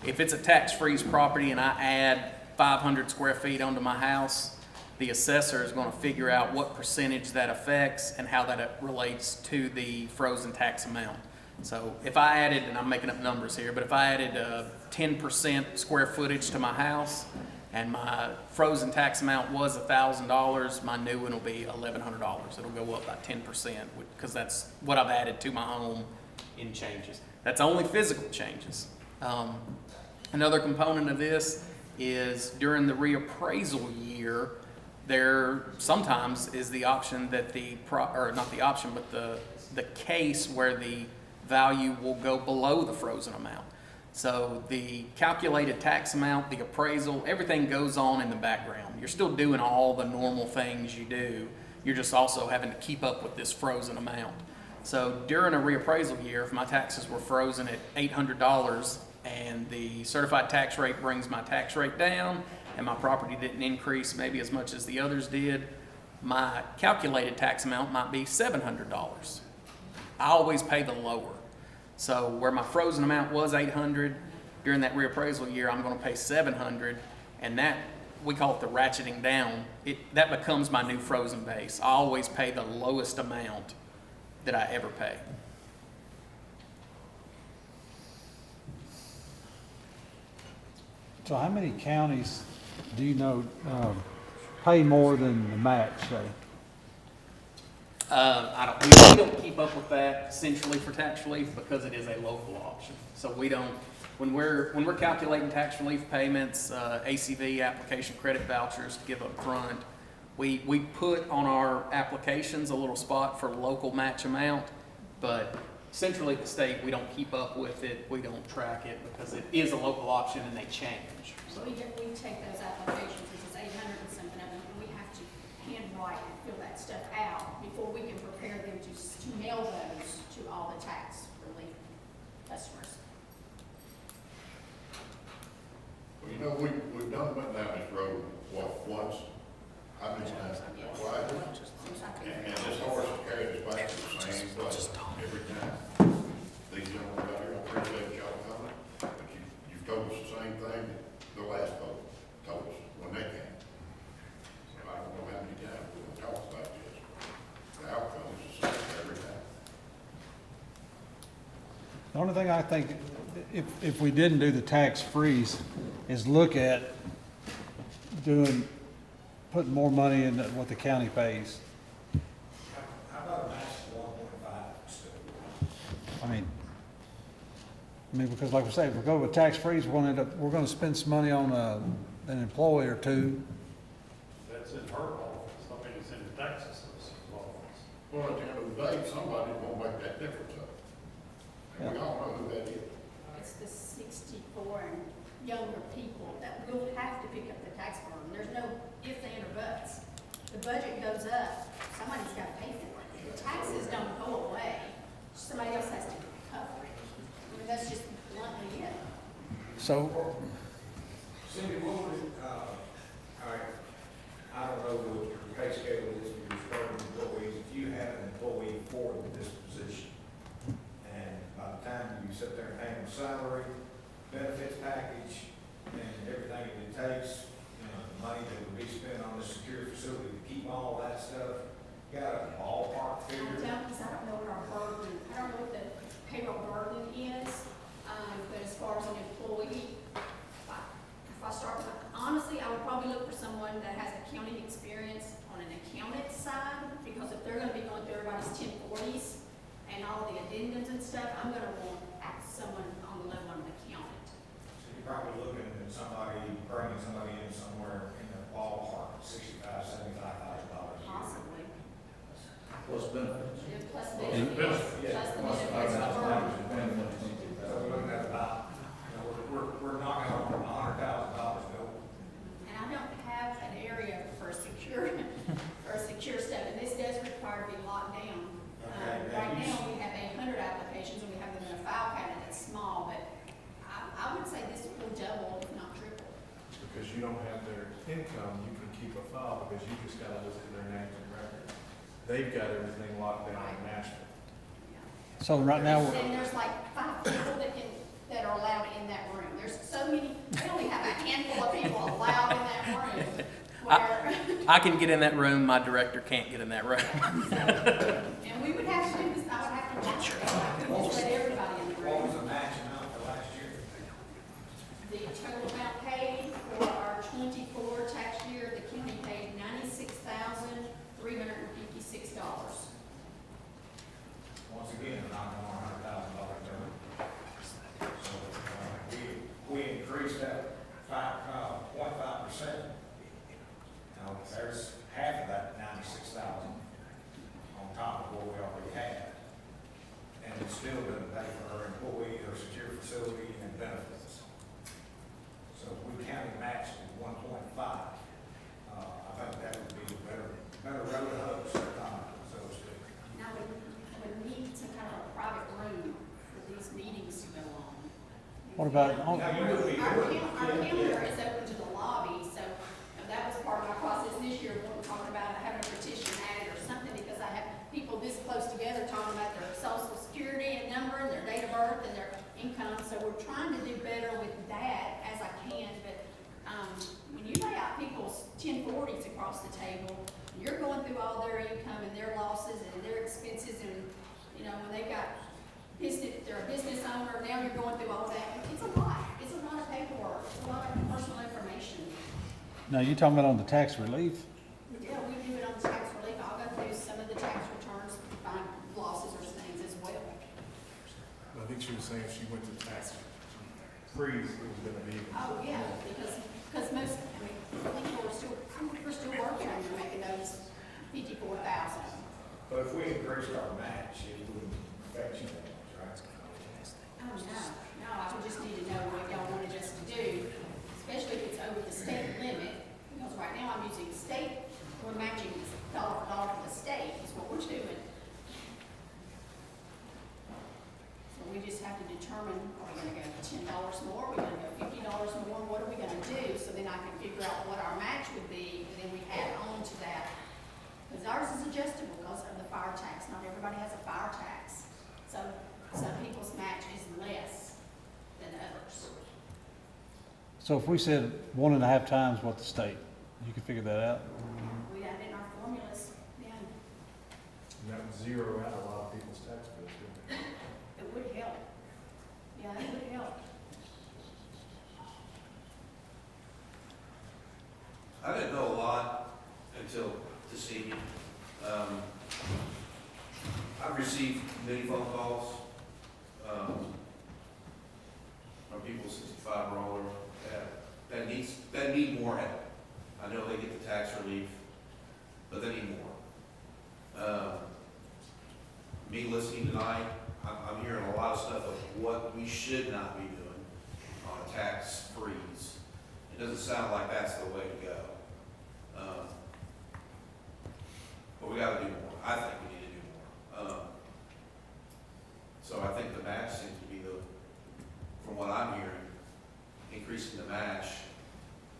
if it's a tax-freeze property and I add 500 square feet onto my house, the assessor is going to figure out what percentage that affects and how that relates to the frozen tax amount. So if I added, and I'm making up numbers here, but if I added 10% square footage to my house and my frozen tax amount was $1,000, my new one will be $1,100. It'll go up by 10% because that's what I've added to my home in changes. That's only physical changes. Another component of this is during the reappraisal year, there sometimes is the option that not the option, but the case where the value will go below the frozen amount. So the calculated tax amount, the appraisal, everything goes on in the background. You're still doing all the normal things you do. You're just also having to keep up with this frozen amount. So during a reappraisal year, if my taxes were frozen at $800 and the certified tax rate brings my tax rate down and my property didn't increase maybe as much as the others did, my calculated tax amount might be $700. I always pay the lower. So where my frozen amount was $800, during that reappraisal year, I'm going to pay $700, and that, we call it the ratcheting down. That becomes my new frozen base. I always pay the lowest amount that I ever pay. So how many counties do you know pay more than the max, say? We don't keep up with that centrally for tax relief because it is a local option. So we don't, when we're calculating tax relief payments, ACV, application credit vouchers to give up front, we put on our applications a little spot for local match amount, but centrally at the state, we don't keep up with it, we don't track it because it is a local option and they change. So we take those applications, which is 800 and something of them, and we have to handwrite and fill that stuff out before we can prepare them to mail those to all the tax relief customers. Well, you know, we've done went down this road, once, I've been down twice, and this horse has carried us back to the same place every time. These gentlemen out here, I appreciate y'all coming, but you've told us the same thing that the last vote told us when they came. So I don't know how many times we've talked about this. The outcome is the same every time. The only thing I think, if we didn't do the tax freeze, is look at putting more money in what the county pays. How about a max of 1.5 still? I mean, because like I say, if we go with tax freeze, we're going to spend some money on an employee or two. That's in her office, I mean, it's in the tax assessor's office. Well, at the end of the day, somebody won't make that difference up. And we all know who that is. It's the 64 and younger people that will have to pick up the tax burden. There's no ifs, ands, or buts. The budget goes up, somebody's got to pay for it. The taxes don't go away, somebody else has to cover it. I mean, that's just bluntly it. So, Cindy, what would it, I don't know what your pay scale is for your starting employees, if you have an employee for this position, and by the time you sit there and pay them salary, benefits package, and everything it takes, the money that would be spent on this secure facility to keep all that stuff, you got a ballpark I figure? don't, because I don't know what our burden, I don't know what the payroll burden is, but as far as an employee, if I start with, honestly, I would probably look for someone that has accounting experience on an accountant side, because if they're gonna be going through everybody's 1040s and all the addendums and stuff, I'm gonna want someone on the level of an accountant. So you're probably looking at bringing somebody in somewhere in the ballpark, $65,000, $75,000 a year. Possibly. Plus benefits. Yeah, plus And- benefits. you don't have their income, you can keep a file because you just gotta look at their names and records. They've got everything locked down in Nashville. So right now, And there's like 5 people that are allowed in that room. There's so many, we only have a handful of people allowed in that room where, I can get in that room, my director can't get in that room. and we would have to do this, I would have to watch it. Just let everybody in the What was room. the match amount for last year? The total amount paid for our 24 tax year, the county paid $96,356. Once again, not more $100,000 term. So, we increased that 0.5%. Now, there's half of that 96,000 on top of what we already had. And it's still gonna pay for her employee, her secure facility, and benefits. So if we county matched at 1.5, I think that would be a better road to hoe, so to speak. Now, we need some kind of a private room for these meetings to go on. what about, Now, you would be, Our calendar is open to the lobby, so that was part of my process this year, when we talked about having a petition added or something, because I have people this close together talking about their social security and number and their date of birth and their income, so we're trying to do better with that as I can, but, when you lay out people's 1040s across the table, you're going through all their income and their losses and their expenses, and, you know, when they've got business, they're a business owner, now you're going through all that, it's a lot of paperwork, it's a lot of personal information. now you talking about on the tax relief? Yeah, we do it on the tax relief. I'll go through some of the tax returns, find losses or things as well. I think she was saying if she went to tax freeze, it was gonna be. Oh, yeah, because most, I mean, people are still working and you're making those 54,000. But if we increased our match, it wouldn't affect you that much, right? Oh, no, I would just need to know what y'all wanted us to do, especially if it's over the state limit, because right now I'm using state, we're matching dollar for dollar from the state is what we're doing. So we just have to determine, are we gonna go $10 more, are we gonna go $50 more, what are we gonna do? So then I can figure out what our match would be, and then we add on to that. Because ours is adjustable because of the fire tax, not everybody has a fire tax. So some people's match is less than others. So if we said 1.5 times what the state, you can figure that out? We add in our formulas, yeah, And that would zero out a lot of people's tax bills, wouldn't it? it would help. Yeah, it would help. I didn't know a lot until this evening. I've received many phone calls from people 65 or older that need more help. I know they get the tax relief, but they need more. Me listening tonight, I'm hearing a lot of stuff of what we should not be doing on a tax freeze. It doesn't sound like that's the way to go. But we gotta do more. I think we need to do more. So I think the match seems to be from what I'm hearing, increasing the match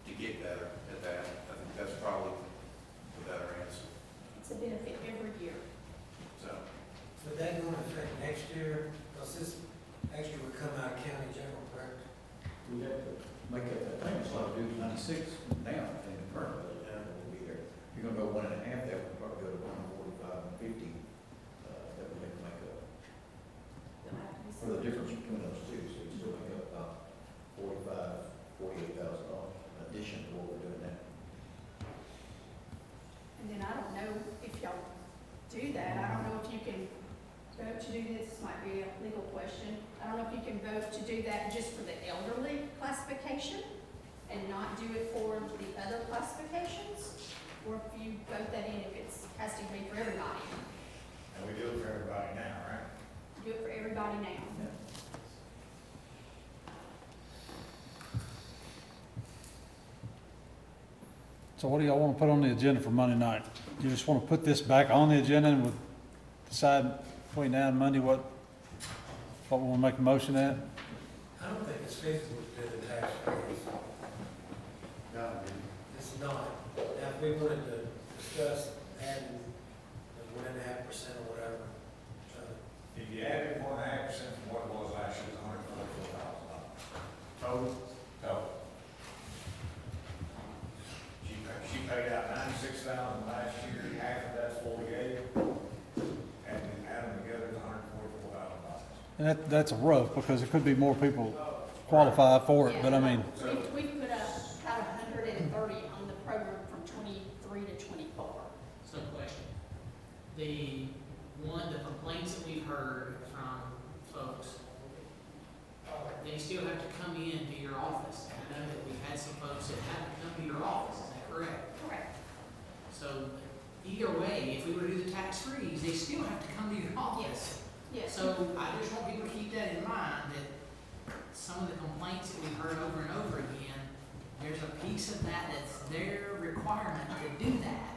to get better at that. I think that's probably the better answer. It's a benefit every year. So, But that going to affect next year, because this extra would come out of county general, correct? We have to make that payment, so I'll do 96 now, I think, currently, will be there. If you're gonna go 1.5, that would probably go to 145 and 50, that would make up. For the difference between those two, so you still make up about $48,000 in addition to what we're doing now. And then I don't know if y'all do that. I don't know if you can vote to do this. This might be a legal question. I don't know if you can vote to do that just for the elderly classification and not do it for the other classifications, or if you vote that in, if it's, has to be for everybody. And we do it for everybody now, right? Do it for everybody now. So what do y'all want to put on the agenda for Monday night? You just want to put this back on the agenda and we'll decide between now and Monday what we want to make a motion at? I don't think it's feasible to do the tax freeze. Now, not. Now, if we wanted to discuss adding the 1.5% or whatever, If you added 1.5% from what it was last year, it's $144,000. Total? Total. She paid out $96,000 last year, half of that's 48, and then add them together, it's $144,000. And that's a rough, because it could be more people qualify for it, but I mean, We put about 130 on the program from 23 to 24. So question, the complaints that we've heard from folks, they still have to come in to your office. I know that we've had some folks that have to come to your office, is that correct? Correct. So either way, if we were to do the tax freeze, they still have to come to your office. Yes. So I just want people to keep that in mind, that some of the complaints that we've heard over and over again, there's a piece of that that's their requirement to do that.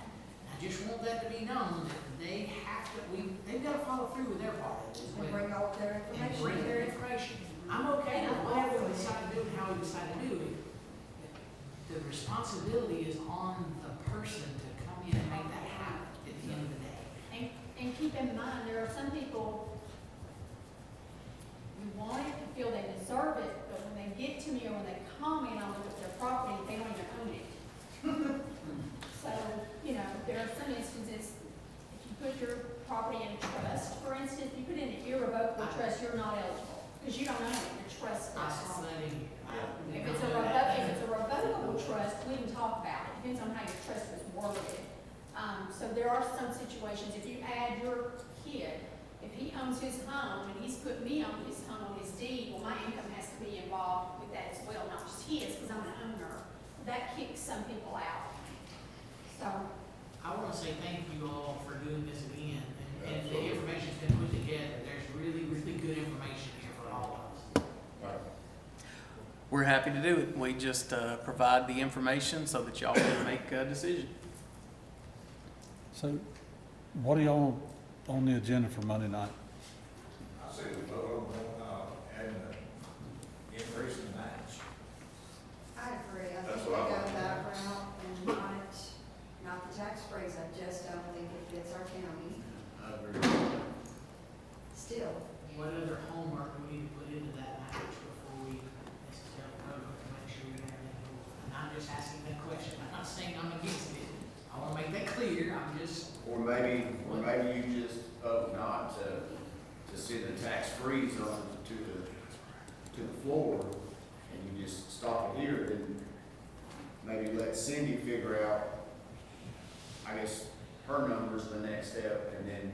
I just want that to be known, that they have to, they've got to follow through with their part of it as well. And bring all their And information. bring their information. I'm okay with whatever we decide to do and how we decide to do it. The responsibility is on the person to come in and make that happen at the end of the day. And keep in mind, there are some people who want it, to feel they deserve it, but when they get to me or when they comment on their property, they don't even own it. So, you know, there are some instances, if you put your property in a trust, for instance, you put in an irrevocable trust, you're not eligible, because you don't own it, your trust I does. saw that in here. If it's a revocable trust, we can talk about it, depends on how your trust was worded. So there are some situations, if you add your kid, if he owns his home and he's put me on his home on his deed, well, my income has to be involved with that as well, not just his, because I'm the owner. That kicks some people out. So, I want to say thank you all for doing this again, and the information's been put together. There's really, really good information here for all of us. We're happy to do it. We just provide the information so that y'all can make a decision. so what are y'all on the agenda for Monday night? I say we vote on, adding the increase in the match. I agree, I That's think we what I go want. that route and not the tax freeze, I just don't think it fits our county. I agree. Still, What other homework do we need to put into that match before we necessarily vote to make sure we have it? And I'm just asking that question. I'm not saying I'm against it. I want to make that clear. I'm just, Or maybe you just vote not to send the tax freeze on to the floor, and you just stop it here, then maybe let Cindy figure out, I guess, her numbers the next step, and then,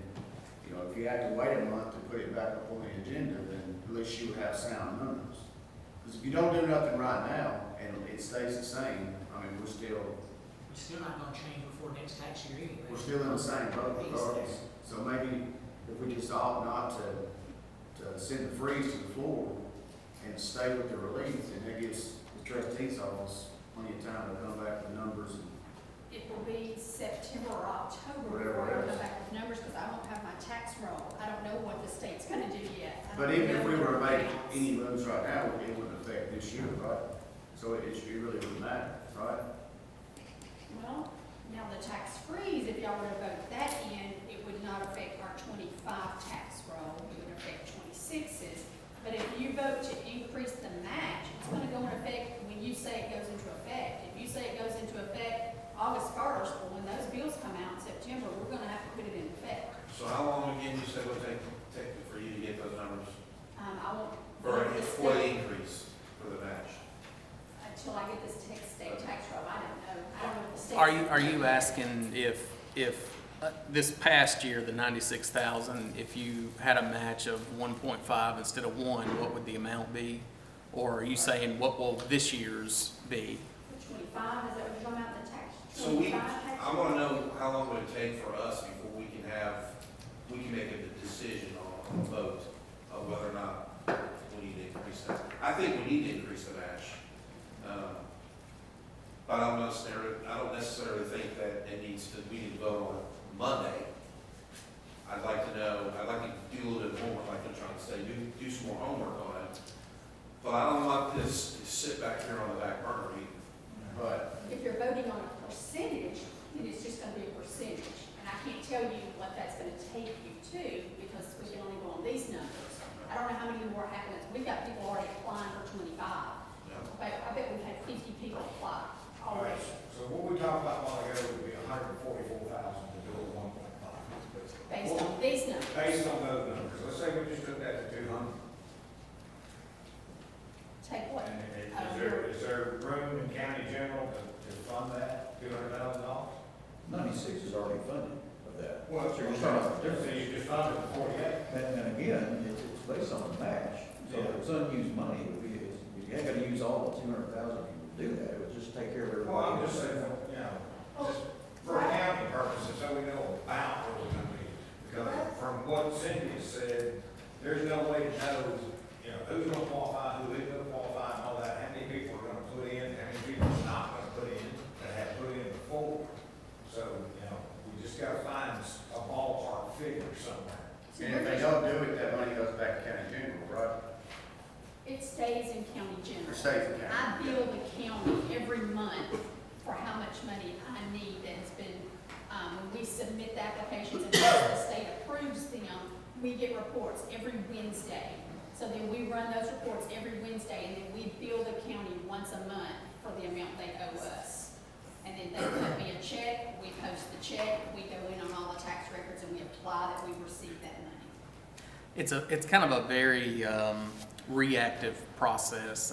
you know, if you have to wait a month to put it back up on the agenda, then at least you have sound numbers. Because if you don't do nothing right now, and it stays the same, I mean, we're still not going to change before next tax year anyway. We're still in the same boat regardless. So maybe if we just opt not to send the freeze to the floor and stay with the relief, then that gives the trustee's office plenty of time to come back with numbers. it will be September or October Whatever before I it come is. back with numbers, because I won't have my tax roll. I don't know what the state's gonna do yet. I But don't even if know we were to what make counts. any moves right now, it wouldn't affect this year, right? So it really wouldn't matter, right? Well, now the tax freeze, if y'all were to vote that in, it would not affect our 25 tax roll, it would affect 26's. But if you vote to increase the match, it's gonna go into effect when you say it goes into effect. If you say it goes into effect August 1st, well, when those bills come out in September, we're gonna have to put it in effect. So how long again you said it would take for you to get those numbers? I won't. For the increase, for the match? Until I get this state tax roll, I don't know. I don't know what the state. Are you asking if this past year, the 96,000, if you had a match of 1.5 instead of 1, what would the amount be? Or are you saying what will this year's be? 25, is that what you're talking about, the tax? So 25 tax? I wanna know how long would it take for us before we can make a decision on a vote of whether or not we need to increase that. I think we need to increase the match. But I don't necessarily think that we need to vote on it Monday. I'd like to do a little bit more, like I'm trying to say, do some more homework on it. But I don't want this to sit back here on the back burner either. But If you're voting on it percentage, then it's just gonna be a percentage. And I can't tell you what that's gonna take you to, because we can only go on these numbers. I don't know how many more applicants, we've got people already applying for 25. I bet we've had 50 people apply All right, already. so what we talked about a while ago would be 144,000 to do a 1.5. Based on these numbers. Based on those numbers, let's say we just took that to 200. Take what? And is there room in county general to fund that, $200,000? 96 is already funded of that. Well, So you're talking about so you just funded the 48. And again, it's based on the match, so if it's unused money, it would be, you ain't gonna use all the 200,000 to do that, it would just take care of everybody. Well, I'm just saying, you know, just for accounting purposes, so we know about what we're gonna be. Because from what Cindy has said, there's no way to know, you know, who's gonna qualify, who isn't gonna qualify, and all that, how many people are gonna put in, how many people are not gonna put in, that have put in before. So, you know, we just gotta find a ballpark figure somewhere. And if they don't do it, that money goes back to county general, right? It stays in county general. It stays in county. I bill the county every month for how much money I need that has been, when we submit the applications and the state approves them, we get reports every Wednesday. So then we run those reports every Wednesday, and then we bill the county once a month for the amount they owe us. And then they cut me a check, we post the check, we go in on all the tax records, and we apply that we received that money. It's kind of a very reactive process.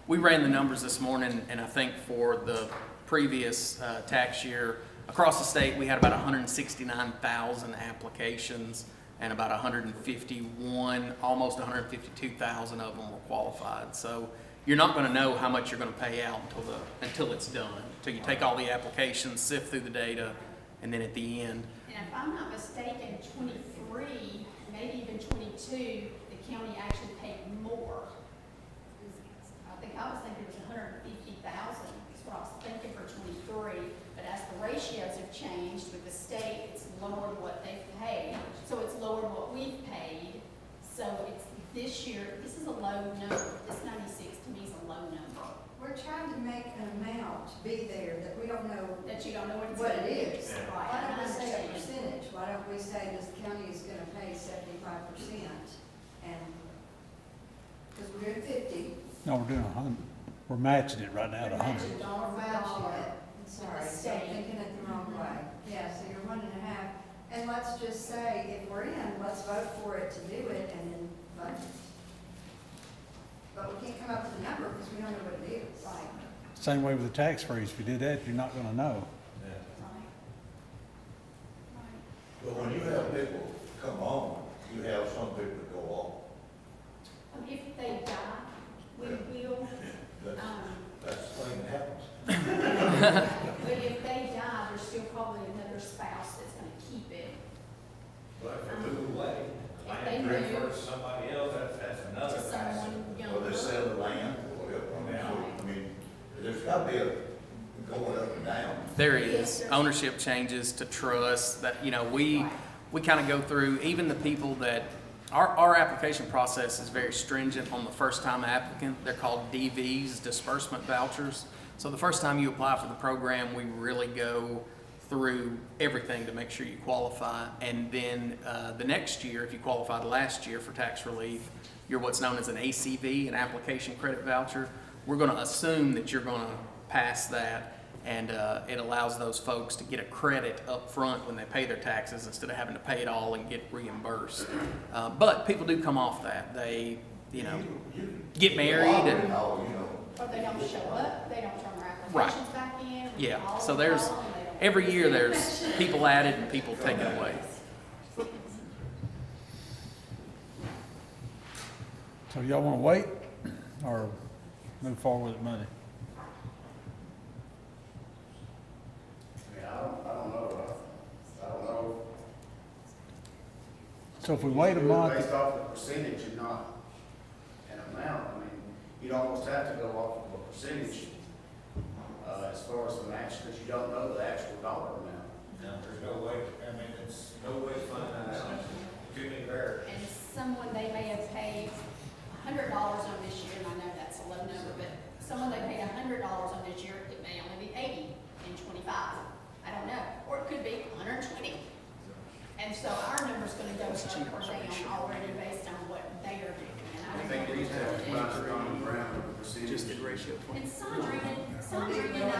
We ran the numbers this morning, and I think for the previous tax year, across the state, we had about 169,000 applications, and about 151, almost 152,000 of them were qualified. So you're not going to know how much you're going to pay out until it's done, until you take all the applications, sift through the data, and then at the end. And if I'm not mistaken, 23, maybe even 22, the county actually paid more. I think I was thinking it was 150,000, is what I was thinking for 23. But as the ratios have changed with the state, it's lowered what they've paid. So it's lowered what we've paid. So it's this year, this is a low number. This 96 to me is a low number. We're trying to make an amount be there that we don't know That you don't know what it's what gonna it be. is. Right. Why don't I we say a understand. percentage? Why don't we say this county is gonna pay 75%? And, because we're doing 50. No, we're doing 100. We're matching it right now at 100. Matching dollar value it. Sorry, the so I'm state. thinking it the wrong way. Yeah, so you're 1.5. And let's just say, if we're in, let's vote for it to do it and then vote. But we can't come up with a number because we don't know what it is. Right. Same way with the tax freeze. If you did that, you're not gonna know. Right. Right. But when you have people come on, you have some people that go off. If they die, we will, That's the thing that happens. but if they die, there's still probably another spouse that's gonna keep it. But if they move away, If they land move transfer to somebody else, that's another to facet. someone Or younger. they sell the land, or whatever. I mean, there's gotta be a going up and down. There is ownership changes to trust that, we kind of go through, even the people that, our application process is very stringent on the first time applicant. They're called DVs, disbursement vouchers. So the first time you apply for the program, we really go through everything to make sure you qualify. And then the next year, if you qualified last year for tax relief, you're what's known as an ACV, an application credit voucher. We're going to assume that you're going to pass that, and it allows those folks to get a credit up front when they pay their taxes instead of having to pay it all and get reimbursed. But people do come off that. They, get married and Or they don't show up, they don't turn their Right. applications back in. we yeah. call So them, there's call them, they don't- every year there's people added and people taken away. So y'all wanna wait or move forward with the money? I don't know. I don't know. So if we wait a month, Based off the percentage and not an amount, you'd almost have to go off of a percentage, as far as the match, because you don't know the actual dollar amount. No, there's no way, it's no way to find that out. Too many variables. And someone, they may have paid $100 on this year, and I know that's a low number, but someone they paid $100 on this year, it may only be 80 in 25. just did ratio 20. And Sandrine and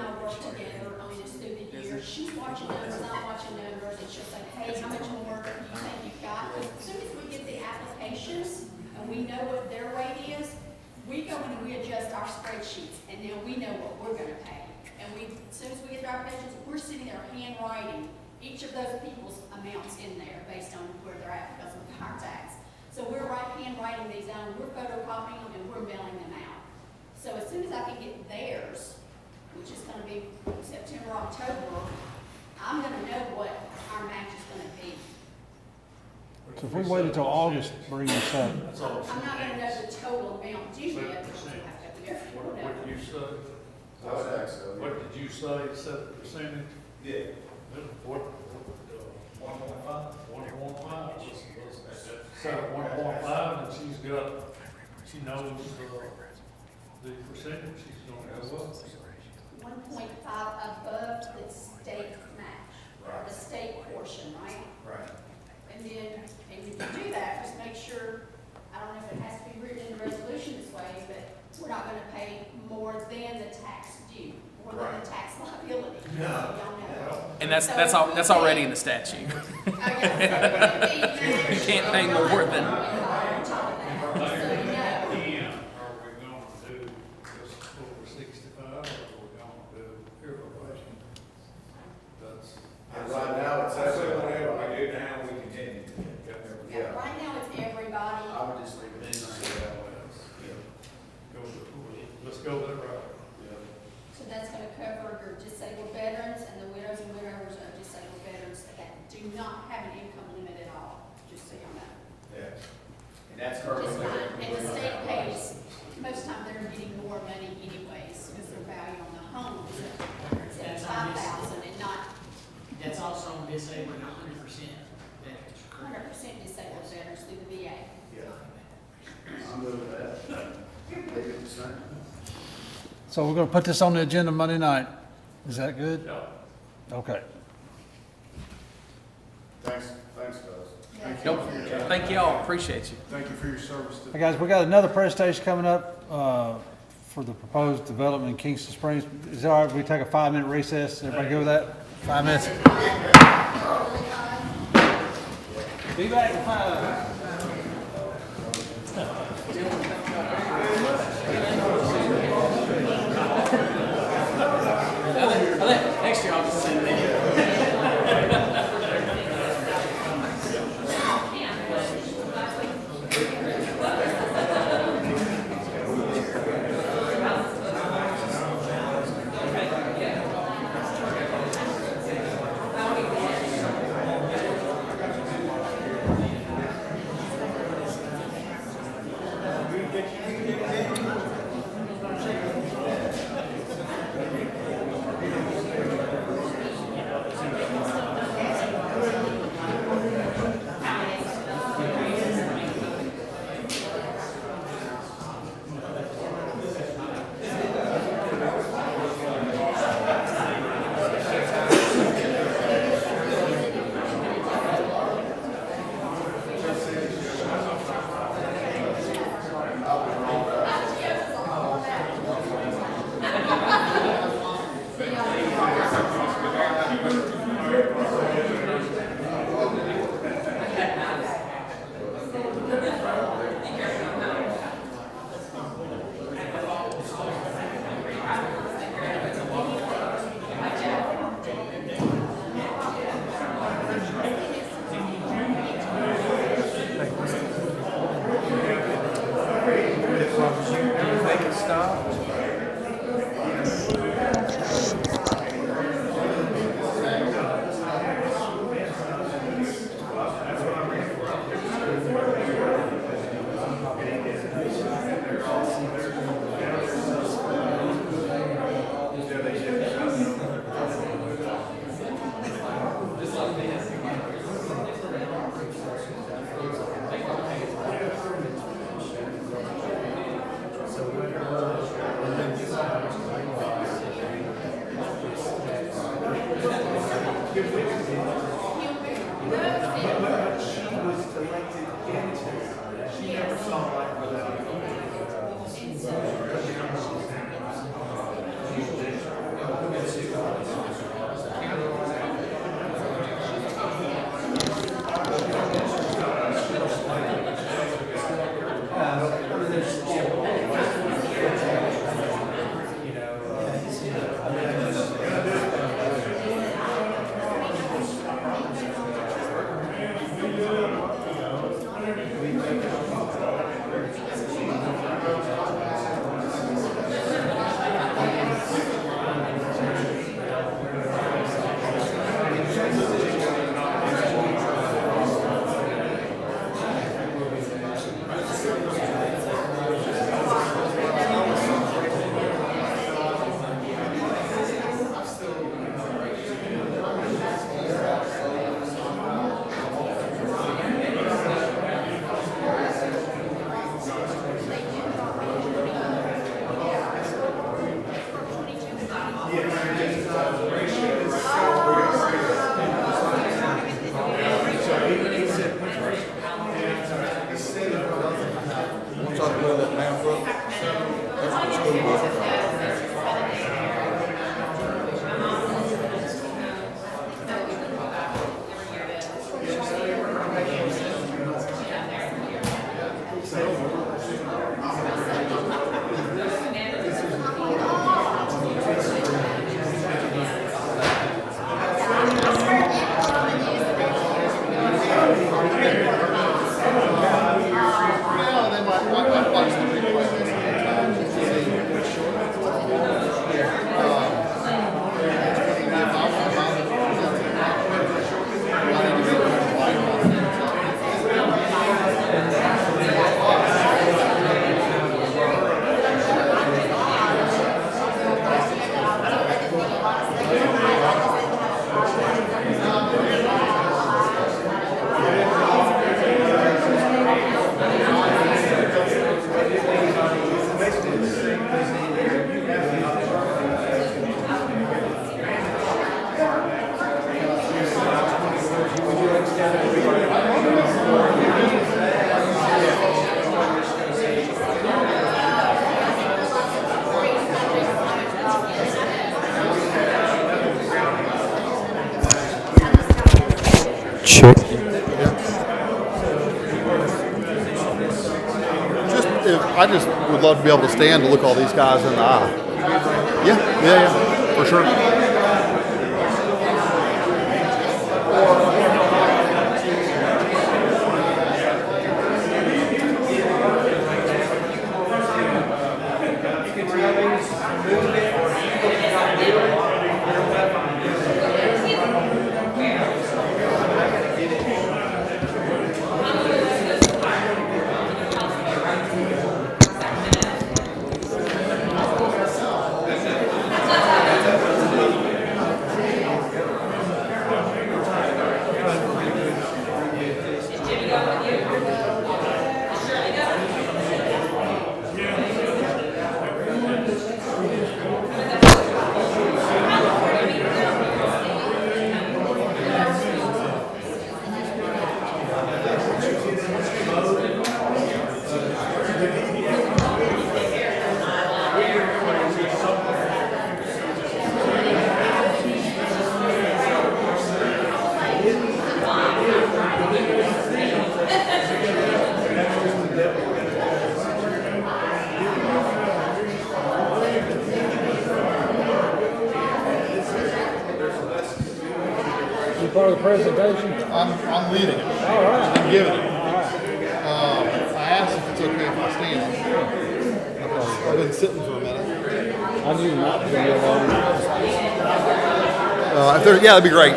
I work together on this through the year. She's watching numbers, I'm watching numbers, and she'll say, hey, how much more do you think you've got? As soon as we get the applications and we know what their rate is, we go in and we adjust our spreadsheets, and now we know what we're gonna pay. And as soon as we get their applications, we're sitting there handwriting each of those people's amounts in there based on where they're at because of our tax. So we're handwriting these down, we're photocopying them, and we're mailing them out. So as soon as I can get theirs, which is gonna be September, October, I'm gonna know what our match is gonna be. So if we waited till August, to bring this up, That's all she I'm not gonna know needs. the total amount due yet, because 7%. I have to get What did you say? I would think so. What did you say, 7%? Yeah. What, 1.5? 1.5? Set at 1.5, and she knows, the percentage she's gonna go up. 1.5 above the state match, or the state portion, right? Right. And then, and if you do that, just make sure, I don't know if it has to be written in the resolution this way, but we're not gonna pay more than the tax due, more than the tax liability. No. Y'all know. And that's already in the statute. Oh, yeah, so You can't pay more than. on top of that, so you know. Again, are we gonna do just over 65, or are we gonna do everybody? That's. Right now, it's whatever we do now, we continue. Yeah, right now it's everybody. I would just leave it in there. Let's go that route. So that's gonna cover your disabled veterans and the widows and widowers of disabled veterans that do not have an income limit at all, just so y'all know. Yeah. And that's Just currently. fine, and the state pays, most of the time they're getting more money anyways, because their value on the home is at 5,000 and not That's also on disabled, 100% veterans. 100% disabled veterans through the VA. I'm good with that. Leave it the same. so we're gonna put this on the agenda Monday night. Is that good? Yeah. Okay. Thanks, fellas. Nope. Thank y'all, appreciate you. Thank you for your service to Hey, guys, we got another presentation coming up, for the proposed development in Kingston Springs. Is it all right if we take a 5-minute recess? Everybody go with that? 5 minutes? Be back in 5. Next year I'll just send it. I'll be wrong. I just would love to be able to stand to look all these guys in the eye. Yeah, for sure. You part of the presentation? I'm leading it. All right. I'm giving it. All right. I asked if it's okay if I stand. Okay. I've been sitting for a minute. I knew not to be alone. Yeah, that'd be great.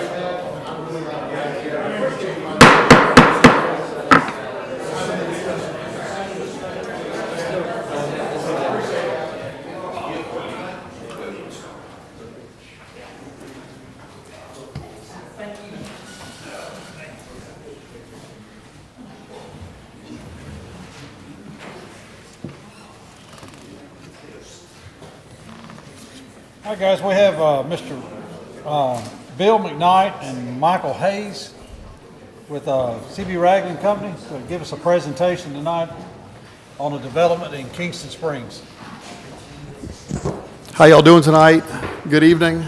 All right, guys, we have Mr. Bill McKnight and Michael Hayes with CB Ragland Company to give us a presentation tonight on a development in Kingston Springs. How y'all doing tonight? Good evening.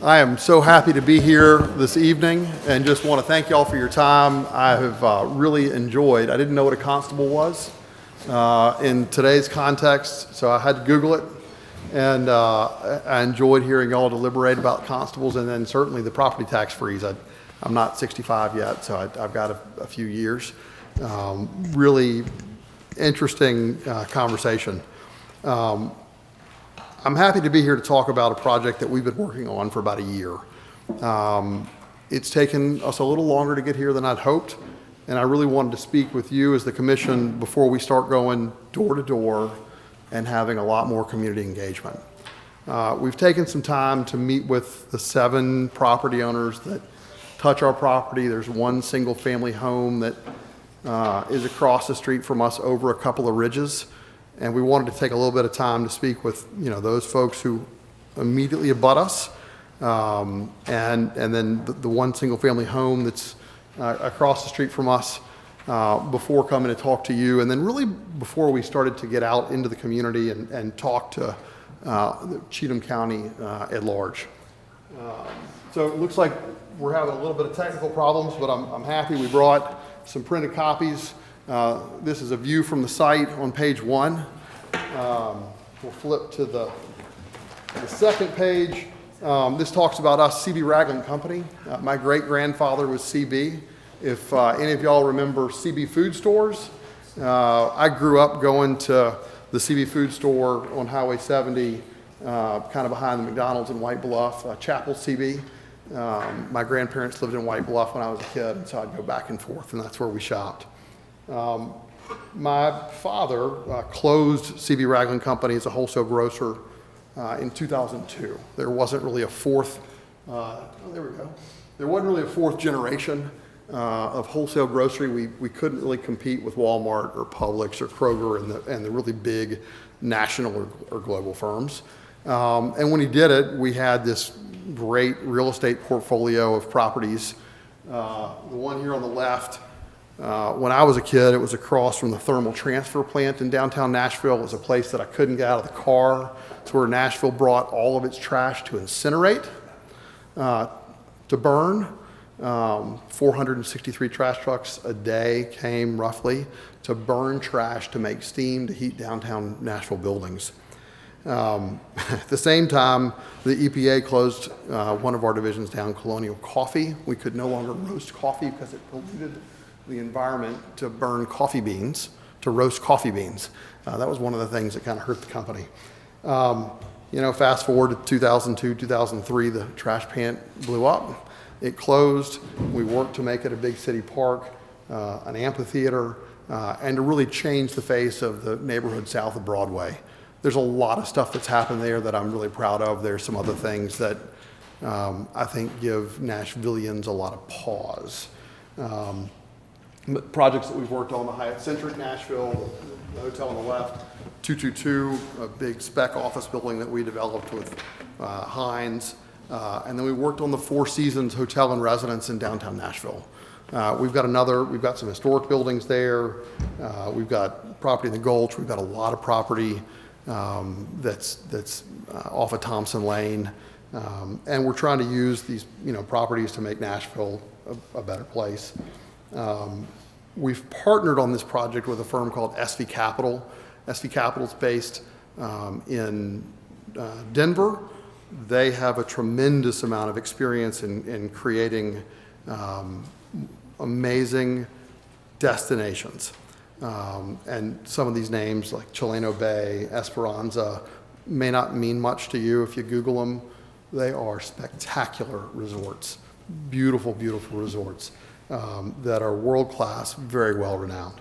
I am so happy to be here this evening and just want to thank y'all for your time. I have really enjoyed, I didn't know what a constable was in today's context, so I had to Google it. And I enjoyed hearing y'all deliberate about constables and then certainly the property tax freeze. I'm not 65 yet, so I've got a few years. Really interesting conversation. I'm happy to be here to talk about a project that we've been working on for about a year. It's taken us a little longer to get here than I'd hoped, and I really wanted to speak with you as the commission before we start going door to door and having a lot more community engagement. We've taken some time to meet with the 7 property owners that touch our property. There's one single family home that is across the street from us over a couple of ridges. And we wanted to take a little bit of time to speak with those folks who immediately abut us. And then the one single family home that's across the street from us before coming to talk to you, and then really before we started to get out into the community and talk to Cheatham County at large. So it looks like we're having a little bit of technical problems, but I'm happy we brought some printed copies. This is a view from the site on page 1. We'll flip to the second page. This talks about us, CB Ragland Company. My great-grandfather was CB. If any of y'all remember CB food stores, I grew up going to the CB food store on Highway 70, kind of behind the McDonald's in White Bluff, Chapel CB. My grandparents lived in White Bluff when I was a kid, and so I'd go back and forth, and that's where we shopped. My father closed CB Ragland Company as a wholesale grocer in 2002. There wasn't really a fourth, there we go. There wasn't really a fourth generation of wholesale grocery. We couldn't really compete with Walmart or Publix or Kroger and the really big national or global firms. And when he did it, we had this great real estate portfolio of properties. The one here on the left, when I was a kid, it was across from the thermal transfer plant in downtown Nashville. It was a place that I couldn't get out of the car. It's where Nashville brought all of its trash to incinerate, to burn. 463 trash trucks a day came roughly to burn trash to make steam to heat downtown Nashville buildings. At the same time, the EPA closed one of our divisions down, Colonial Coffee. We could no longer roast coffee because it polluted the environment to burn coffee beans, to roast coffee beans. That was one of the things that kind of hurt the company. Fast forward to 2002, 2003, the trash plant blew up. It closed. We worked to make it a big city park, an amphitheater, and to really change the face of the neighborhood south of Broadway. There's a lot of stuff that's happened there that I'm really proud of. There's some other things that I think give Nashvillians a lot of pause. Projects that we've worked on, the Hyatt Centric Nashville, the hotel on the left, 222, a big spec office building that we developed with Hines. And then we worked on the Four Seasons Hotel and Residence in downtown Nashville. We've got some historic buildings there. We've got property in the Gulch. We've got a lot of property that's off of Thompson Lane. And we're trying to use these, properties to make Nashville a better place. We've partnered on this project with a firm called SV Capital. SV Capital is based in Denver. They have a tremendous amount of experience in creating amazing destinations. And some of these names like Chileno Bay, Esperanza, may not mean much to you if you Google them. They are spectacular resorts, beautiful, beautiful resorts that are world-class, very well-renowned.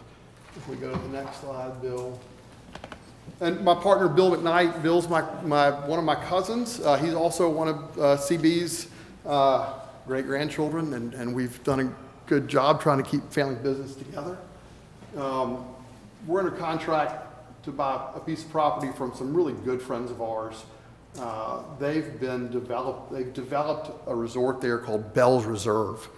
If we go to the next slide, Bill. And my partner, Bill McKnight, Bill's one of my cousins. He's also one of CB's great-grandchildren, and we've done a good job trying to keep family business together. We're under contract to buy a piece of property from some really good friends of ours. They've developed a resort there called Bell's Reserve.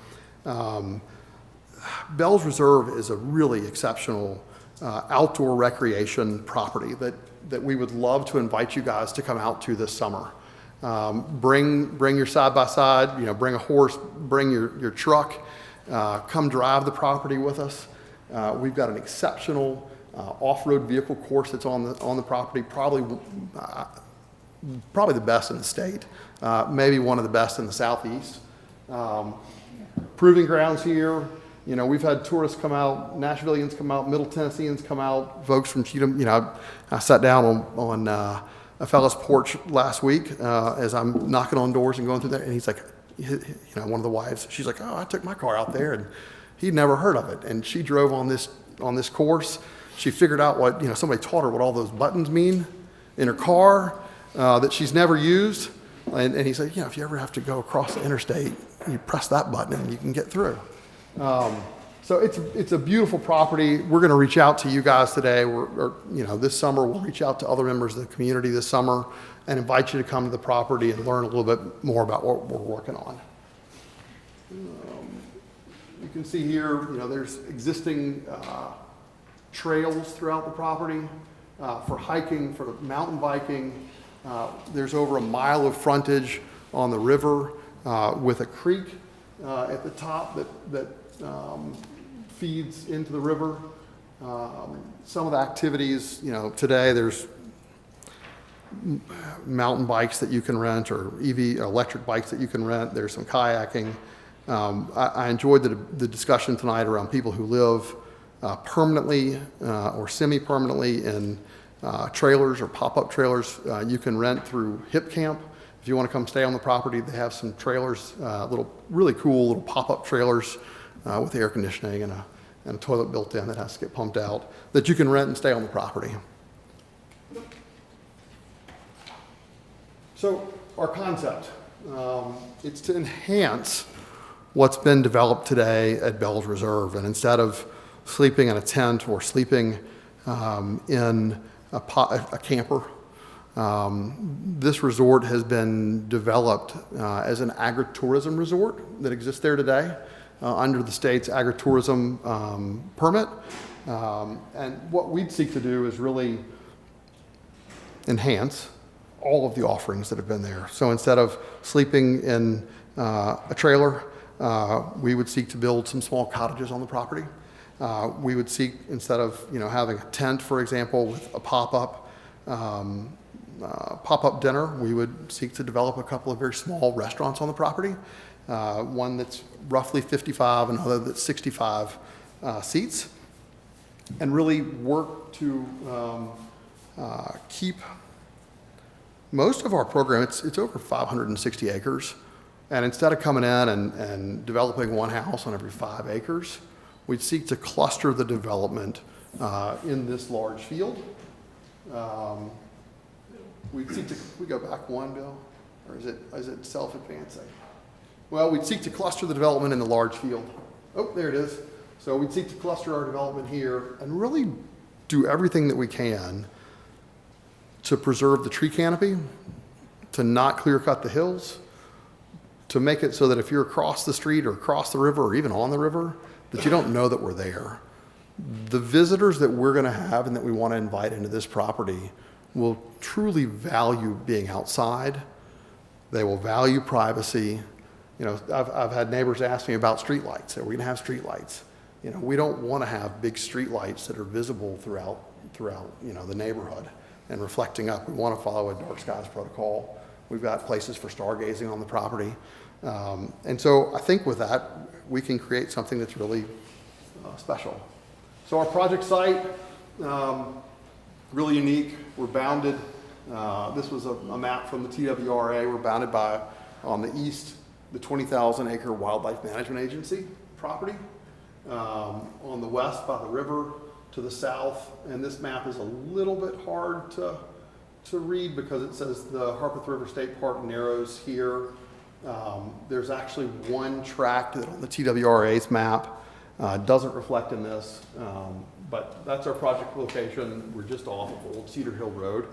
Bell's Reserve is a really exceptional outdoor recreation property that we would love to invite you guys to come out to this summer. Bring your side-by-side, bring a horse, bring your truck, come drive the property with us. We've got an exceptional off-road vehicle course that's on the property, probably the best in the state, maybe one of the best in the Southeast. Proving grounds here. We've had tourists come out, Nashvillians come out, Middle Tennesseans come out, folks from Cheatham. I sat down on a fellow's porch last week as I'm knocking on doors and going through there, and he's like, one of the wives, she's like, oh, I took my car out there, and he'd never heard of it. And she drove on this course. She figured out what, somebody taught her what all those buttons mean in her car that she's never used. And he said, if you ever have to go across the interstate, you press that button and you can get through. So it's a beautiful property. We're going to reach out to you guys today. This summer we'll reach out to other members of the community this summer and invite you to come to the property and learn a little bit more about what we're working on. You can see here, there's existing trails throughout the property for hiking, for mountain biking. There's over 1 mile of frontage on the river with a creek at the top that feeds into the river. Some of the activities, today there's mountain bikes that you can rent or electric bikes that you can rent. There's some kayaking. I enjoyed the discussion tonight around people who live permanently or semi-permanently in trailers or pop-up trailers. You can rent through Hip Camp. If you want to come stay on the property, they have some trailers, really cool little pop-up trailers with air conditioning and a toilet built in that has to get pumped out that you can rent and stay on the property. So our concept, it's to enhance what's been developed today at Bell's Reserve. And instead of sleeping in a tent or sleeping in a camper, this resort has been developed as an agritourism resort that exists there today under the state's agritourism permit. And what we'd seek to do is really enhance all of the offerings that have been there. So instead of sleeping in a trailer, we would seek to build some small cottages on the property. We would seek, instead of, having a tent, for example, with a pop-up dinner, we would seek to develop a couple of very small restaurants on the property. One that's roughly 55, another that's 65 seats, and really work to keep most of our program. It's over 560 acres, and instead of coming in and developing one house on every 5 acres, we'd seek to cluster the development in this large field. We'd seek to, we go back one, Bill, or is it self-advancing? Well, we'd seek to cluster the development in the large field. Oh, there it is. So we'd seek to cluster our development here and really do everything that we can to preserve the tree canopy, to not clear cut the hills, to make it so that if you're across the street or across the river or even on the river, that you don't know that we're there. The visitors that we're going to have and that we want to invite into this property will truly value being outside. They will value privacy. I've had neighbors ask me about streetlights. Are we going to have streetlights? We don't want to have big streetlights that are visible throughout the neighborhood and reflecting up. We want to follow a dark skies protocol. We've got places for stargazing on the property. And so I think with that, we can create something that's really special. So our project site, really unique. We're bounded. This was a map from the TWRA. We're bounded by, on the east, the 20,000 acre Wildlife Management Agency property. On the west by the river, to the south, and this map is a little bit hard to read because it says the Harpeth River State Park narrows here. There's actually one tract that on the TWRA's map doesn't reflect in this, but that's our project location. We're just off of Old Cedar Hill Road.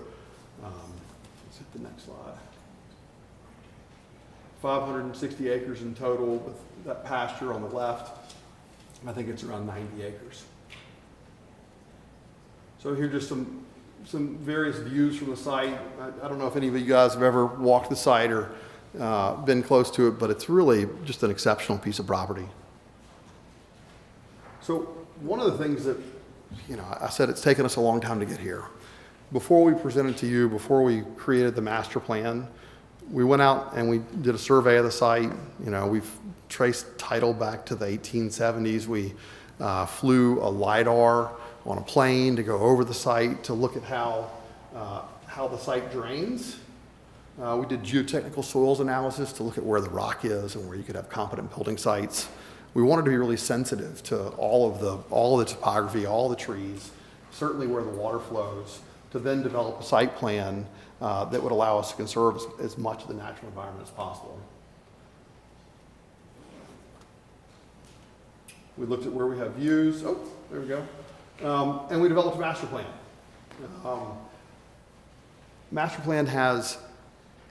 Let's hit the next slide. 560 acres in total with that pasture on the left. I think it's around 90 acres. So here are just some various views from the site. I don't know if any of you guys have ever walked the site or been close to it, but it's really just an exceptional piece of property. So one of the things that, I said it's taken us a long time to get here. Before we presented to you, before we created the master plan, we went out and we did a survey of the site. We've traced title back to the 1870s. We flew a LiDAR on a plane to go over the site to look at how the site drains. We did geotechnical soils analysis to look at where the rock is and where you could have competent building sites. We wanted to be really sensitive to all of the topography, all the trees, certainly where the water flows, to then develop a site plan that would allow us to conserve as much of the natural environment as possible. We looked at where we have views. Oh, there we go. And we developed a master plan. Master plan has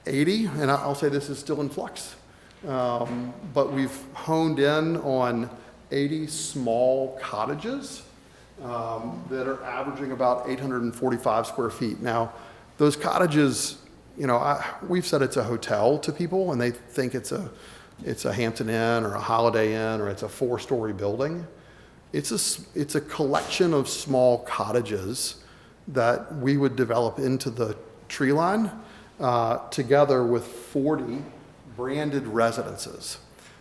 80, and I'll say this is still in flux, but we've honed in on 80 small cottages that are averaging about 845 square feet. Now, those cottages, we've said it's a hotel to people, and they think it's a Hampton Inn or a Holiday Inn or it's a 4-story building. It's a collection of small cottages that we would develop into the tree line together with 40 branded residences.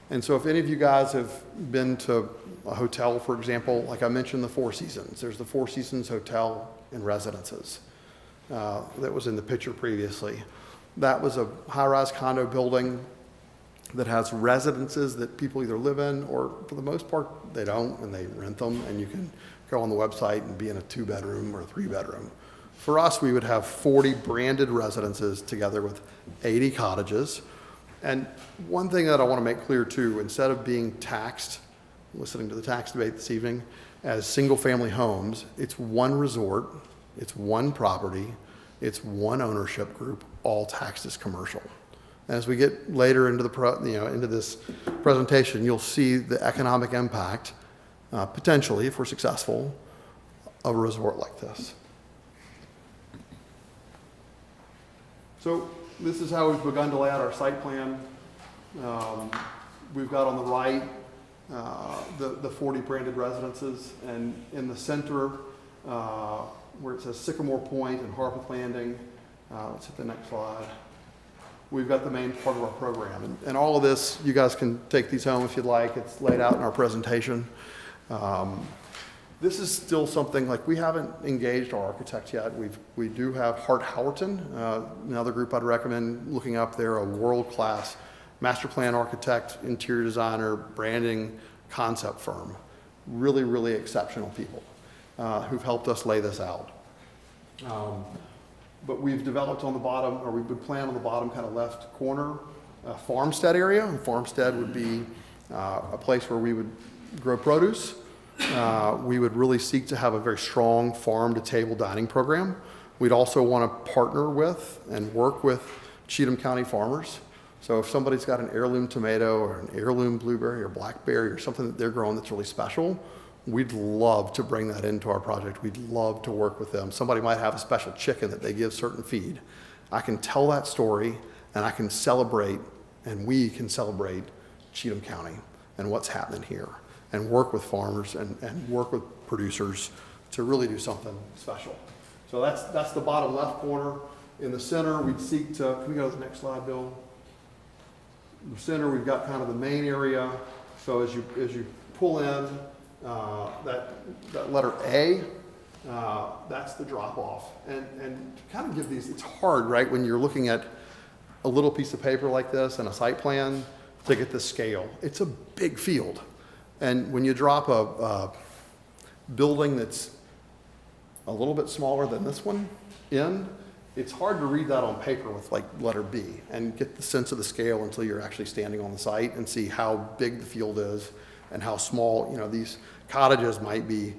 And so if any of you guys have been to a hotel, for example, like I mentioned the Four Seasons, there's the Four Seasons Hotel and Residences that was in the picture previously. That was a high-rise condo building that has residences that people either live in or for the most part they don't, and they rent them, and you can go on the website and be in a 2-bedroom or a 3-bedroom. For us, we would have 40 branded residences together with 80 cottages. And one thing that I want to make clear too, instead of being taxed, listening to the tax debate this evening, as single-family homes, it's one resort, it's one property, it's one ownership group, all taxed as commercial. As we get later into into this presentation, you'll see the economic impact, potentially, if we're successful, of a resort like this. So this is how we've begun to lay out our site plan. we've got on the right the 40 branded residences, and in the center, where it says Sycamore Point and Harpeth Landing, let's hit the next slide. We've got the main part of our program. And all of this, you guys can take these home if you'd like. It's laid out in our presentation. This is still something, like, we haven't engaged our architects yet. We do have Hart Howerton, another group I'd recommend looking up. They're a world-class master plan architect, interior designer, branding concept firm. Really, really exceptional people who've helped us lay this out. But we've developed on the bottom, or we would plan on the bottom kind of left corner, a farmstead area. A farmstead would be a place where we would grow produce. We would really seek to have a very strong farm-to-table dining program. We'd also want to partner with and work with Cheatham County farmers. So if somebody's got an heirloom tomato or an heirloom blueberry or blackberry or something that they're growing that's really special, we'd love to bring that into our project. We'd love to work with them. Somebody might have a special chicken that they give certain feed. I can tell that story, and I can celebrate, and we can celebrate Cheatham County and what's happening here, and work with farmers and work with producers to really do something special. So that's the bottom left corner. In the center, we'd seek to, can we go to the next slide, Bill? In the center, we've got kind of the main area. So as you pull in, that letter A, that's the drop off. And to kind of give these, it's hard, right, when you're looking at a little piece of paper like this and a site plan to get the scale. It's a big field. And when you drop a building that's a little bit smaller than this one in, it's hard to read that on paper with like letter B and get the sense of the scale until you're actually standing on the site and see how big the field is and how small, these cottages might be,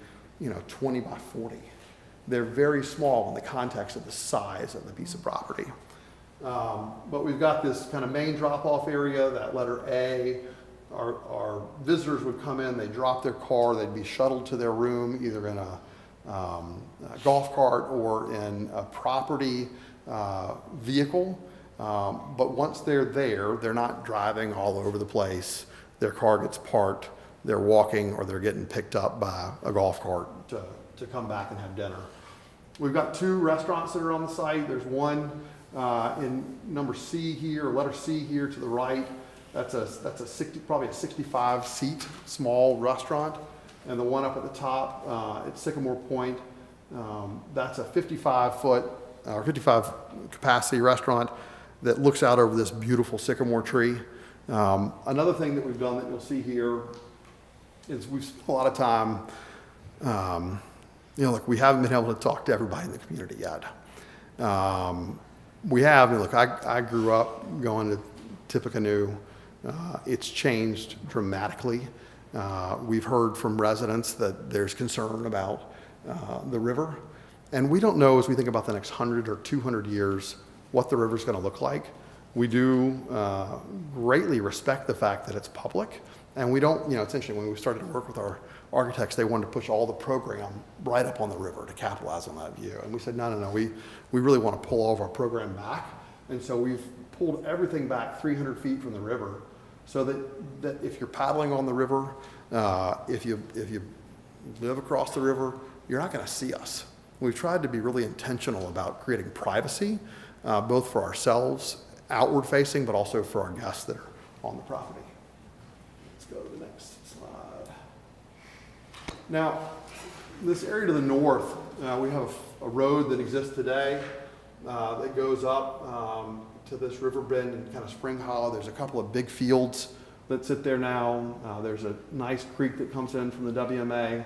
20 by 40. They're very small in the context of the size of the piece of property. But we've got this kind of main drop-off area, that letter A. Our visitors would come in, they'd drop their car, they'd be shuttled to their room, either in a golf cart or in a property vehicle. But once they're there, they're not driving all over the place. Their car gets parked, they're walking, or they're getting picked up by a golf cart to come back and have dinner. We've got 2 restaurants that are on the site. There's one in number C here, or letter C here to the right. That's probably a 65 seat small restaurant. And the one up at the top at Sycamore Point, that's a 55 capacity restaurant that looks out over this beautiful sycamore tree. Another thing that we've done that you'll see here is we've spent a lot of time, we haven't been able to talk to everybody in the community yet. I grew up going to Tippecanoe. It's changed dramatically. We've heard from residents that there's concern about the river. And we don't know, as we think about the next 100 or 200 years, what the river's going to look like. We do greatly respect the fact that it's public. And we don't, it's interesting, when we started to work with our architects, they wanted to push all the program right up on the river to capitalize on that view. And we said, no, we really want to pull all of our program back. And so we've pulled everything back 300 feet from the river, so that if you're paddling on the river, if you live across the river, you're not going to see us. We've tried to be really intentional about creating privacy, both for ourselves, outward facing, but also for our guests that are on the property. Let's go to the next slide. Now, this area to the north, we have a road that exists today that goes up to this river bend and kind of Spring Hollow. There's a couple of big fields that sit there now. There's a nice creek that comes in from the WMA.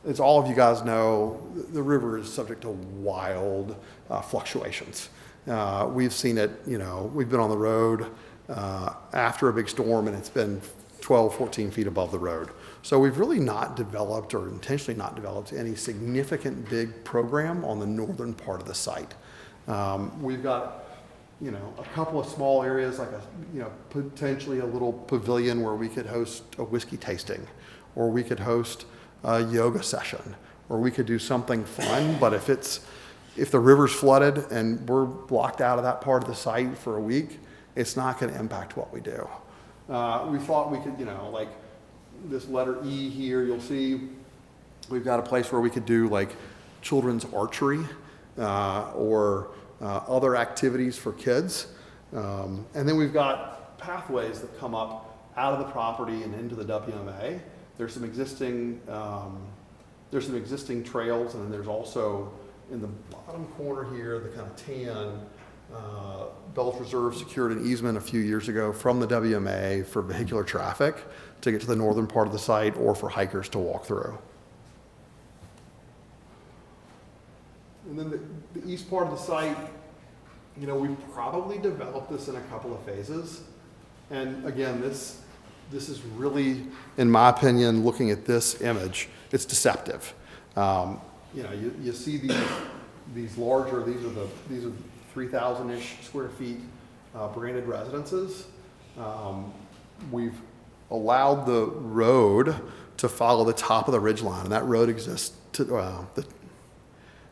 As all of you guys know, the river is subject to wild fluctuations. We've seen it, we've been on the road after a big storm and it's been 12, 14 feet above the road. So we've really not developed, or intentionally not developed, any significant big program on the northern part of the site. We've got a couple of small areas, like potentially a little pavilion where we could host a whiskey tasting, or we could host a yoga session, or we could do something fun. But if the river's flooded and we're blocked out of that part of the site for a week, it's not going to impact what we do. We thought we could, like this letter E here, you'll see we've got a place where we could do like children's archery or other activities for kids. And then we've got pathways that come up out of the property and into the WMA. There's some existing trails, and then there's also in the bottom corner here, the kind of tan, Bells Reserve secured an easement a few years ago from the WMA for vehicular traffic to get to the northern part of the site or for hikers to walk through. And then the east part of the site, we probably developed this in a couple of phases. And again, this is really, in my opinion, looking at this image, it's deceptive. You see these larger, these are 3,000-ish square feet branded residences. We've allowed the road to follow the top of the ridge line, and that road exists to, I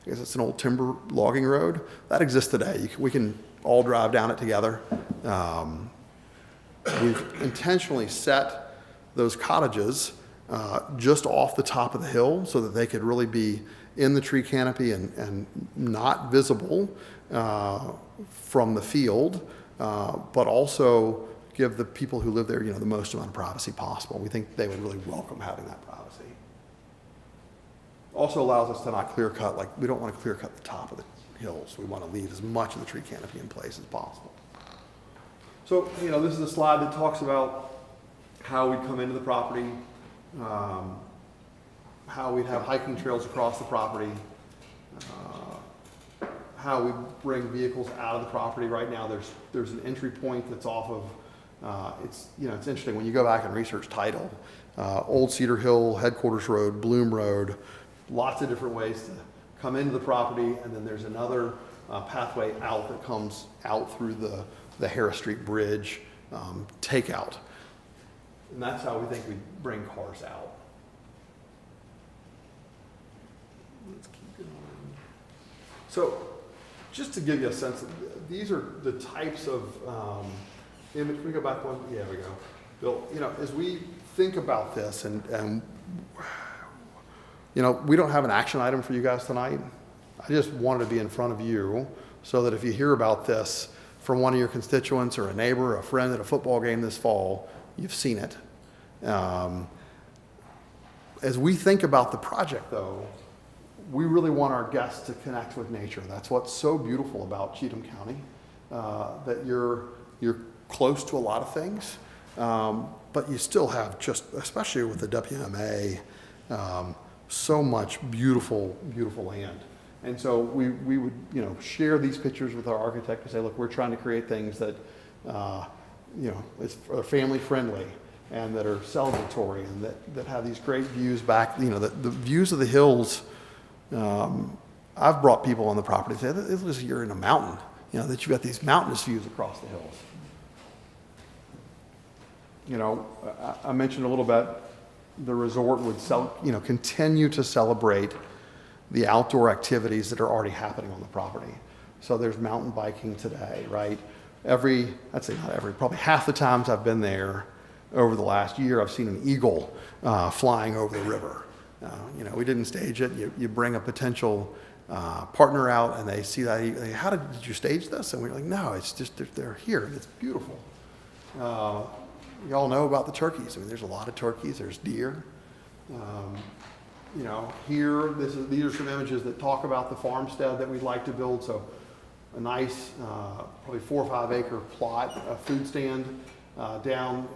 guess it's an old timber logging road. That exists today. We can all drive down it together. We've intentionally set those cottages just off the top of the hill so that they could really be in the tree canopy and not visible from the field, but also give the people who live there, the most amount of privacy possible. We think they would really welcome having that privacy. Also allows us to not clear cut, like we don't want to clear cut the top of the hills. We want to leave as much of the tree canopy in place as possible. So, this is a slide that talks about how we'd come into the property, how we'd have hiking trails across the property, how we bring vehicles out of the property. Right now, there's an entry point that's off of, it's interesting when you go back and research title, Old Cedar Hill, Headquarters Road, Bloom Road, lots of different ways to come into the property, and then there's another pathway out that comes out through the Harris Street Bridge takeout. And that's how we think we bring cars out. Let's keep going. So, just to give you a sense, these are the types of image. Can we go back one? Yeah, we go. Bill, as we think about this, and we don't have an action item for you guys tonight. I just wanted to be in front of you so that if you hear about this from one of your constituents or a neighbor or a friend at a football game this fall, you've seen it. As we think about the project, though, we really want our guests to connect with nature. That's what's so beautiful about Cheatham County, that you're close to a lot of things, but you still have especially with the WMA, so much beautiful, beautiful land. And so we would, share these pictures with our architect and say, look, we're trying to create things that, are family friendly and that are celebratory and that have these great views back, the views of the hills. I've brought people on the property and said, it's like you're in a mountain, that you've got these mountainous views across the hills. I mentioned a little bit, the resort would continue to celebrate the outdoor activities that are already happening on the property. So there's mountain biking today, right? I'd say not every, probably half the times I've been there over the last year, I've seen an eagle flying over the river. We didn't stage it. You bring a potential partner out and they see that, how did you stage this? And we're like, no, it's just, they're here and it's beautiful. You all know about the turkeys. There's a lot of turkeys, there's deer. Here, these are some images that talk about the farmstead that we'd like to build. So a nice, probably 4 or 5 acre plot, a food stand down,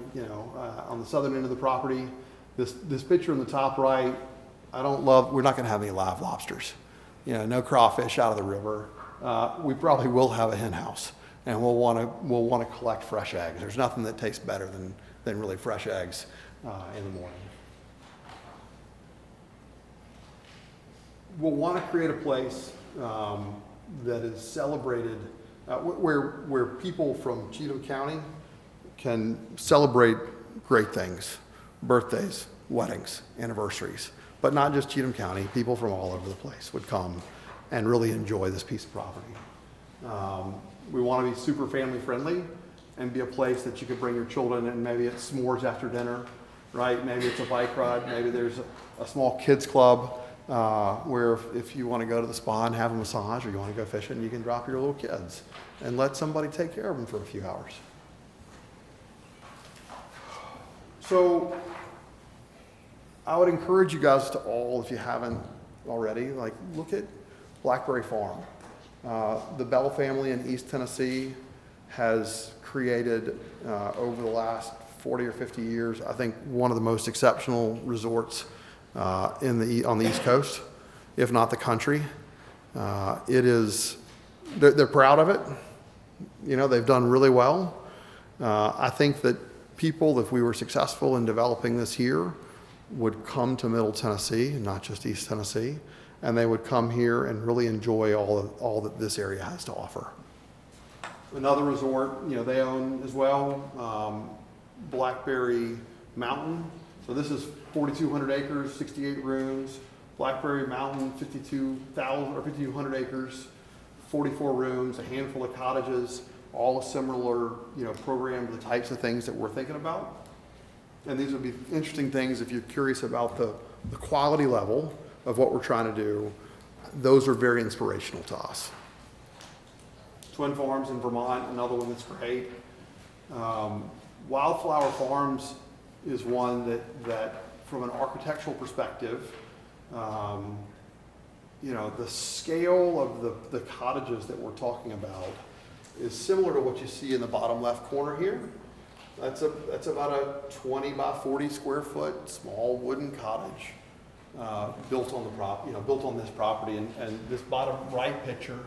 on the southern end of the property. This picture in the top right, we're not going to have any live lobsters. No crawfish out of the river. We probably will have a hen house, and we'll want to collect fresh eggs. There's nothing that tastes better than really fresh eggs in the morning. We'll want to create a place that is celebrated, where people from Cheatham County can celebrate great things, birthdays, weddings, anniversaries, but not just Cheatham County. People from all over the place would come and really enjoy this piece of property. We want to be super family friendly, and be a place that you could bring your children, and maybe it's s'mores after dinner, right? Maybe it's a bike ride, maybe there's a small kids club where if you want to go to the spa and have a massage, or you want to go fishing, you can drop your little kids and let somebody take care of them for a few hours. So I would encourage you guys to all, if you haven't already, like look at Blackberry Farm. The Bell family in East Tennessee has created, over the last 40 or 50 years, I think one of the most exceptional resorts on the East Coast, if not the country. They're proud of it. You know, they've done really well. I think that people, if we were successful in developing this here, would come to Middle Tennessee, not just East Tennessee, and they would come here and really enjoy all that this area has to offer. Another resort, you know, they own as well, Blackberry Mountain. So this is 4,200 acres, 68 rooms. Blackberry Mountain, 5,200 acres, 44 rooms, a handful of cottages, all a similar, you know, program to the types of things that we're thinking about. And these would be interesting things if you're curious about the quality level of what we're trying to do. Those are very inspirational to us. Twin Farms in Vermont, another one that's great. Wildflower Farms is one that from an architectural perspective, you know, the scale of the cottages that we're talking about is similar to what you see in the bottom left corner here. That's about a 20 by 40 square foot small wooden cottage built on this property. And this bottom right picture,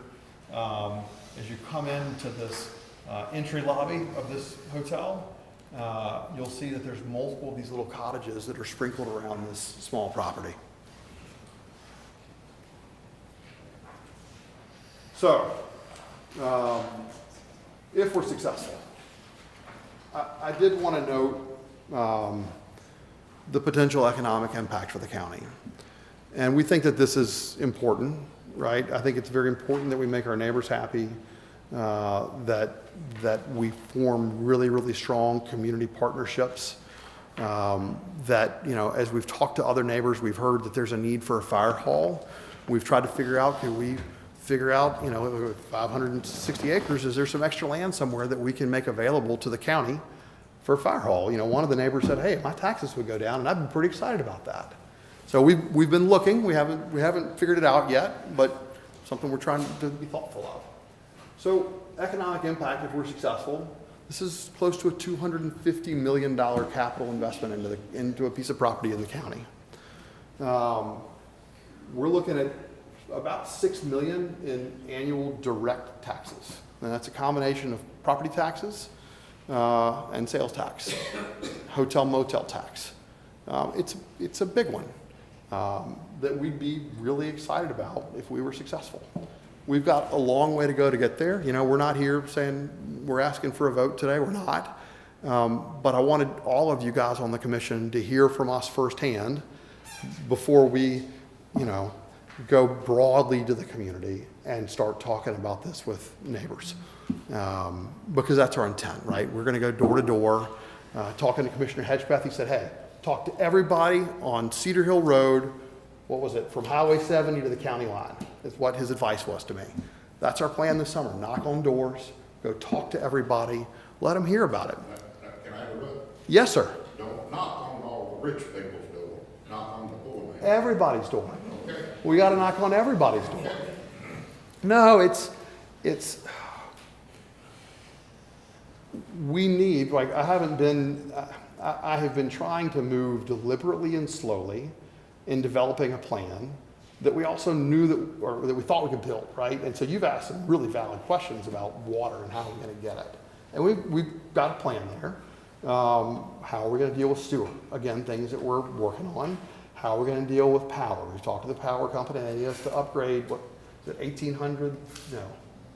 as you come into this entry lobby of this hotel, you'll see that there's multiple of these little cottages that are sprinkled around this small property. So, if we're successful, I did want to note the potential economic impact for the county. And we think that this is important, right? I think it's very important that we make our neighbors happy, that we form really, really strong community partnerships, that, you know, as we've talked to other neighbors, we've heard that there's a need for a fire hall. We've tried to figure out, you know, 560 acres, is there some extra land somewhere that we can make available to the county for a fire hall? You know, one of the neighbors said, hey, my taxes would go down, and I've been pretty excited about that. So we've been looking, we haven't figured it out yet, but something we're trying to be thoughtful of. So economic impact, if we're successful, this is close to a $250 million capital investment into a piece of property in the county. We're looking at about $6 million in annual direct taxes. And that's a combination of property taxes and sales tax, hotel motel tax. It's a big one that we'd be really excited about if we were successful. We've got a long way to go to get there. You know, we're not here saying we're asking for a vote today. We're not. But I wanted all of you guys on the commission to hear from us firsthand before we, you know, go broadly to the community and start talking about this with neighbors. Because that's our intent, right? We're gonna go door to door. Talking to Commissioner Hedgepeth, he said, hey, talk to everybody on Cedar Hill Road, what was it, from Highway 70 to the county line, is what his advice was to me. That's our plan this summer. Knock on doors, go talk to everybody, let them hear about it. Can I interrupt? Yes, sir. Don't knock on all the rich people's door, knock on the poor man. Everybody's door. Okay. We got to knock on everybody's door. No, it's we need, like, I have been trying to move deliberately and slowly in developing a plan that we also knew that we thought we could build, right? And so you've asked some really valid questions about water and how we're going to get it. And we've got a plan there. How are we going to deal with sewer? Again, things that we're working on. How are we going to deal with power? We've talked to the power company, and they asked to upgrade, what, is it 1,800? No.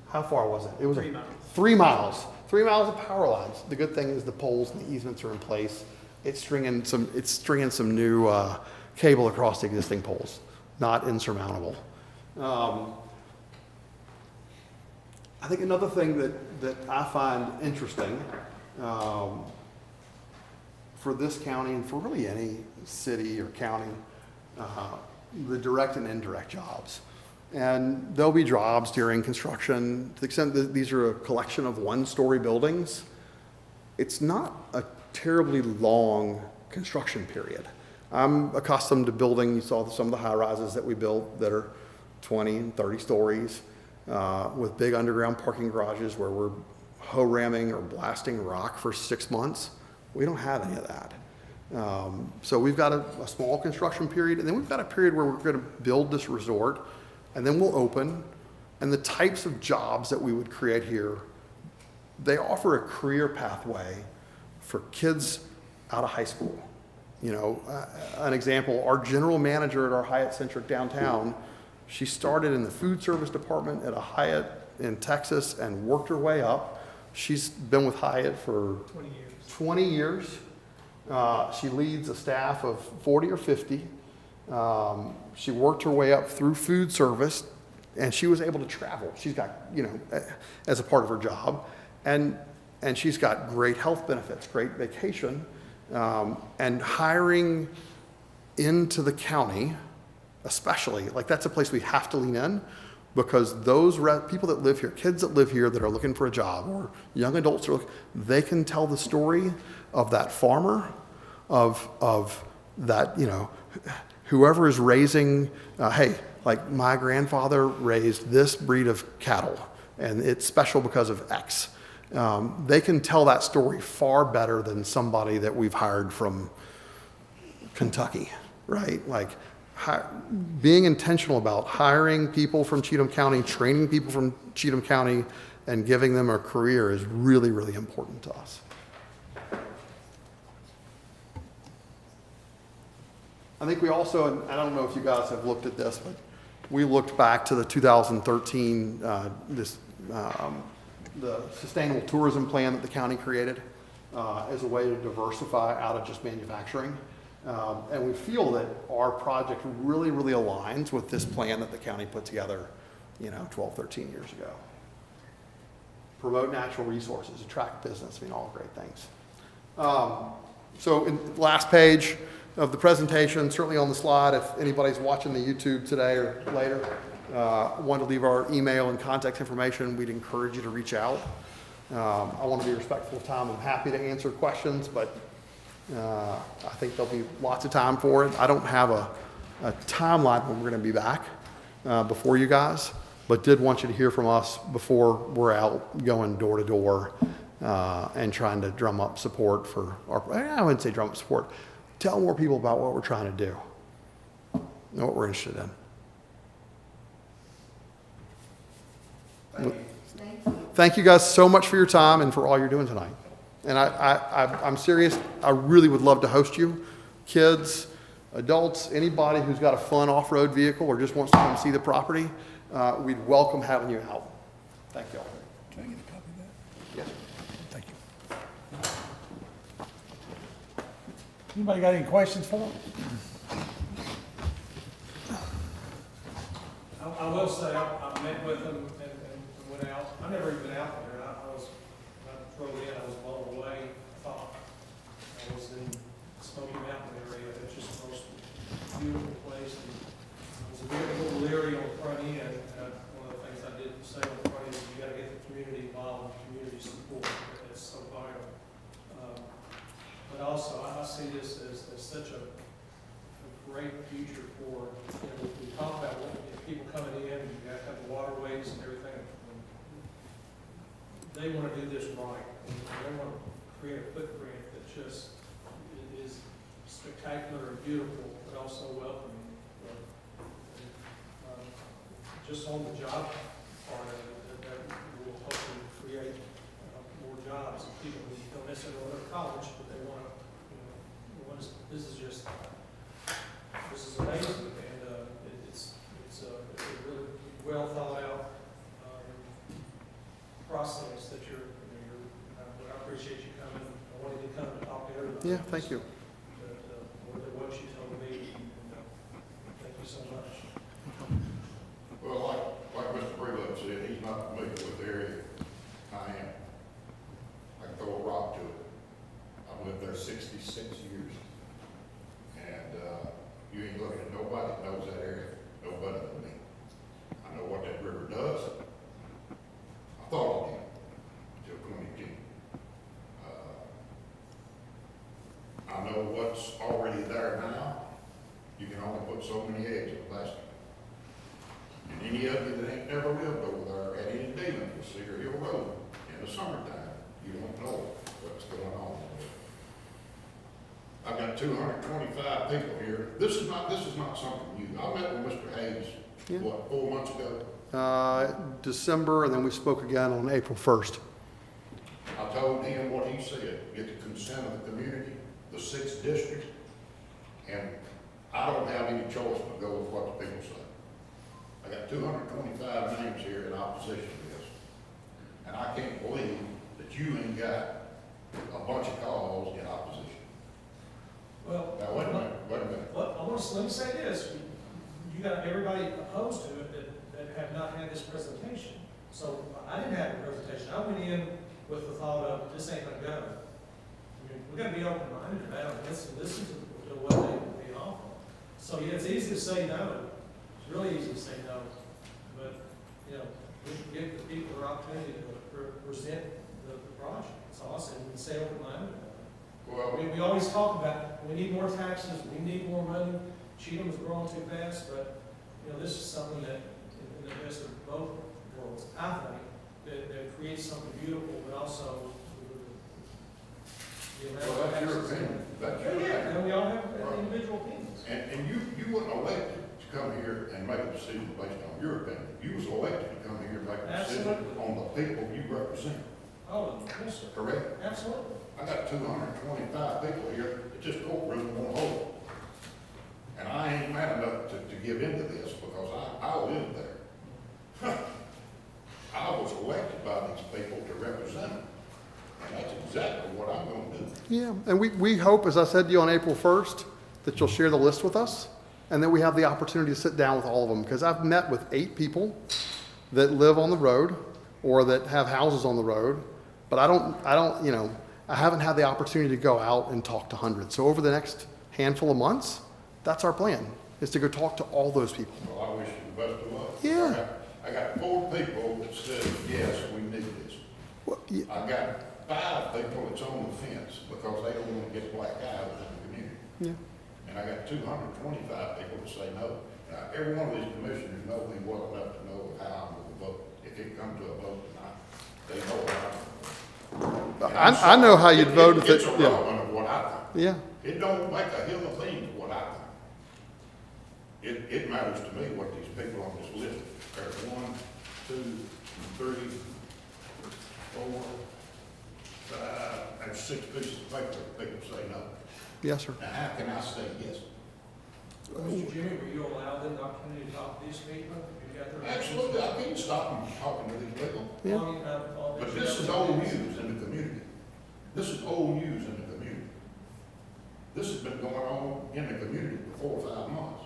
How far was it? It was 3 miles. 3 miles. 3 miles of power lines. The good thing is the poles and the easements are in place. It's stringing some new cable across the existing poles. Not insurmountable. I think another thing that I find interesting for this county and for really any city or county, the direct and indirect jobs. And there'll be jobs during construction. To the extent that these are a collection of one-story buildings, it's not a terribly long construction period. I'm accustomed to building, you saw some of the high-rises that we built that are 20 and 30 stories with big underground parking garages where we're hoe ramming or blasting rock for 6 months. We don't have any of that. So we've got a small construction period, and then we've got a period where we're going to build this resort, and then we'll open. And the types of jobs that we would create here, they offer a career pathway for kids out of high school. You know, an example, our general manager at our Hyatt Centric downtown, she started in the food service department at a Hyatt in Texas and worked her way up. She's been with Hyatt for 20 years. She leads a staff of 40 or 50. She worked her way up through food service, and she was able to travel. She's got, you know, as a part of her job, and she's got great health benefits, great vacation, and hiring into the county, especially, like that's a place we have to lean in, because those people that live here, kids that live here that are looking for a job, or young adults, they can tell the story of that farmer, of that, you know, whoever is raising, hey, like my grandfather raised this breed of cattle, and it's special because of X. They can tell that story far better than somebody that we've hired from Kentucky, right? Like, being intentional about hiring people from Cheatham County, training people from Cheatham County, and giving them a career is really, really important to us. I think we also, and I don't know if you guys have looked at this, but we looked back to the 2013, the sustainable tourism plan that the county created as a way to diversify out of just manufacturing. And we feel that our project really, really aligns with this plan that the county put together, you know, 12, 13 years ago. Promote natural resources, attract business, I mean, all great things. So in the last page of the presentation, certainly on the slide, if anybody's watching the YouTube today or later, want to leave our email and contact information, we'd encourage you to reach out. I want to be respectful of time. I'm happy to answer questions, but I think there'll be lots of time for it. I don't have a timeline when we're going to be back before you guys, but did want you to hear from us before we're out going door to door and trying to drum up support for our, I wouldn't say drum up support, tell more people about what we're trying to do and what we're interested in. Thank you guys so much for your time and for all you're doing tonight. And I'm serious, I really would love to host you, kids, adults, anybody who's got a fun off-road vehicle or just wants to come see the property, we'd welcome having you out. Thank you all. Can I get a copy of that? Yes. Thank you. Anybody got any questions for them? I will say, I met with them and went out. I've never even been out there. I drove in, I was blown away. I thought I was in Smoky Mountain area. It's just the most beautiful place. And I was a little leery on the front end. One of the things I did say on the front end is you gotta get the community involved, community support. That's so vital. But also, I see this as such a great future for, you know, we talk about people coming in, you got to have the waterways and everything. They want to do this right. They want to create a footprint that just is spectacular and beautiful, but also welcoming. Just on the job part of it, that will hopefully create more jobs and people who don't necessarily want to go to college, but they want to, you know, this is amazing, and it's a really well thought out process that I appreciate you coming. I wanted to come and talk to everybody. Yeah, thank you. What you told me, and thank you so much. Well, like Mr. Breland said, he's not familiar with the area. I am. I can throw a rock to 6 years. And, you ain't looking at nobody that knows that area, no better than me. I know what that river does. I thought it did, until 2010. I know what's already there now. You can only put so many eggs in a basket. And any of you that ain't never lived over there, had any dealings with Cedar Hill Road in the summertime, you don't know what's going on. I've got 225 people here. This is not something new. I met with Mr. Hayes, Yeah. what, 4 months ago? December, and then we spoke again on April 1st. I told him what he said, get the consent of the community, the 6th district, and I don't have any choice but go with what the people say. I got 225 names here in opposition to this, and I can't believe that you ain't got a bunch of calls in opposition. Well, Now, wait a minute. Well, let me say this, you got everybody opposed to it that have not had this presentation. So I didn't have a presentation, I went in with the thought of, this ain't gonna go. I mean, we gotta be open-minded about it, listen to what they offer. So, yeah, it's easy to say no, it's really easy to say no, but, you know, we can give the people their opportunity to present the project. That's all I said, we can say open-minded about it. Well, We always talk about, we need more taxes, we need more money, Cheatham is growing too fast, but, you know, this is something that, in the best of both worlds, I think, that creates something beautiful, but also the amount well, of that's your taxes. opinion. That's your Yeah, opinion. and we all have Right. individual opinions. And you weren't elected to come here and make a decision based on your opinion. You was elected to come here and make a decision Absolutely. on the people you represent, Oh, yes, sir. correct? Absolutely. I got 225 people here, it's just courtroom won't hold. And I ain't mad enough to give into this because I live there. I was elected by these people to represent them. And that's exactly what I'm gonna do. Yeah, and we hope, as I said to you on April 1st, that you'll share the list with us, and that we have the opportunity to sit down with all of them, because I've met with 8 people that live on the road or that have houses on the road, but I don't, you know, I haven't had the opportunity to go out and talk to hundreds. So over the next handful of months, that's our plan, is to go talk to all those people. Well, I wish you the best of luck. Yeah. I got 4 people that said, yes, we need this. Well, yeah, I got 5 people that's on the fence because they don't want to get black eyes in the community. yeah. And I got 225 people that say no. Now, every one of these commissioners know me well enough to know how I'm going to vote. If it comes to a vote tonight, they know how I'm. I know how you'd vote if it, It's irrelevant of what I think. yeah. It don't make a hill of beans what I think. It matters to me what these people on this list, there's 1, 2, 3, 4, 5, there's 6 pieces of paper that people say no. Yes, sir. Now, how can I say yes? Mr. Jimmy, will you allow them the opportunity to talk to these people? You got their- Absolutely, I can't stop them from talking to these people. Yeah. Well, you know, all But you this have is to old do news in the community. This is old news in the community. This has been going on in the community for 4 or 5 months.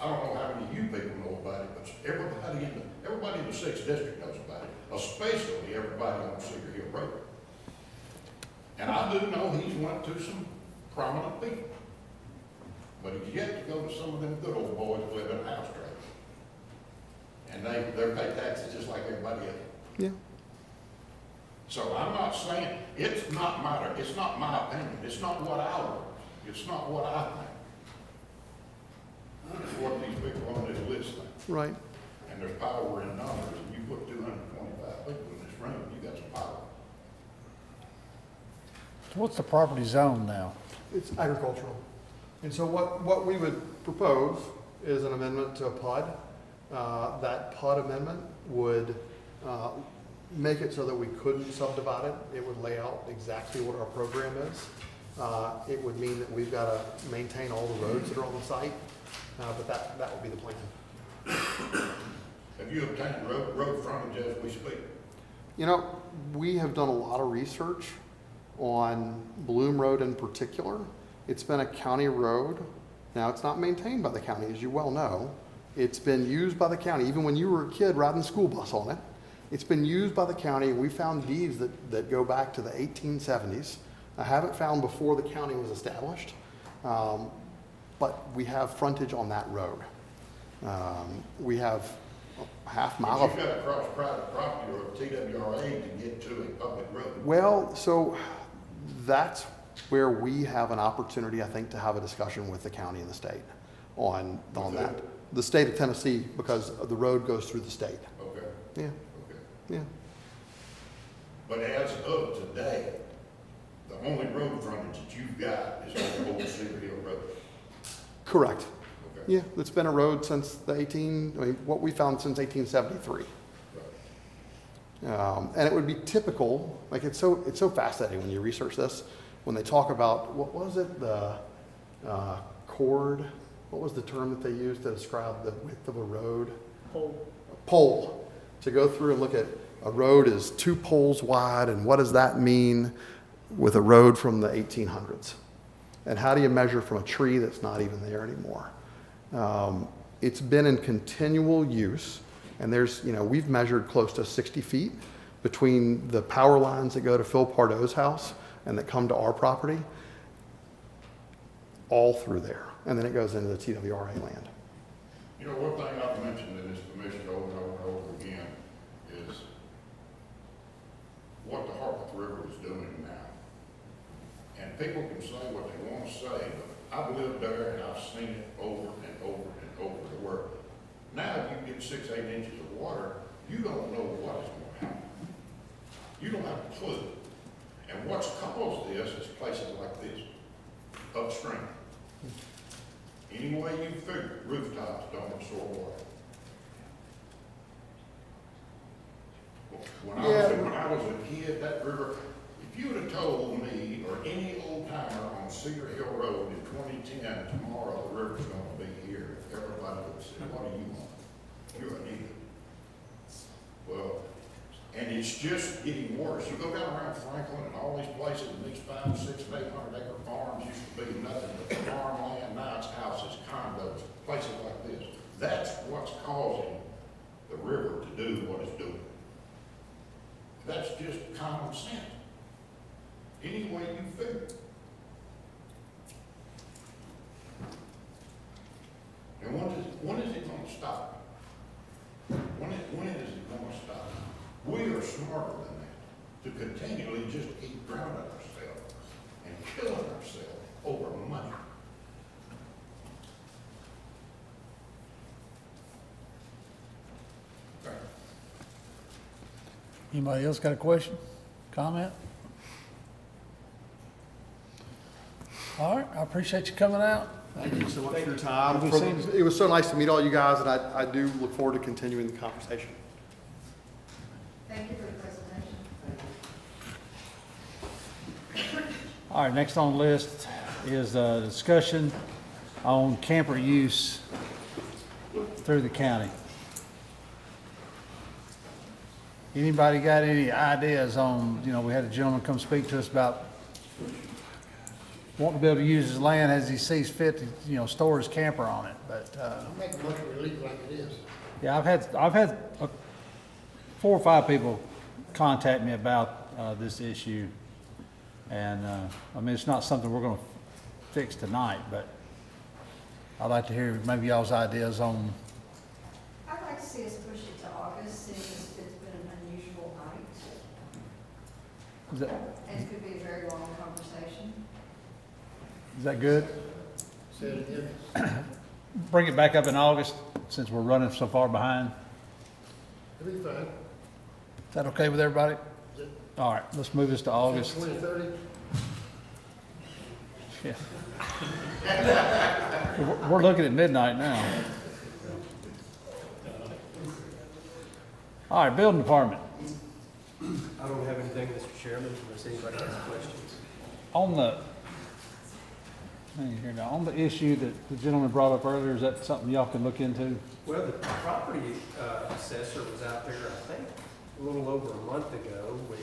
I don't know how many of you people know about it, but everybody in the 6th district knows about it, especially everybody on Cedar Hill Road. And I do know he's went to some prominent people. But he's yet to go to some of them good old boys that live in a house trailer. And they pay taxes just like everybody else. Yeah. So I'm not saying, it's not my opinion, it's not what I want, it's not what I think. It's what these people on this list think. Right. And there's power in numbers, and you put 225 people in this room, you got some power. So what's the property zone now? It's agricultural. And so what we would propose is an amendment to a PUD. That PUD amendment would make it so that we couldn't subdivide it. It would lay out exactly what our program is. It would mean that we've got to maintain all the roads that are on the site, but that would be the plan. Have you obtained road frontage as we speak? You know, we have done a lot of research on Bloom Road in particular. It's been a county road. Now, it's not maintained by the county, as you well know. It's been used by the county, even when you were a kid riding the school bus on it. It's been used by the county, and we found deeds that go back to the 1870s I haven't found before the county was established, but we have frontage on that road. We have a half mile But of. you've got to cross private property or TWRA to get to a public road. Well, so that's where we have an opportunity, I think, to have a discussion with the county and the state on that. The state of Tennessee, because the road goes through the state. Okay. Yeah, Okay. yeah. But as of today, the only road frontage that you've got is on Old Cedar Hill Road. Correct. Okay. Yeah, it's been a road since what we found since 1873. And it would be typical, like it's so fascinating when you research this, when they talk about, what was it, the chord, what was the term that they used to describe the width of a road? Pole. To go through and look at a road is 2 poles wide, and what does that mean with a road from the 1800s? And how do you measure from a tree that's not even there anymore? It's been in continual use, and we've measured close to 60 feet between the power lines that go to Phil Pardo's house and that come to our property, all through there. And then it goes into the TWRA land. You know, one thing I've mentioned in this commission over and over and over again is what the Harpeth River is doing now. And people can say what they want to say, but I've lived there and I've seen it over and over and over to where now if you get 6, 8 inches of water, you don't know what is going to happen. You don't have a clue. And what's caused this is places like this, upstream. Any way you figure, rooftops don't absorb water. When I was a kid, that river, if you would have told me or any old timer on Cedar Hill Road in 2010, tomorrow the river's going to be here, everybody would say, what do you want? You're an idiot. Well, and it's just getting worse. You go down around Franklin and all these places, and these 500, 600, 800 acre farms used to be nothing but farmland, now it's houses, condos, places like this. That's what's causing the river to do what it's doing. That's just common sense. Any way you figure it. And when is it going to stop? When is it going to stop? We are smarter than that to continually just keep drowning ourselves and killing ourselves over money. Okay. Anybody else got a question, comment? All right, I appreciate you coming out. Thank you so much for your time. We'll be seeing- It was so nice to meet all you guys, and I do look forward to continuing the conversation. Thank you for the presentation. All right, next on the list is a discussion on camper use through the county. Anybody got any ideas on, we had a gentleman come speak to us about wanting to be able to use his land as he sees fit to, store his camper on it, but, Make much relief like it is. yeah, I've had 4 or 5 people contact me about this issue, and it's not something we're going to fix tonight, but I'd like to hear maybe y'all's ideas on. I'd like to see us push it to August, since it's been an unusual night. Is that, And it could be a very long conversation. is that good? Say it again. Bring it back up in August, since we're running so far behind. It'll be fine. Is that okay with everybody? All right, let's move this to August. 2030. Yeah. We're looking at midnight now. All right, building department. I don't have anything, Mr. Chairman, unless anybody has questions. On the issue that the gentleman brought up earlier, is that something y'all can look into? Well, the property assessor was out there, I think, a little over a month ago with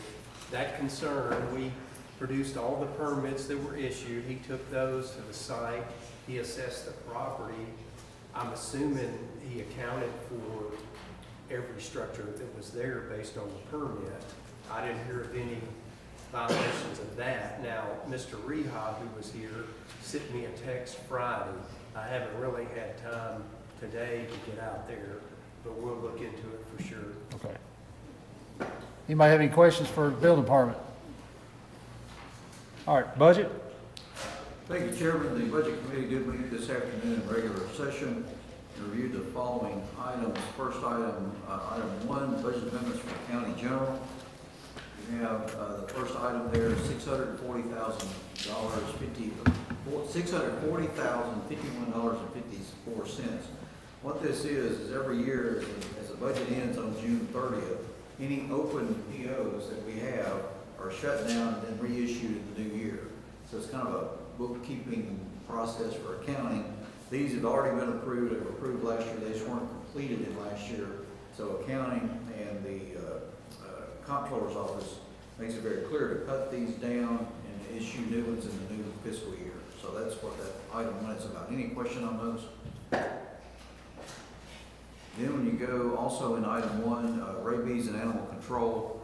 that concern. We produced all the permits that were issued. He took those to the site. He assessed the property. I'm assuming he accounted for every structure that was there based on the permit. I didn't hear of any violations of that. Now, Mr. Reha, who was here, sent me a text Friday. I haven't really had time today to get out there, but we'll look into it for sure. Okay. Anybody have any questions for the building department? All right, budget? Thank you, Chairman. The Budget Committee did meet this afternoon in regular session and reviewed the following items. First item, item 1, budget amendments for the county general. We have the first item there, $640,051.54. What this is every year, as the budget ends on June 30th, any open POs that we have are shut down and then reissued in the new year. So it's kind of a bookkeeping process for accounting. These have already been approved, they were approved last year, they just weren't completed in last year. So accounting and the comptroller's office makes it very clear to cut these down and issue new ones in the new fiscal year. So that's what that item 1 is about. Any question on those? Then when you go also in item 1, rabies and animal control,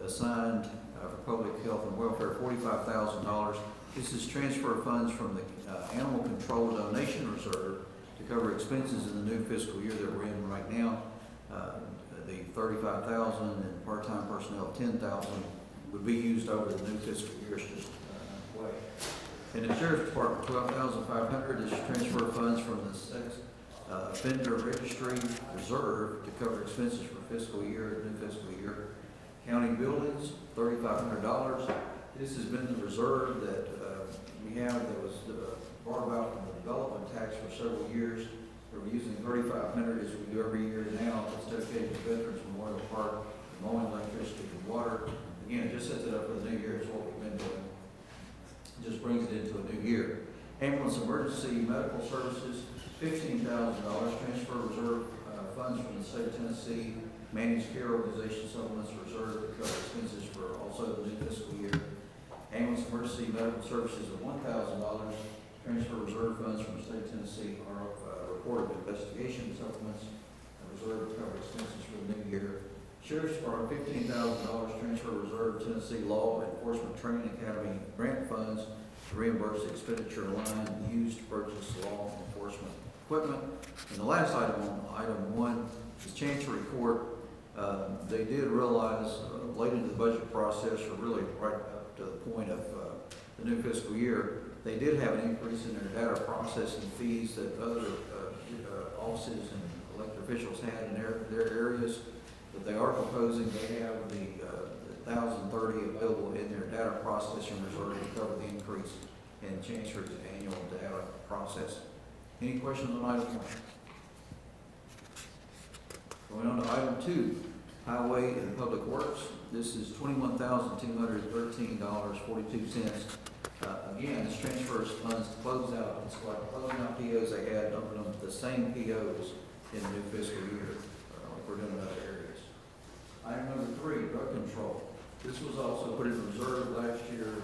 assigned for public health and welfare, $45,000. This is transfer funds from the animal control donation reserve to cover expenses in the new fiscal year that we're in right now. The $35,000 and part-time personnel $10,000 would be used over the new fiscal year. It's just way. In the Sheriff's Department, $12,500 is transfer funds from the sex offender registry reserve to cover expenses for fiscal year, new fiscal year. County buildings, $3,500. This has been the reserve that we have that was brought about from the development tax for several years. We're using $3,500 as we do every year now. It's dedicated to Veterans Memorial Park, mowing, electricity, and water. Again, it just sets it up for the new year. It's what we've been doing. It just brings it into a new year. Ambulance emergency medical services, $15,000. Transfer reserve funds from the state of Tennessee Managed Care Organization supplements reserve to cover expenses for also the new fiscal year. Ambulance emergency medical services of $1,000. Transfer reserve funds from the state of Tennessee are report of investigation supplements reserve to cover expenses for the new year. Sheriff's Department, $15,000. Transfer reserve Tennessee Law Enforcement Training Academy grant funds to reimburse the expenditure line used to purchase law enforcement equipment. And the last item on item 1 is Chancery Court. They did realize late into the budget process, or really right up to the point of the new fiscal year, they did have an increase in their data processing fees that other offices and elected officials had in their areas. But they are proposing, they have the 1,030 available in their data processing reserve to cover the increase in Chancery's annual data processing. Any questions on item 1? Going on to item 2, Highway and Public Works. This is $21,213.42. Again, this transfers funds to close out, it's like closing out POs they had, dumping them the same POs in the new fiscal year, like we're doing in other areas. Item number 3, drug control. This was also put in reserve last year,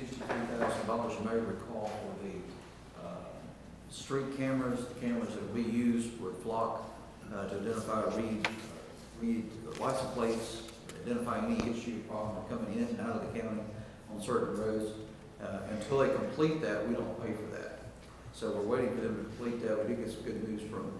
$63,000, you may recall, for the street cameras. The cameras that we used would flock to identify, read license plates, identify any issue, problem coming in and out of the county on certain roads. Until they complete that, we don't pay for that. So we're waiting for them to complete that. We did get some good news from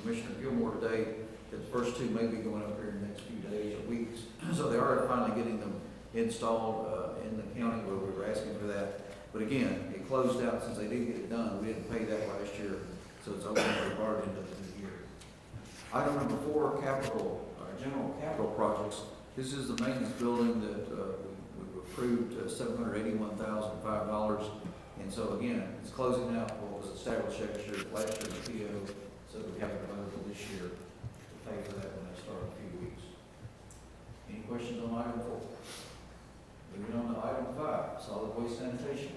Commissioner Gilmore today that the first 2 may be going up here in the next few days or weeks. So they are finally getting them installed in the county where we were asking for that. But again, it closed out since they did get it done. We didn't pay that last year, so it's open for part into the new year. Item number 4, capital, general capital projects. This is the maintenance building that we approved $781,005. And so again, it's closing out what was established last year in the PO, so we have it available this year to pay for that when they start in a few weeks. Any questions on item 4? Moving on to item 5, solid waste sanitation.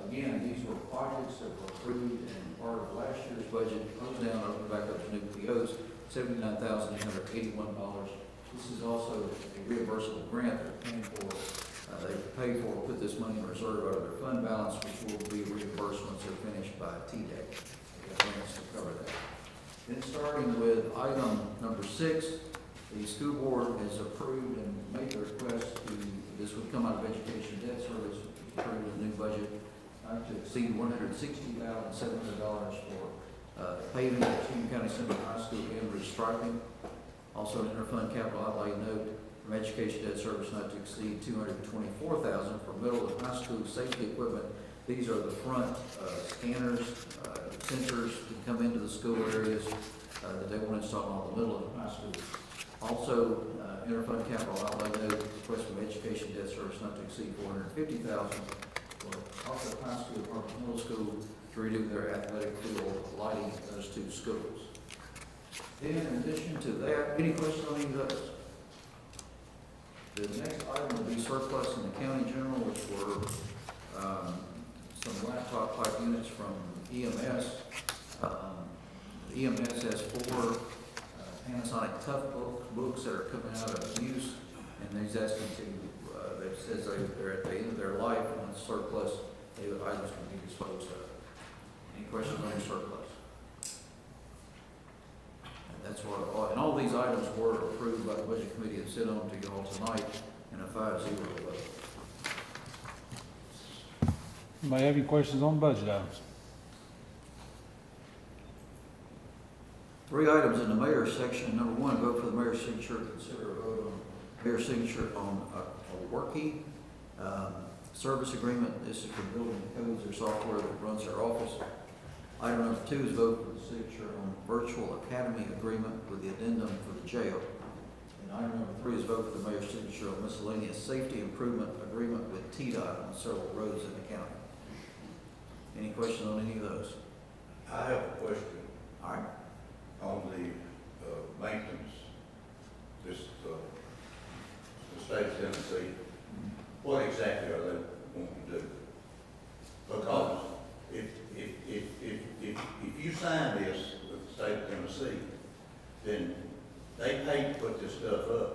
Again, these were projects that were approved and part of last year's budget, closed down, opened back up to new POs, $79,881. This is also a reimbursable grant they're paying for. They pay for, put this money in reserve out of their fund balance, which will be reimbursed once they're finished by TDEC. They have grants to cover that. Then starting with item number 6, The school board has approved and made the request to, this would come out of education debt service, approved a new budget to exceed $160,700 for paving at Cheatham County Central High School and restriping. Also an interfund capital outlay note from education debt service not to exceed $224,000 for middle and high school safety equipment. These are the front scanners, sensors that come into the school areas that they want installed on the middle and high school. Also, interfund capital outlay note request from education debt service not to exceed $450,000 for also high school, Parker Middle School to redo their athletic field lighting in those two schools. In addition to that, any questions on any of those? The next item will be surplus in the county general, which were some laptop type units from EMS. EMS has 4 Panasonic Tough books that are coming out of use, and he's asking to, it says they're at the end of their life, and when surplus, the items can be disposed of. Any questions on the surplus? And that's what, and all these items were approved by the budget committee and sent on to you all tonight in a 5-0 vote. Anybody have any questions on the budget items? 3 items in the mayor's section. Number 1, vote for the mayor's signature. Consider a vote on mayor's signature on a working service agreement. This is for building codes or software that runs their office. Item number 2 is vote for the signature on virtual academy agreement with the addendum for the jail. And item number 3 is vote for the mayor's signature on miscellaneous safety improvement agreement with TDOT on several roads in the county. Any questions on any of those? I have a question. All right. On the maintenance, the state of Tennessee, what exactly are they wanting to do? Because if you sign this with the state of Tennessee, then they pay to put this stuff up,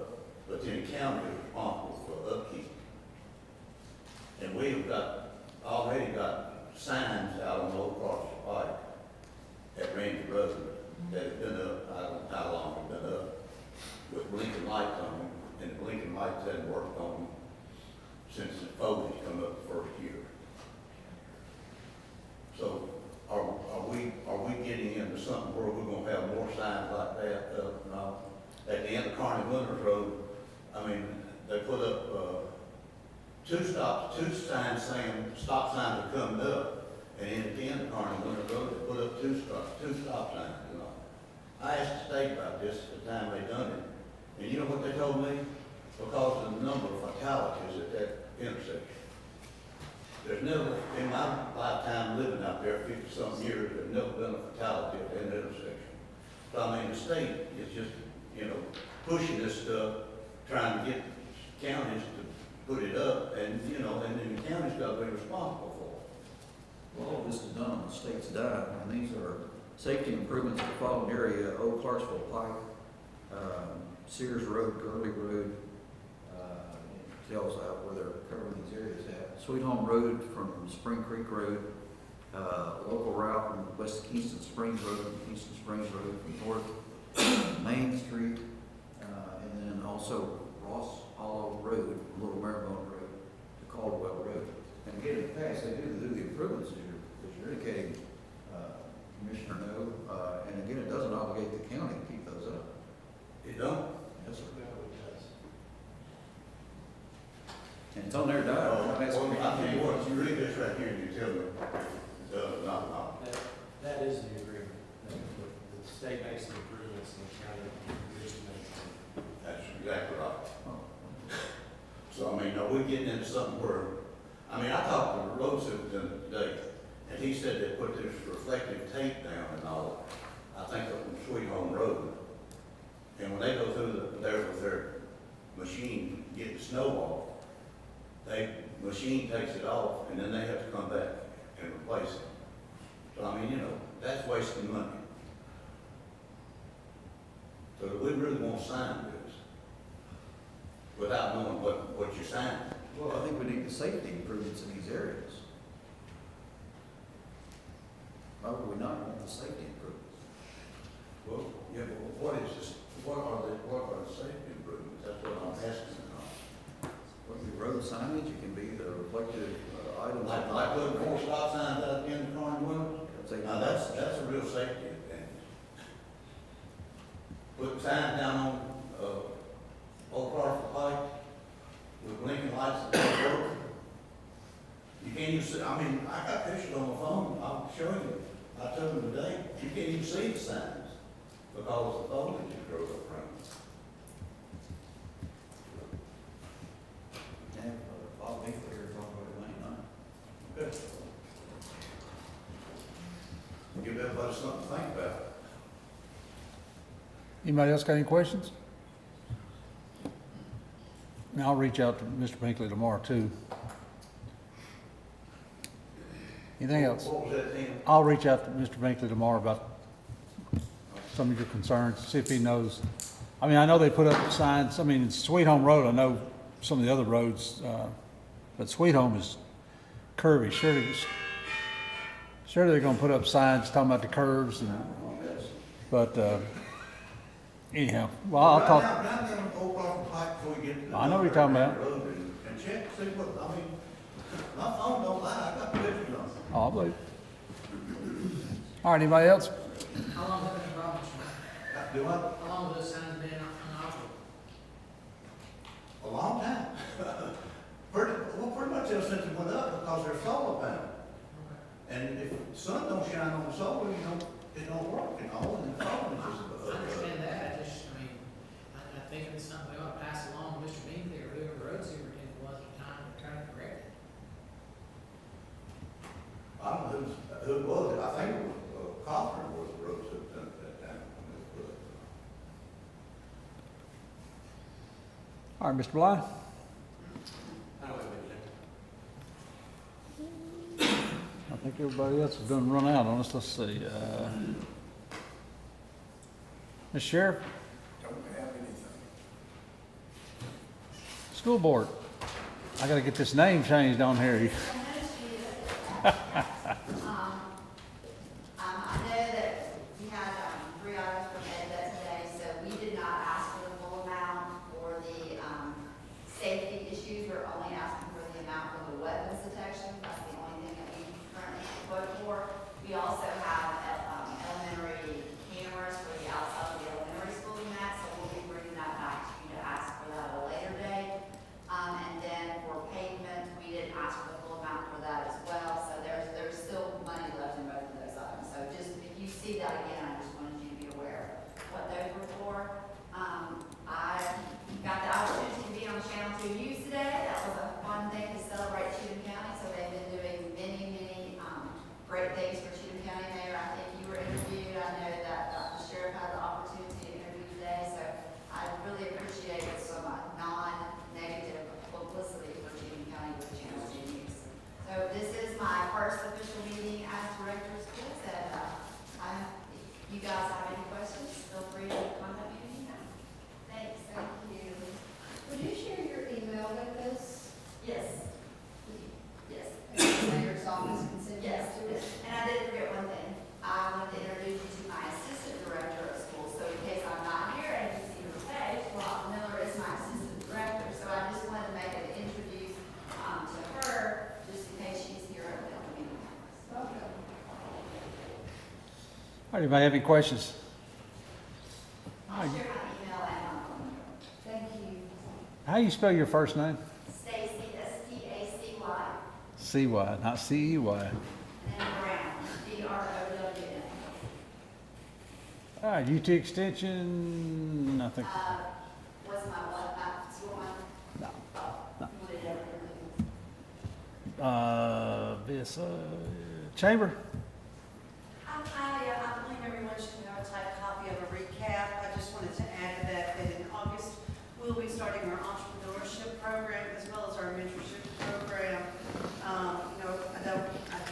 but then the county is responsible for upkeep. And we've already got signs out on Old Cross Pike at Randy Road that have been up, I don't know how long they've been up, with blinking lights on them, and the blinking lights hadn't worked on them since the foliage come up the first year. So are we getting into something where we're gonna have more signs like that up and all? At the end of Carney Winters Road, I mean, they put up, 2 signs saying stop signs are coming up, and then at the end of Carney Winters Road, they put up 2 stop signs. I asked the state about this at the time they done it, and you know what they told me? Because of the number of fatalities at that intersection. There's never, in my lifetime living out there, 50-something years, there's never been a fatality at that intersection. So I mean, the state is just, pushing this stuff, trying to get counties to put it up, and then the county's got to be responsible for it. Well, all this is done on the state's dime, and these are safety improvements in the following area: Old Clarksville Pike, Sears Road, Gurley Road, it tells out where they're covering these areas at. Sweet Home Road from Spring Creek Road, local route from west Kingston Springs Road, Kingston Springs Road from north Main Street, and then also Ross Hollow Road, Little Marybone Road to Caldwell Road. And again, in the past, they do the improvements as you're indicating, Commissioner No, and again, it doesn't obligate the county to keep those up. It don't? Yes, sir. And it's on their dime. Well, I tell you what, you read this right here and you tell me, not. That is the agreement. The state makes the improvements and the county makes them. That's exactly right. So, I mean, are we getting into something where, I talked to the road superintendent today, and he said they put this reflective tape down and all, I think up on Sweet Home Road. And when they go through there with their machine, get the snow off, machine takes it off, and then they have to come back and replace it. So, I mean, that's wasting money. So do we really want to sign this without knowing what you're signing? Well, I think we need the safety improvements in these areas. Why would we not want the safety improvements? Well, yeah, but what is this? What are the safety improvements? That's what I'm asking. What can be road signage, it can be the reflective items. Like putting 4 stop signs out in the car and windows? Now, that's a real safety advantage. Put signs down on, Old Crawford Pike with blinking lights that don't work. You can't even see, I mean, I got pictures on my phone, I'll show you. I took them today, you can't even see the signs because of the foliage you grow up around. Yeah, Bob Binkley here talking about it, man, Good. Give everybody something to think about. Anybody else got any questions? And I'll reach out to Mr. Binkley tomorrow too. Anything else? What was that, Tim? I'll reach out to Mr. Binkley tomorrow about some of your concerns, see if he knows. I mean, I know they put up signs, I mean, Sweet Home Road, I know some of the other roads, but Sweet Home is curvy. Surely they're gonna put up signs talking about the curves and, but, anyhow, well, I'll talk. Right down Old Crawford Pike before you get to the. I know what you're talking about. road And check, see what, I mean, my phone don't lie, I got pictures on it. Oh, I believe. All right, anybody else? How long have been problems? Do what? How long have those signs been unoperable? A long time. Pretty much ever since it went up because they're solar panel. And if the sun don't shine on the solar, it don't work, and the foliage is. I understand that, I think it's something we ought to pass along to Mr. Binkley or whoever the road superintendent was at the time to try to correct it. I don't know who it was, I think it was, Cochran was the road superintendent at that time. All right, Mr. Bly? I think everybody else is done run out on us. Let's see. Ms. Sheriff? Don't have anything. School Board. I gotta get this name changed on here. I know that we had 3 items from Ed today, so we did not ask for the full amount for the safety issues. We're only asking for the amount for the wetlands detection. That's the only thing that we currently vote for. We also have elementary cameras for the outside of the elementary school in that, so we'll be bringing that back to you to ask for that at a later date. And then for pavement, we didn't ask for the full amount for that as well, so there's still money left in both of those items. So just, if you see that again, I just wanted you to be aware of what those were for. I got the opportunity to be on Channel 2 News today. That was a fun thing to celebrate Cheatham County, so they've been doing many great things for Cheatham County. Mayor, I think you were interviewed. I know that the sheriff had the opportunity to interview today, so I really appreciate some non-negative publicity for Cheatham County with Channel 2 News. So this is my first official meeting as director of schools, and if you guys have any questions, feel free to contact me anytime. Thanks. Thank you. Would you share your email with us? Yes. Yes. Mayor's office can send it Yes, to us? and I did forget one thing. I wanted to introduce you to my assistant director of schools, so in case I'm not here and you see her page, Rob Miller is my assistant director, so I just wanted to make an introduce to her, just in case she's here at the meeting. Okay. All right, anybody have any questions? I'll share my email and my phone number. Thank you. How do you spell your first name? Stacy, S-T-A-C-Y, C-Y, not C-E-Y. and then Brown, B-R-O-W-N. All right, UT Extension, I think. What's my what, school one? No. Oh, whatever. This, Chamber? I believe everyone should have a typed copy of a recap. I just wanted to add to that in August, we'll be starting our entrepreneurship program as well as our mentorship program. I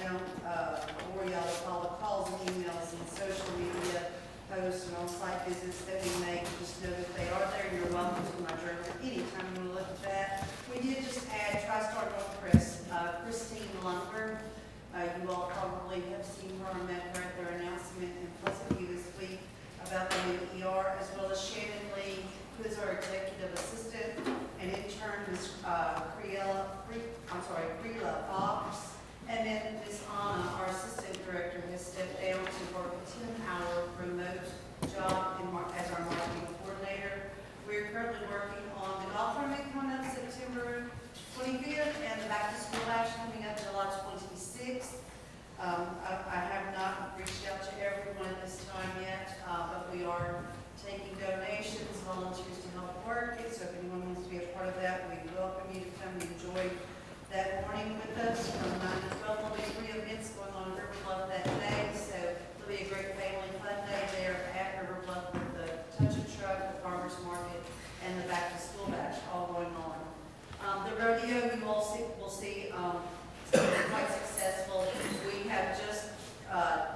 don't bore y'all with all the calls and emails and social media posts and on-site visits that we make. Just know that they are there. You're welcome to my journal anytime you want to look at that. We did just add TriStar North Christine Lundberg. You all probably have seen her or met her at their announcement in Pleasant View this week about the new ER part of that. We welcome you to come and enjoy that morning with us from 9 to 12. There'll be 3 events going on in River Bluff that day, so it'll be a great family fun day there at River Bluff with the Touch a Truck, the Farmers Market, and the Back to School Bash all going on. The rodeo, you all will see, quite successful. We have just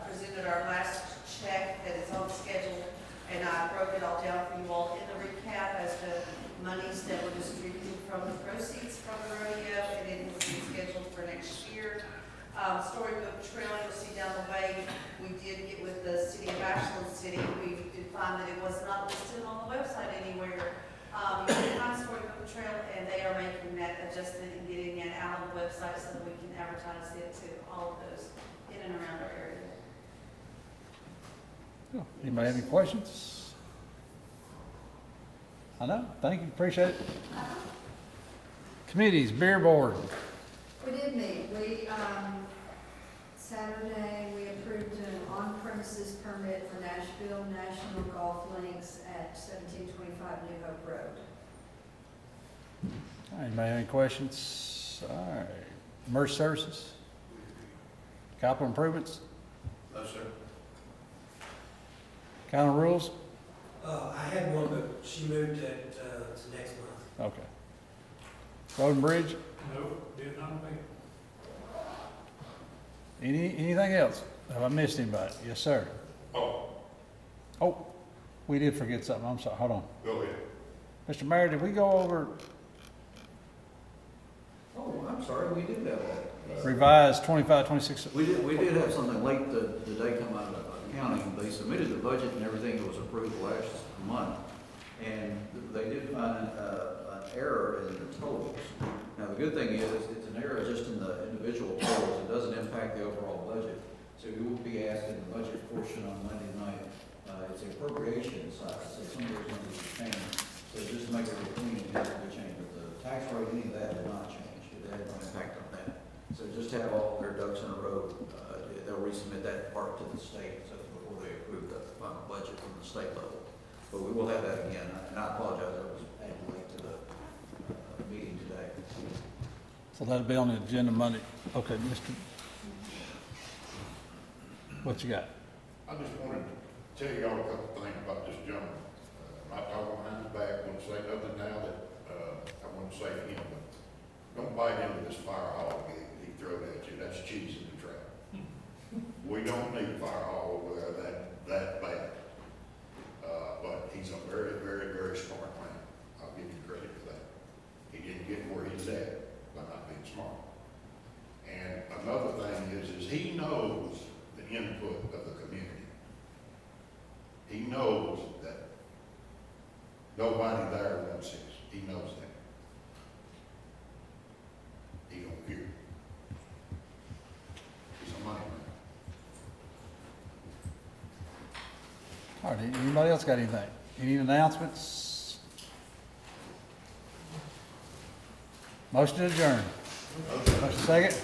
presented our last check that is on schedule, and I broke it all down for you all in the recap as to monies that were distributed from the proceeds from the rodeo, and it will be scheduled for next year. Storybook Trail, you'll see down the way, we did get with the city of Ashland City. We did find that it was not listed on the website anywhere. You can find Storybook Trail, and they are making that adjustment and getting it out on the website so that we can advertise it to all of those in and around our area. Anybody have any questions? I know, thank you, appreciate it. Committees, beer board. We did meet. Saturday, we approved an on-premises permit for Nashville National Golf Links at 1725 New Hope Road. All right, anybody have any questions? All right, emergency services? Capital improvements? No, sir. County rules? I had one, but she moved it to next month. Okay. Road and bridge? No, did not meet. Anything else? Have I missed anybody? Yes, sir. Oh, we did forget something. I'm sorry. Hold on. Go ahead. Mr. Mayor, did we go over Oh, I'm sorry, we did have that. revised 25, 26? We did have something late the day come out of accounting. They submitted the budget and everything that was approved last month. And they did find an error in the totals. Now, the good thing is, it's an error just in the individual totals. It doesn't impact the overall budget. So we will be asked in the budget portion on Monday night, it's the appropriation side, so some of those numbers have changed. So just to make it clean, it has to be changed, but the tax rate, any of that did not change. It had no impact on that. So just to have all their ducks in a row, they'll resubmit that part to the state, so before they approve the final budget from the state level. But we will have that again, and I apologize, I was added late to the meeting today. So that'll be on the agenda Monday. Okay, Mr. What you got? I just wanted to tell y'all a couple things about this gentleman. I'm not talking behind his back, wouldn't say nothing now that, I wouldn't say to him, but don't bite into this fire hall gig he threw at you, that's cheese in the trap. We don't need a fire hall over there that bad. But he's a very, very, very smart man. I'll give you credit for that. He didn't get where he's at by not being smart. And another thing is he knows the input of the community. He knows that nobody there wants this. He knows that. He don't care. He's a money man. All right, anybody else got anything? Any announcements? Motion to adjourn. Motion second?